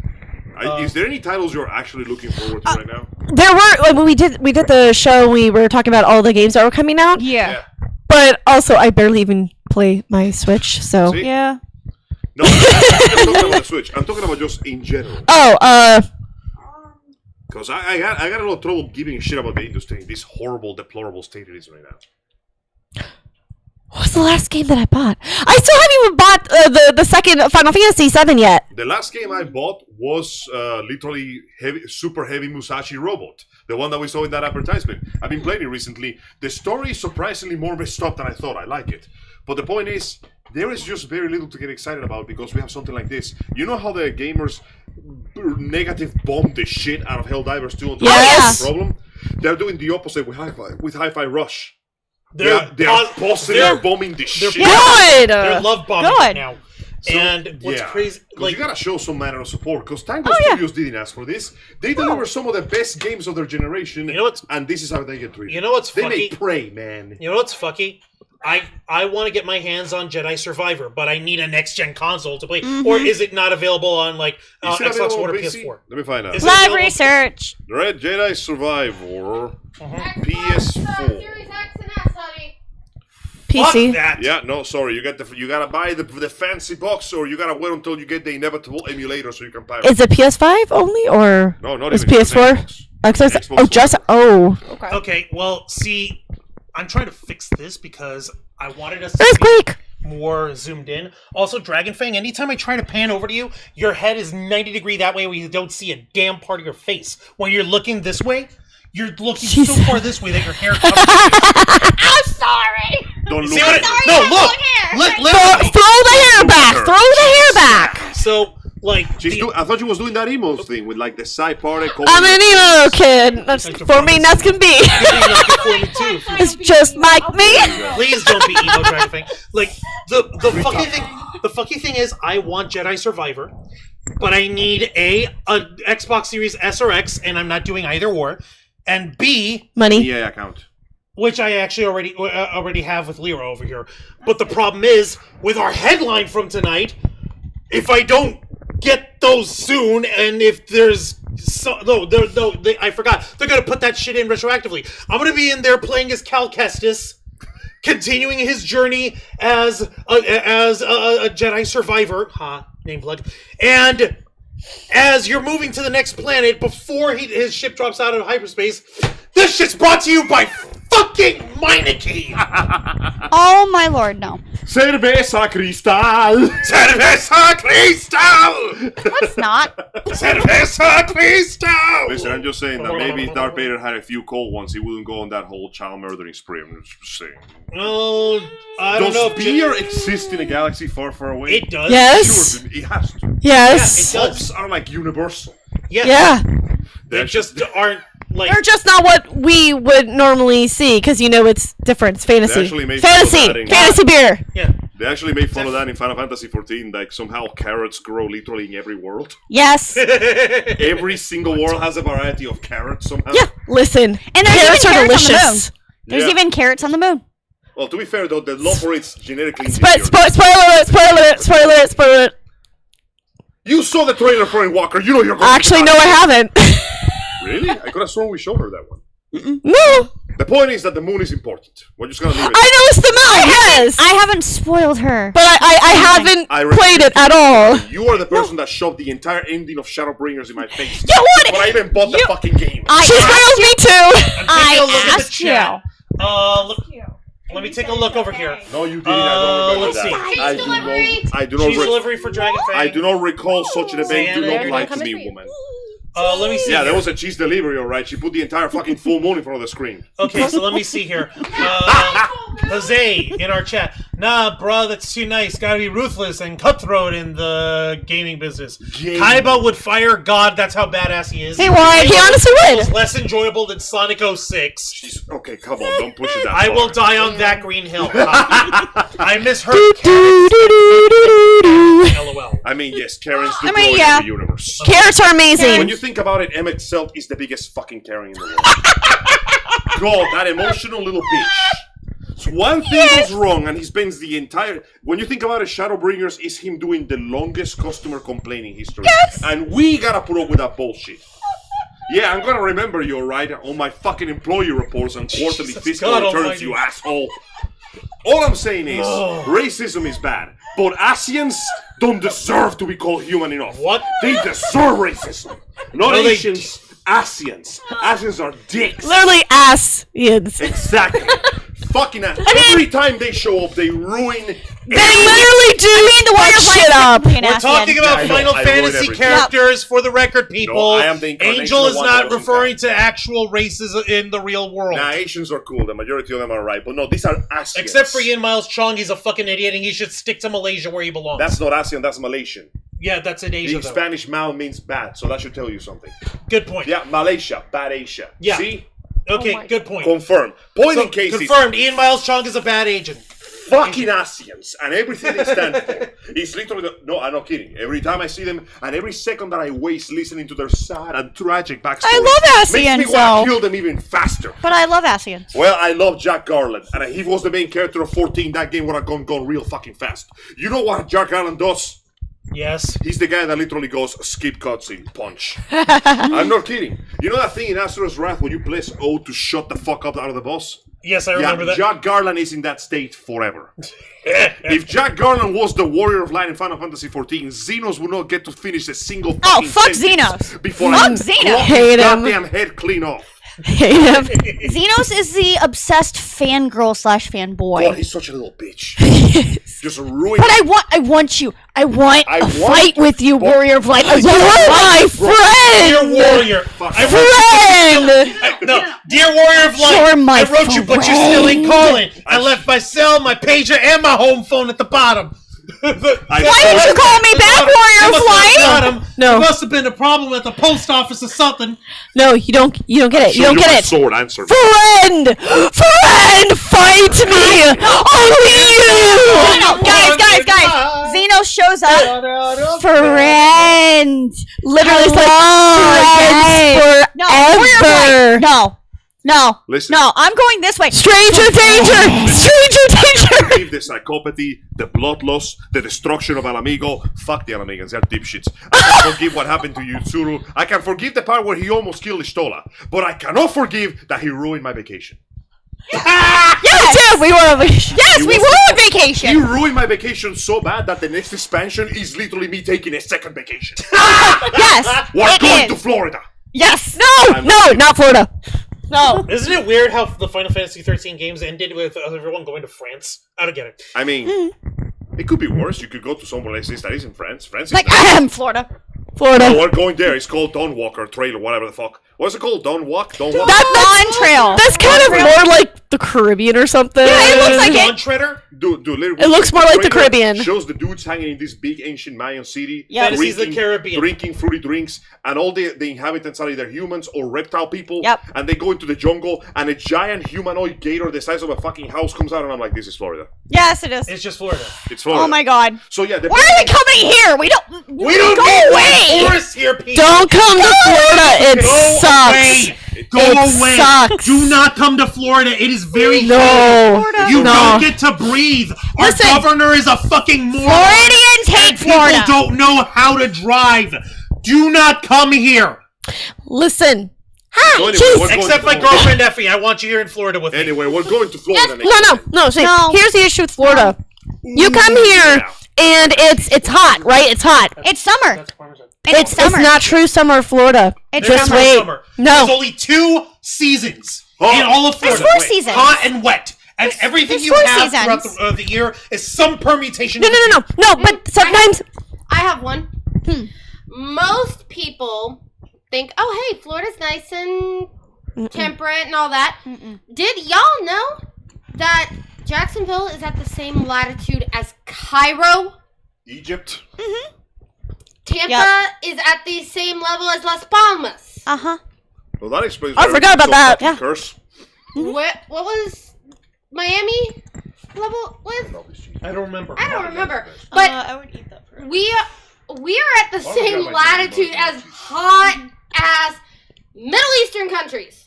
Is there any titles you're actually looking forward to right now? There were when we did the show. We were talking about all the games that were coming out. Yeah. But also, I barely even play my Switch. So See? Yeah. No, I'm not talking about the Switch. I'm talking about just in general. Because I got a lot of trouble giving a shit about the industry in this horrible, deplorable state it is right now. what was the last game that I bought? I still haven't even bought the second Final Fantasy VII yet. The last game I bought was literally super heavy Musashi Robot. The one that we saw in that advertisement. I've been playing it recently. The story is surprisingly more messed up than I thought. I like it. But the point is, there is just very little to get excited about because we have something like this. You know how the gamers negative bombed the shit out of Helldivers 2 on Yes. the problem? They're doing the opposite with Hi-Fi Rush. They're They're positive bombing the shit. Good. They're love bombing good. it now. And what's crazy, 'cause like you gotta show some manner of support. Because Tango Oh, yeah. Studios didn't ask for this. They deliver some of the best games of their generation. You know what's- and this is how they get treated. you know what's They fucky? make Prey, man. You know what's fucky? I want to get my hands on Jedi Survivor, but I need a next gen console to play. Or is it not available on like Is it Xbox available One or on PC? PS4? Let me find out. Is it Live available? research. Red Jedi Survivor Series PS4. X and S, honey. PC. Fuck that. Yeah, no, sorry. You gotta buy the fancy box, or you gotta wait until you get the inevitable emulator so you can pirate. Is it PS5 only or No, not is even PS4? Xbox. Xbox. Xbox Oh, just One. Okay, well, see, I'm trying to fix this because I wanted us to Earthquake. be more zoomed in. Also, Dragonfang, anytime I try to pan over to you, your head is 90 degree that way where you don't see a damn part of your face. When you're looking this way, you're looking so Jesus. far this way that your hair covers you. I'm sorry. Don't look See what at I, it. no, I look! have hair. Look, Throw literally. the hair back. Throw the hair back. So, like, I thought you was doing that emo thing with like the side party. I'm an emo kid. That's for me. That's can be. for me too. It's just like me. Please don't be emo Dragonfang. Like the fucky thing is, I want Jedi Survivor, but I need a Xbox Series S or X, and I'm not doing either or, and B, Money. EA account. which I actually already have with Lero over here. But the problem is with our headline from tonight, if I don't get those soon, and if there's I forgot, they're gonna put that shit in retroactively. I'm gonna be in there playing as Cal Kestis, continuing his journey as a Jedi survivor, name plug, and as you're moving to the next planet before his ship drops out of hyperspace. This shit's brought to you by fucking Meineke! Oh my lord, no. Cerveza Cristal. Cerveza Cristal! No, it's not. Cerveza Cristal! Listen, I'm just saying that maybe if Darth Vader had a few cold ones, he wouldn't go on that whole child murdering spree. I'm just saying. No, I don't know. Does beer exist in a galaxy far, far away? It does. Yes. Sure, it has to. Yes. Yeah, it does. Soaps are like universal. Yes. Yeah. They just aren't like. They're just not what we would normally see because it's different. It's fantasy. actually made fun of that in- Fantasy beer. Yeah. They actually made fun of that in Final Fantasy XIV. Like somehow carrots grow literally in every world. Yes. Every single world has a variety of carrots somehow. Yeah. Listen. And there's Carrots even are carrots on the delicious. moon. There's Yeah. even carrots on the moon. Well, to be fair though, the Loporate's genetically Spoiler engineered. alert. You saw the trailer for Walker. You know you're going Actually, to no, I haven't. Really? I could have sworn we showed her that one. No. The point is that the moon is important. We're just gonna leave it. I know it's the moon, yes! I haven't spoiled her. But I haven't I played it at all. You are the person that shoved the entire ending of Shadowbringers in my face. Yeah, what? When I even bought the fucking game. She spoiled me too! Take a look at the asked chat. Let me take a look over here. No, you didn't. I don't remember let's that. see. I do not. Cheese delivery for Dragon Fang. I do not recall such an event. Do Xander. not lie to me, woman. Let me see. Yeah, here. there was a cheese delivery, alright. She put the entire fucking full moon in front of the screen. Okay, so let me see here. Jose in our chat. Nah, bruh, that's too nice. Gotta be ruthless and cutthroat in the gaming business. Kaiba would fire God. That's how badass he is. He would. He honestly It was would. less enjoyable than Sonic 06. She's, okay, come on, don't push it that I far. will die on that green hill. I misheard. LOL. I mean, yes, Karen's the I mean, glory yeah. of the universe. Carrots are amazing. When you think about it, Emmett Self is the biggest fucking Karen in the world. God, that emotional little bitch. So one thing goes wrong, and he spends the entire. When you think about it, Shadowbringers is him doing the longest customer complaint in history. Yes! And we gotta put up with that bullshit. Yeah, I'm gonna remember you, alright, on my fucking employee reports and quarterly Jesus fiscal God returns, almighty. you asshole. All I'm saying is, racism is bad, but Asians don't deserve to be called human enough. What? They deserve racism. Not No, they Asians, Asians. Asians are dicks. Literally ass-ians. Exactly. Fucking ass. Every time they show up, they ruin. They literally do fuck shit up. We're talking about Yeah, I know, Final I ruined Fantasy everything. characters for the record, people. No, I am the incarnation Angel of is one not that wasn't referring to actual races in the real world. Nah, Asians are cool. The majority of them are right, but no, these are Asians. Except for Ian Miles Chong, he's a fucking idiot, and he should stick to Malaysia where he belongs. That's not Asian. That's Malaysian. Yeah, that's in Asia, The though. Spanish mal means bad, so that should tell you something. Good point. Yeah, Malaysia, bad Asia. Yeah. See? Okay, good point. Confirmed. Point So, in case is confirmed, Ian Miles Chong is a bad agent. fucking Asians and everything they stand for. It's literally no, I'm not kidding. Every time I see them and every second that I waste listening to their sad and tragic backstory, I love makes me Asians, want though. to kill them even faster. But I love Asians. Well, I love Jack Garland, and if he was the main character of 14, that game would have gone real fucking fast. You know what Jack Garland does? Yes. He's the guy that literally goes skip cutscene, punch. I'm not kidding. You know that thing in Asura's Wrath when you press O to shut the fuck up out of the boss? Yes, I remember that. Jack Garland is in that state forever. If Jack Garland was the Warrior of Light in Final Fantasy XIV, Xenos would not get to finish a single fucking fuck sentence Xenos. before Fuck I Xenos. block Hate his him. goddamn head clean off. Hate him. Xenos is the obsessed fangirl / fanboy. God, he's such a little bitch. Just ruined. But I want you. I want I a want- fight with you, Warrior of Light. I You are my Dear friend. Warrior. Friend. No, Dear Warrior of Light. You're my I wrote you, but you still ain't calling. I left my cell, my pager, and my home phone at the bottom. Why didn't you call me back, Warrior of Light? No. There must have been a problem at the post office or something. No, you don't get it. You don't my get it. sword answer. Friend! Friend! Fight me! Only you! No, guys. Xenos shows up. Friend. Literally, it's like friends No, Warrior of Light. forever. No. Listen. No, I'm going this way. Stranger danger! Stranger danger! Leave the psychopathy, the bloodlust, the destruction of Alamigo. Fuck the Alamigans, they're dipshits. I can forgive what happened to Yutsuru. I can forgive the part where he almost killed Ishtola. But I cannot forgive that he ruined my vacation. Yes! We were on vacation. Yes, we were on He vacation. ruined my vacation so bad that the next expansion is literally me taking a second vacation. Yes. We're it going is. to Florida. Yes. No, not Florida. No. Isn't it weird how the Final Fantasy 13 games ended with everyone going to France? I don't get it. I mean, it could be worse. You could go to somewhere like this that is in France. France is Like, nice. Florida. Florida. No, we're going there. It's called Dawn Walker Trail or whatever the fuck. What's it called? Dawn Walk? Dawn Walk? Dawn Trail. That's kind of more like the Caribbean or something. Yeah, it looks like it. Dawn Treader? Dude, literally, It looks more like the trailer Caribbean. Shows the dudes hanging in this big ancient Mayan city. Yep. Fantasy's the Caribbean. Drinking fruity drinks, and all the inhabitants are either humans or reptile people. Yep. And they go into the jungle, and a giant humanoid gator the size of a fucking house comes out, and I'm like, this is Florida. Yes, it is. It's just Florida. It's Florida. Oh my god. So yeah, Why are they coming here? We don't We don't go need away. tourists here, people. Don't come to Florida. It Go sucks. away. Go It away. sucks. Do not come to Florida. It is very No. cold. You No. don't get to breathe. Our Listen. governor is a fucking moron. Floridians hate And people Florida. don't know how to drive. Do not come here. Listen, Hi. So anyway, Jeez. we're going Except to my Florida. girlfriend Effie. I want you here in Florida with me. Anyway, we're going to Florida next No, time. no. See, No. here's the issue with Florida. You come here and it's hot, right? It's hot. It's summer. That's Parmesan. It's summer. It's not true summer Florida. It's There's Just summer. no wait. summer. No. There's only 2 seasons Oh. in all of There's Florida. 4 seasons. Hot and wet. And everything there's you 4 have throughout seasons. the year is some permutation. No, but sometimes I have one. Most people think, oh, hey, Florida's nice and temperate and all that. Did y'all know that Jacksonville is at the same latitude as Cairo? Egypt. Tampa Yep. is at the same level as Las Palmas. Uh-huh. Well, that explains. I why forgot everything's about that. so fucking Yeah. Curse. What was Miami level with? I don't remember. I don't remember. But I would eat that for we are at the Why would I same my latitude chicken as burger? hot as Middle Eastern countries.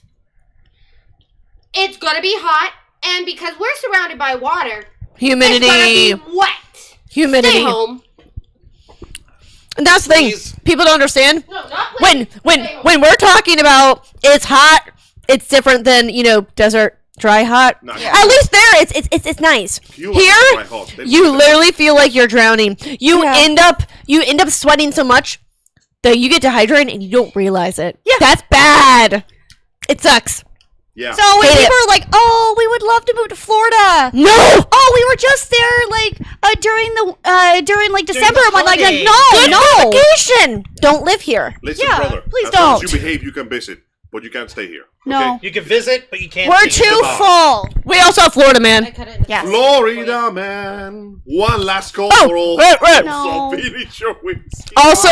It's gonna be hot, and because we're surrounded by water, humidity, it's gonna be wet. humidity. Stay home. And that's the thing. Please. People don't understand. No, not please. When Stay home. when we're talking about it's hot, it's different than desert dry hot. Nah, At least there, it's nice. You like Here, dry hot. They you put that- literally feel like you're drowning. You end up sweating so much that you get dehydrated and you don't realize it. Yeah, that's bad. It sucks. Yeah. So when Hate people it. are like, "Oh, we would love to move to Florida," No. oh, we were just there during December. I'm like, holidays. no, Vacation. Don't live here. Listen, Yeah, brother. please as long as don't. you behave, you can visit, but you can't stay here. no. Okay? You can visit, but you can't. We're stay. too Goodbye. full. We also have Florida, man. Yes. Florida man. One last call Oh, for all. right. No. Finish your whiskey. Also,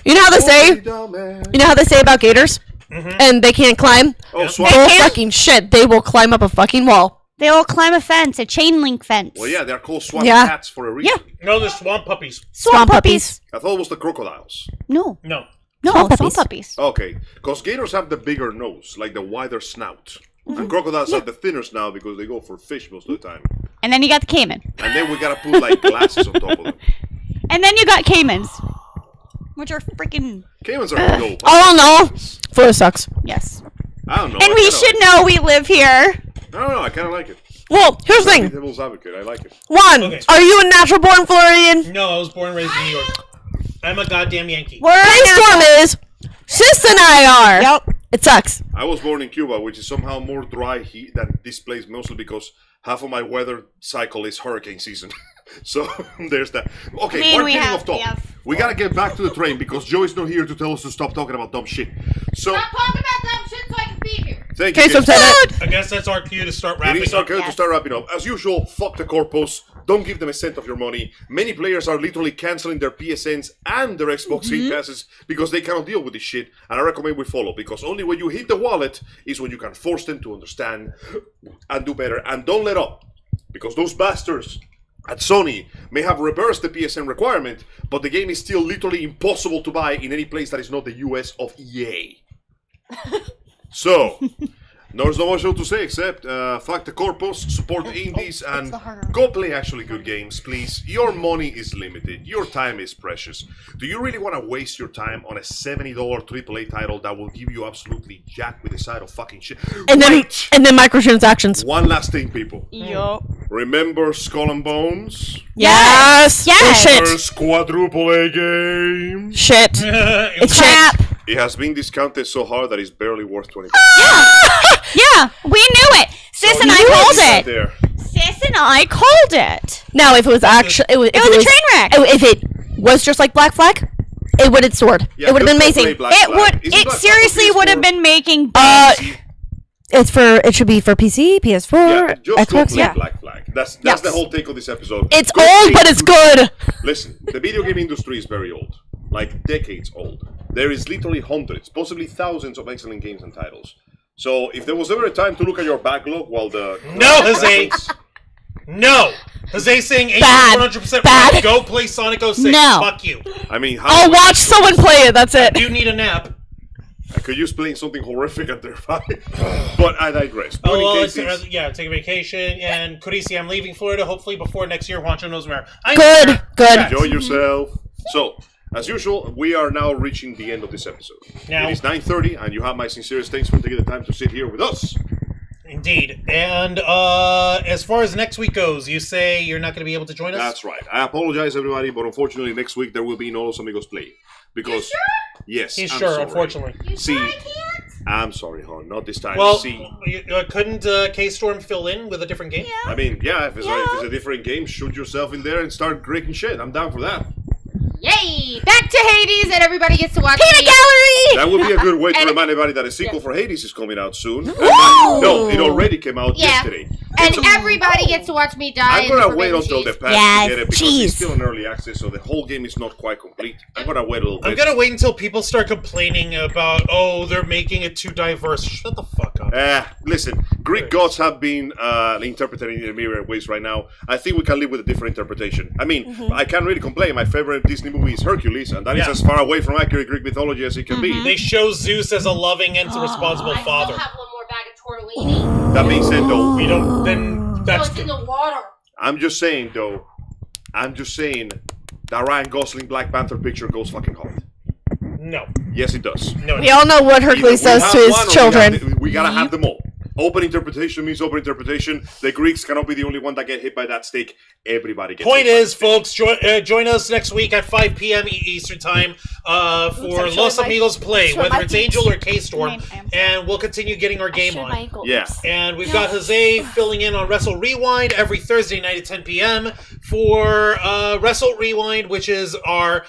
you know how they say, Florida man. you know how they say about gators, and they can't climb. Oh, swamp. Bull can't- fucking shit. They will climb up a fucking wall. They all climb a fence, a chain link fence. Well, yeah, they're called swamp Yeah. cats for a reason. No, they're swamp puppies. Swamp puppies. I thought it was the crocodiles. No, No. swamp puppies. puppies. Okay, because gators have the bigger nose, like the wider snout. And crocodiles have the thinner snout because they go for fish most of the time. And then you got the caiman. And then we gotta put like glasses on top of them. And then you got caimans, which are freaking Caimans are dope. Oh no, Florida sucks. yes. I don't know. And I we kinda should like know we live here. it. I don't know. I kind of like it. Well, here's the Be thing. devil's advocate. I like it. One, Okay. are you a natural born Floridian? No, I was born and raised in New York. I'm a goddamn Yankee. We're Brainstorm is, Sis and I are. Yep. It sucks. I was born in Cuba, which is somehow more dry heat than this place, mostly because half of my weather cycle is hurricane season. So there's that. Okay, I mean, we're we getting have- off topic. we have- We gotta get back to the train because Joey's not here to tell us to stop talking about dumb shit. So Stop talking about dumb shit so I can be here. thank you. Okay, so Jason. I guess that's our cue to start It wrapping is our up. cue to start wrapping up. As usual, fuck the corpos. Don't give them a cent of your money. Many players are literally canceling their PSNs and their Xbox Game Passes because they cannot deal with this shit. And I recommend we follow because only when you hit the wallet is when you can force them to understand and do better. And don't let up because those bastards at Sony may have reversed the PSN requirement, but the game is still literally impossible to buy in any place that is not the US of EA. So, there's no much else to say except fuck the corpus, support the indies, and go play actually good games, please. Your money is limited. Your time is precious. Do you really want to waste your time on a $70 AAA title that will give you absolutely jack with a side of fucking shit? And then Wait! microtransactions. One last thing, people. Yup. Remember Skull and Bones? Yes. Yes. Shit. First quadruple A game. Shit. It's shit. It has been discounted so hard that it's barely worth 20. Yeah, we knew it. Sis and I It's called not it. there. Sis and I called it. Now, if it was actually, It was a train wreck. If it was just like Black Flag, it would have soared. Yeah, It would have been just play amazing. Black It Flag. would. Isn't It Black Flag seriously for would have PS4? been making. It should be for PC, PS4, Yeah, just go Xbox. play Yeah. Black Flag. That's Yes. the whole take of this episode. It's Go old, play but it's good. Listen, the video game industry is very old. Like decades old. There is literally hundreds, possibly thousands of excellent games and titles. So if there was ever a time to look at your backlog while the... No, Jose. No. Jose saying 80 Bad. 100% Bad. right. Go play Sonic 06. No. Fuck you. I mean, how I'll watch someone play it. That's it. You need a nap. I could use playing something horrific and terrifying. But I digress. Point in Oh, well, case is- yeah, take a vacation. And Carisi, I'm leaving Florida hopefully before next year. Juancho knows where. Good. Good. enjoy yourself. So, as usual, we are now reaching the end of this episode. Now- It is 9:30, and you have my sincerest thanks for taking the time to sit here with us. Indeed. And as far as next week goes, you say you're not going to be able to join us? That's right. I apologize, everybody, but unfortunately, next week there will be no Los Amigos play. Because, yes, He's I'm sure, sorry. unfortunately. See, I'm sorry, hon, not this time. Well, See, couldn't K-Storm fill in with a different game? I mean, yeah, if it's a different game, shoot yourself in there and start breaking shit. I'm down for that. Yay! Back to Hades, and everybody gets to watch Peanut me. gallery. That would be a good way to And- remind everybody that a sequel for Hades is coming out soon. No, it already came out Yeah. yesterday. And everybody gets to watch me die. I'm in gonna the wait forbidden until the cheese. patch Yes, to get it because cheese. it's still in early access, so the whole game is not quite complete. I'm gonna wait a little I'm bit. going to wait until people start complaining about, oh, they're making it too diverse. Shut the fuck up. Listen, Greek gods have been interpreted in myriad ways right now. I think we can live with a different interpretation. I mean, I can't really complain. My favorite Disney movie is Hercules, and that is Yeah. as far away from accurate Greek mythology as it can be. They show Zeus as a loving and responsible I father. still have one more bag of tortellini. That being said, though, We don't, then that's it's in good. the water. I'm just saying that Ryan Gosling Black Panther picture goes fucking hard. No. Yes, it does. No. We all know what Hercules Either we does to have his one or children. we gotta have them all. Open interpretation means open interpretation. The Greeks cannot be the only one that get hit by that stake. Everybody gets Point hit by is, the stake. folks, join us next week at 5 p.m. Eastern Time for I'm showing Los my- Amigos Play, showing whether my it's peeps. Angel or K-Storm, I am. and we'll continue getting our game on. Yeah. And we've got Jose filling in on Wrestle Rewind every Thursday night at 10 p.m. for Wrestle Rewind, which is our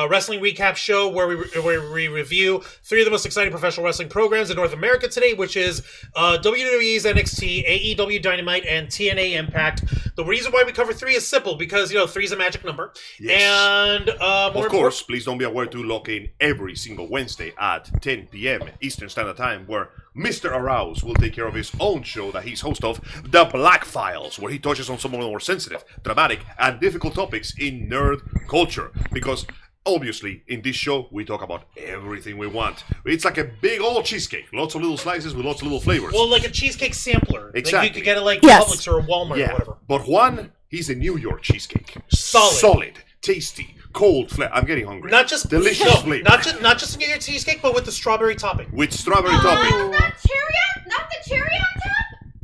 wrestling recap show where we review 3 of the most exciting professional wrestling programs in North America today, which is WWE's NXT, AEW Dynamite, and TNA Impact. The reason why we cover 3 is simple because 3 is a magic number, Yes. and more Of course, please don't be aware to lock in every single Wednesday at 10 p.m. Eastern Standard Time, where Mr. Arouse will take care of his own show that he's host of, The Black Files, where he touches on some of the more sensitive, dramatic, and difficult topics in nerd culture. Because obviously, in this show, we talk about everything we want. It's like a big old cheesecake, lots of little slices with lots of little flavors. Well, like a cheesecake sampler. Like Exactly. you could get it like Yes. Publix or Walmart or whatever. But Juan, he's a New York cheesecake. Solid. Tasty, cold flavor. I'm getting hungry. Not just delicious no, flavor. not just a cheesecake, but with the strawberry topping. with strawberry topping. Not the cherry on top?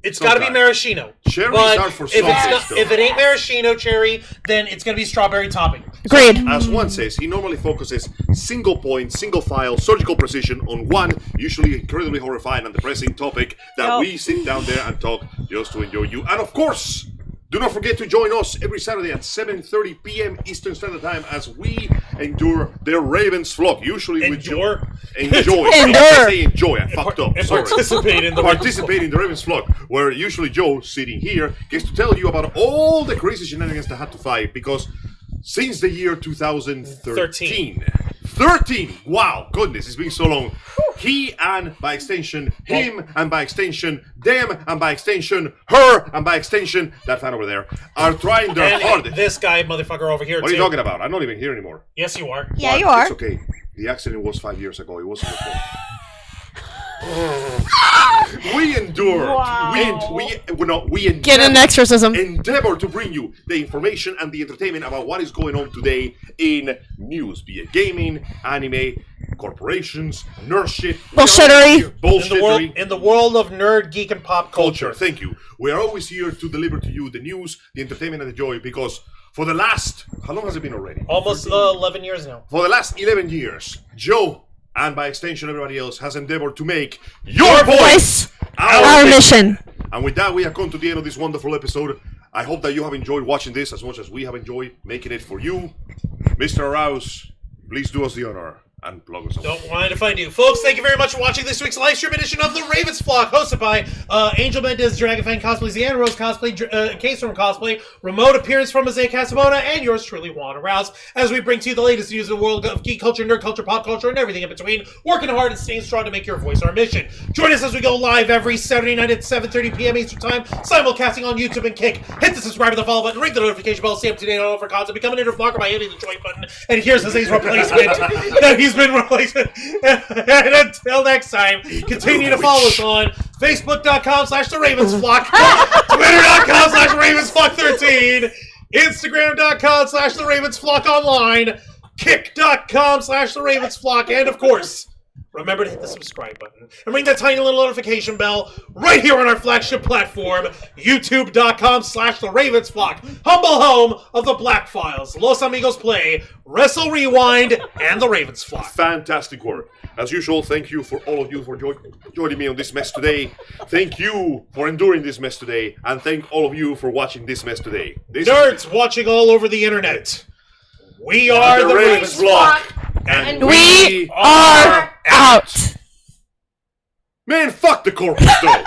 It's got to be Sometimes. maraschino. Cherries but are for if it's some not, stuff. if it ain't maraschino cherry, then it's gonna be strawberry topping. Agreed. As Juan says, he normally focuses single point, single file, surgical precision on one, usually incredibly horrifying and depressing topic that Yep. we sit down there and talk just to enjoy you. And of course, do not forget to join us every Saturday at 7:30 p.m. Eastern Standard Time as we endure the Ravens flock. Usually Endure? Enjoy. Endure. I say enjoy. I fucked up. And Sorry. participate in the Participate in the Ravens flock, where usually Joe, sitting here, gets to tell you about all the crazy shenanigans that had to fight because since the year 2013. 13! Wow, goodness, it's been so long. He and by extension, him and by extension, them and by extension, her and by extension, that fan over there, are trying their And hardest. this guy, motherfucker, over here What are too. you talking about? I'm not even here anymore. Yes, you are. Yeah, What? you are. It's okay. The accident was 5 years ago. It wasn't your fault. We endure. We Get an exorcism. endeavor to bring you the information and the entertainment about what is going on today in news, be it gaming, anime, corporations, nerd shit. Bullshittery. Bullshittery. In the world of nerd, geek, and pop culture. Thank you. We are always here to deliver to you the news, the entertainment, and the joy because for the last, how long has it been already? Almost 11 years now. For the last 11 years, Joe, and by extension everybody else, has endeavored to make your voice Our mission. And with that, we have come to the end of this wonderful episode. I hope that you have enjoyed watching this as much as we have enjoyed making it for you. Mr. Arouse, please do us the honor and plug us out. Don't mind if I do. Folks, thank you very much for watching this week's live stream edition of the Ravens Flock, hosted by Angel Mendez, Dragonfang Cosplays, the Anna Rose Cosplay, K-Storm Cosplay, remote appearance from Jose Casabona, and yours truly, Juan Arouse, as we bring to you the latest news in the world of geek culture, nerd culture, pop culture, and everything in between, working hard and staying strong to make your voice our mission. Join us as we go live every Saturday night at 7:30 p.m. Eastern Time, simulcasting on YouTube and Kick. Hit the subscribe and the follow button, ring the notification bell, stay up to date on all of our content, become an intervlocker by hitting the join button, and here's Jose's replacement that he's been replacing. And until next time, continue to follow us on Facebook.com/The Ravens Flock, Twitter.com/RavensFlock13, Instagram.com/TheRavensFlockOnline, Kick.com/TheRavensFlock, and of course, remember to hit the subscribe button and ring that tiny little notification bell right here on our flagship platform, YouTube.com/TheRavensFlock, humble home of the Black Files, Los Amigos Play, Wrestle Rewind, and The Ravens Flock. Fantastic work. As usual, thank you for all of you for joining me on this mess today. Thank you for enduring this mess today, and thank all of you for watching this mess today. Nerds watching all over the internet. We are the Ravens Flock, and we are out. Man, fuck the corporate store.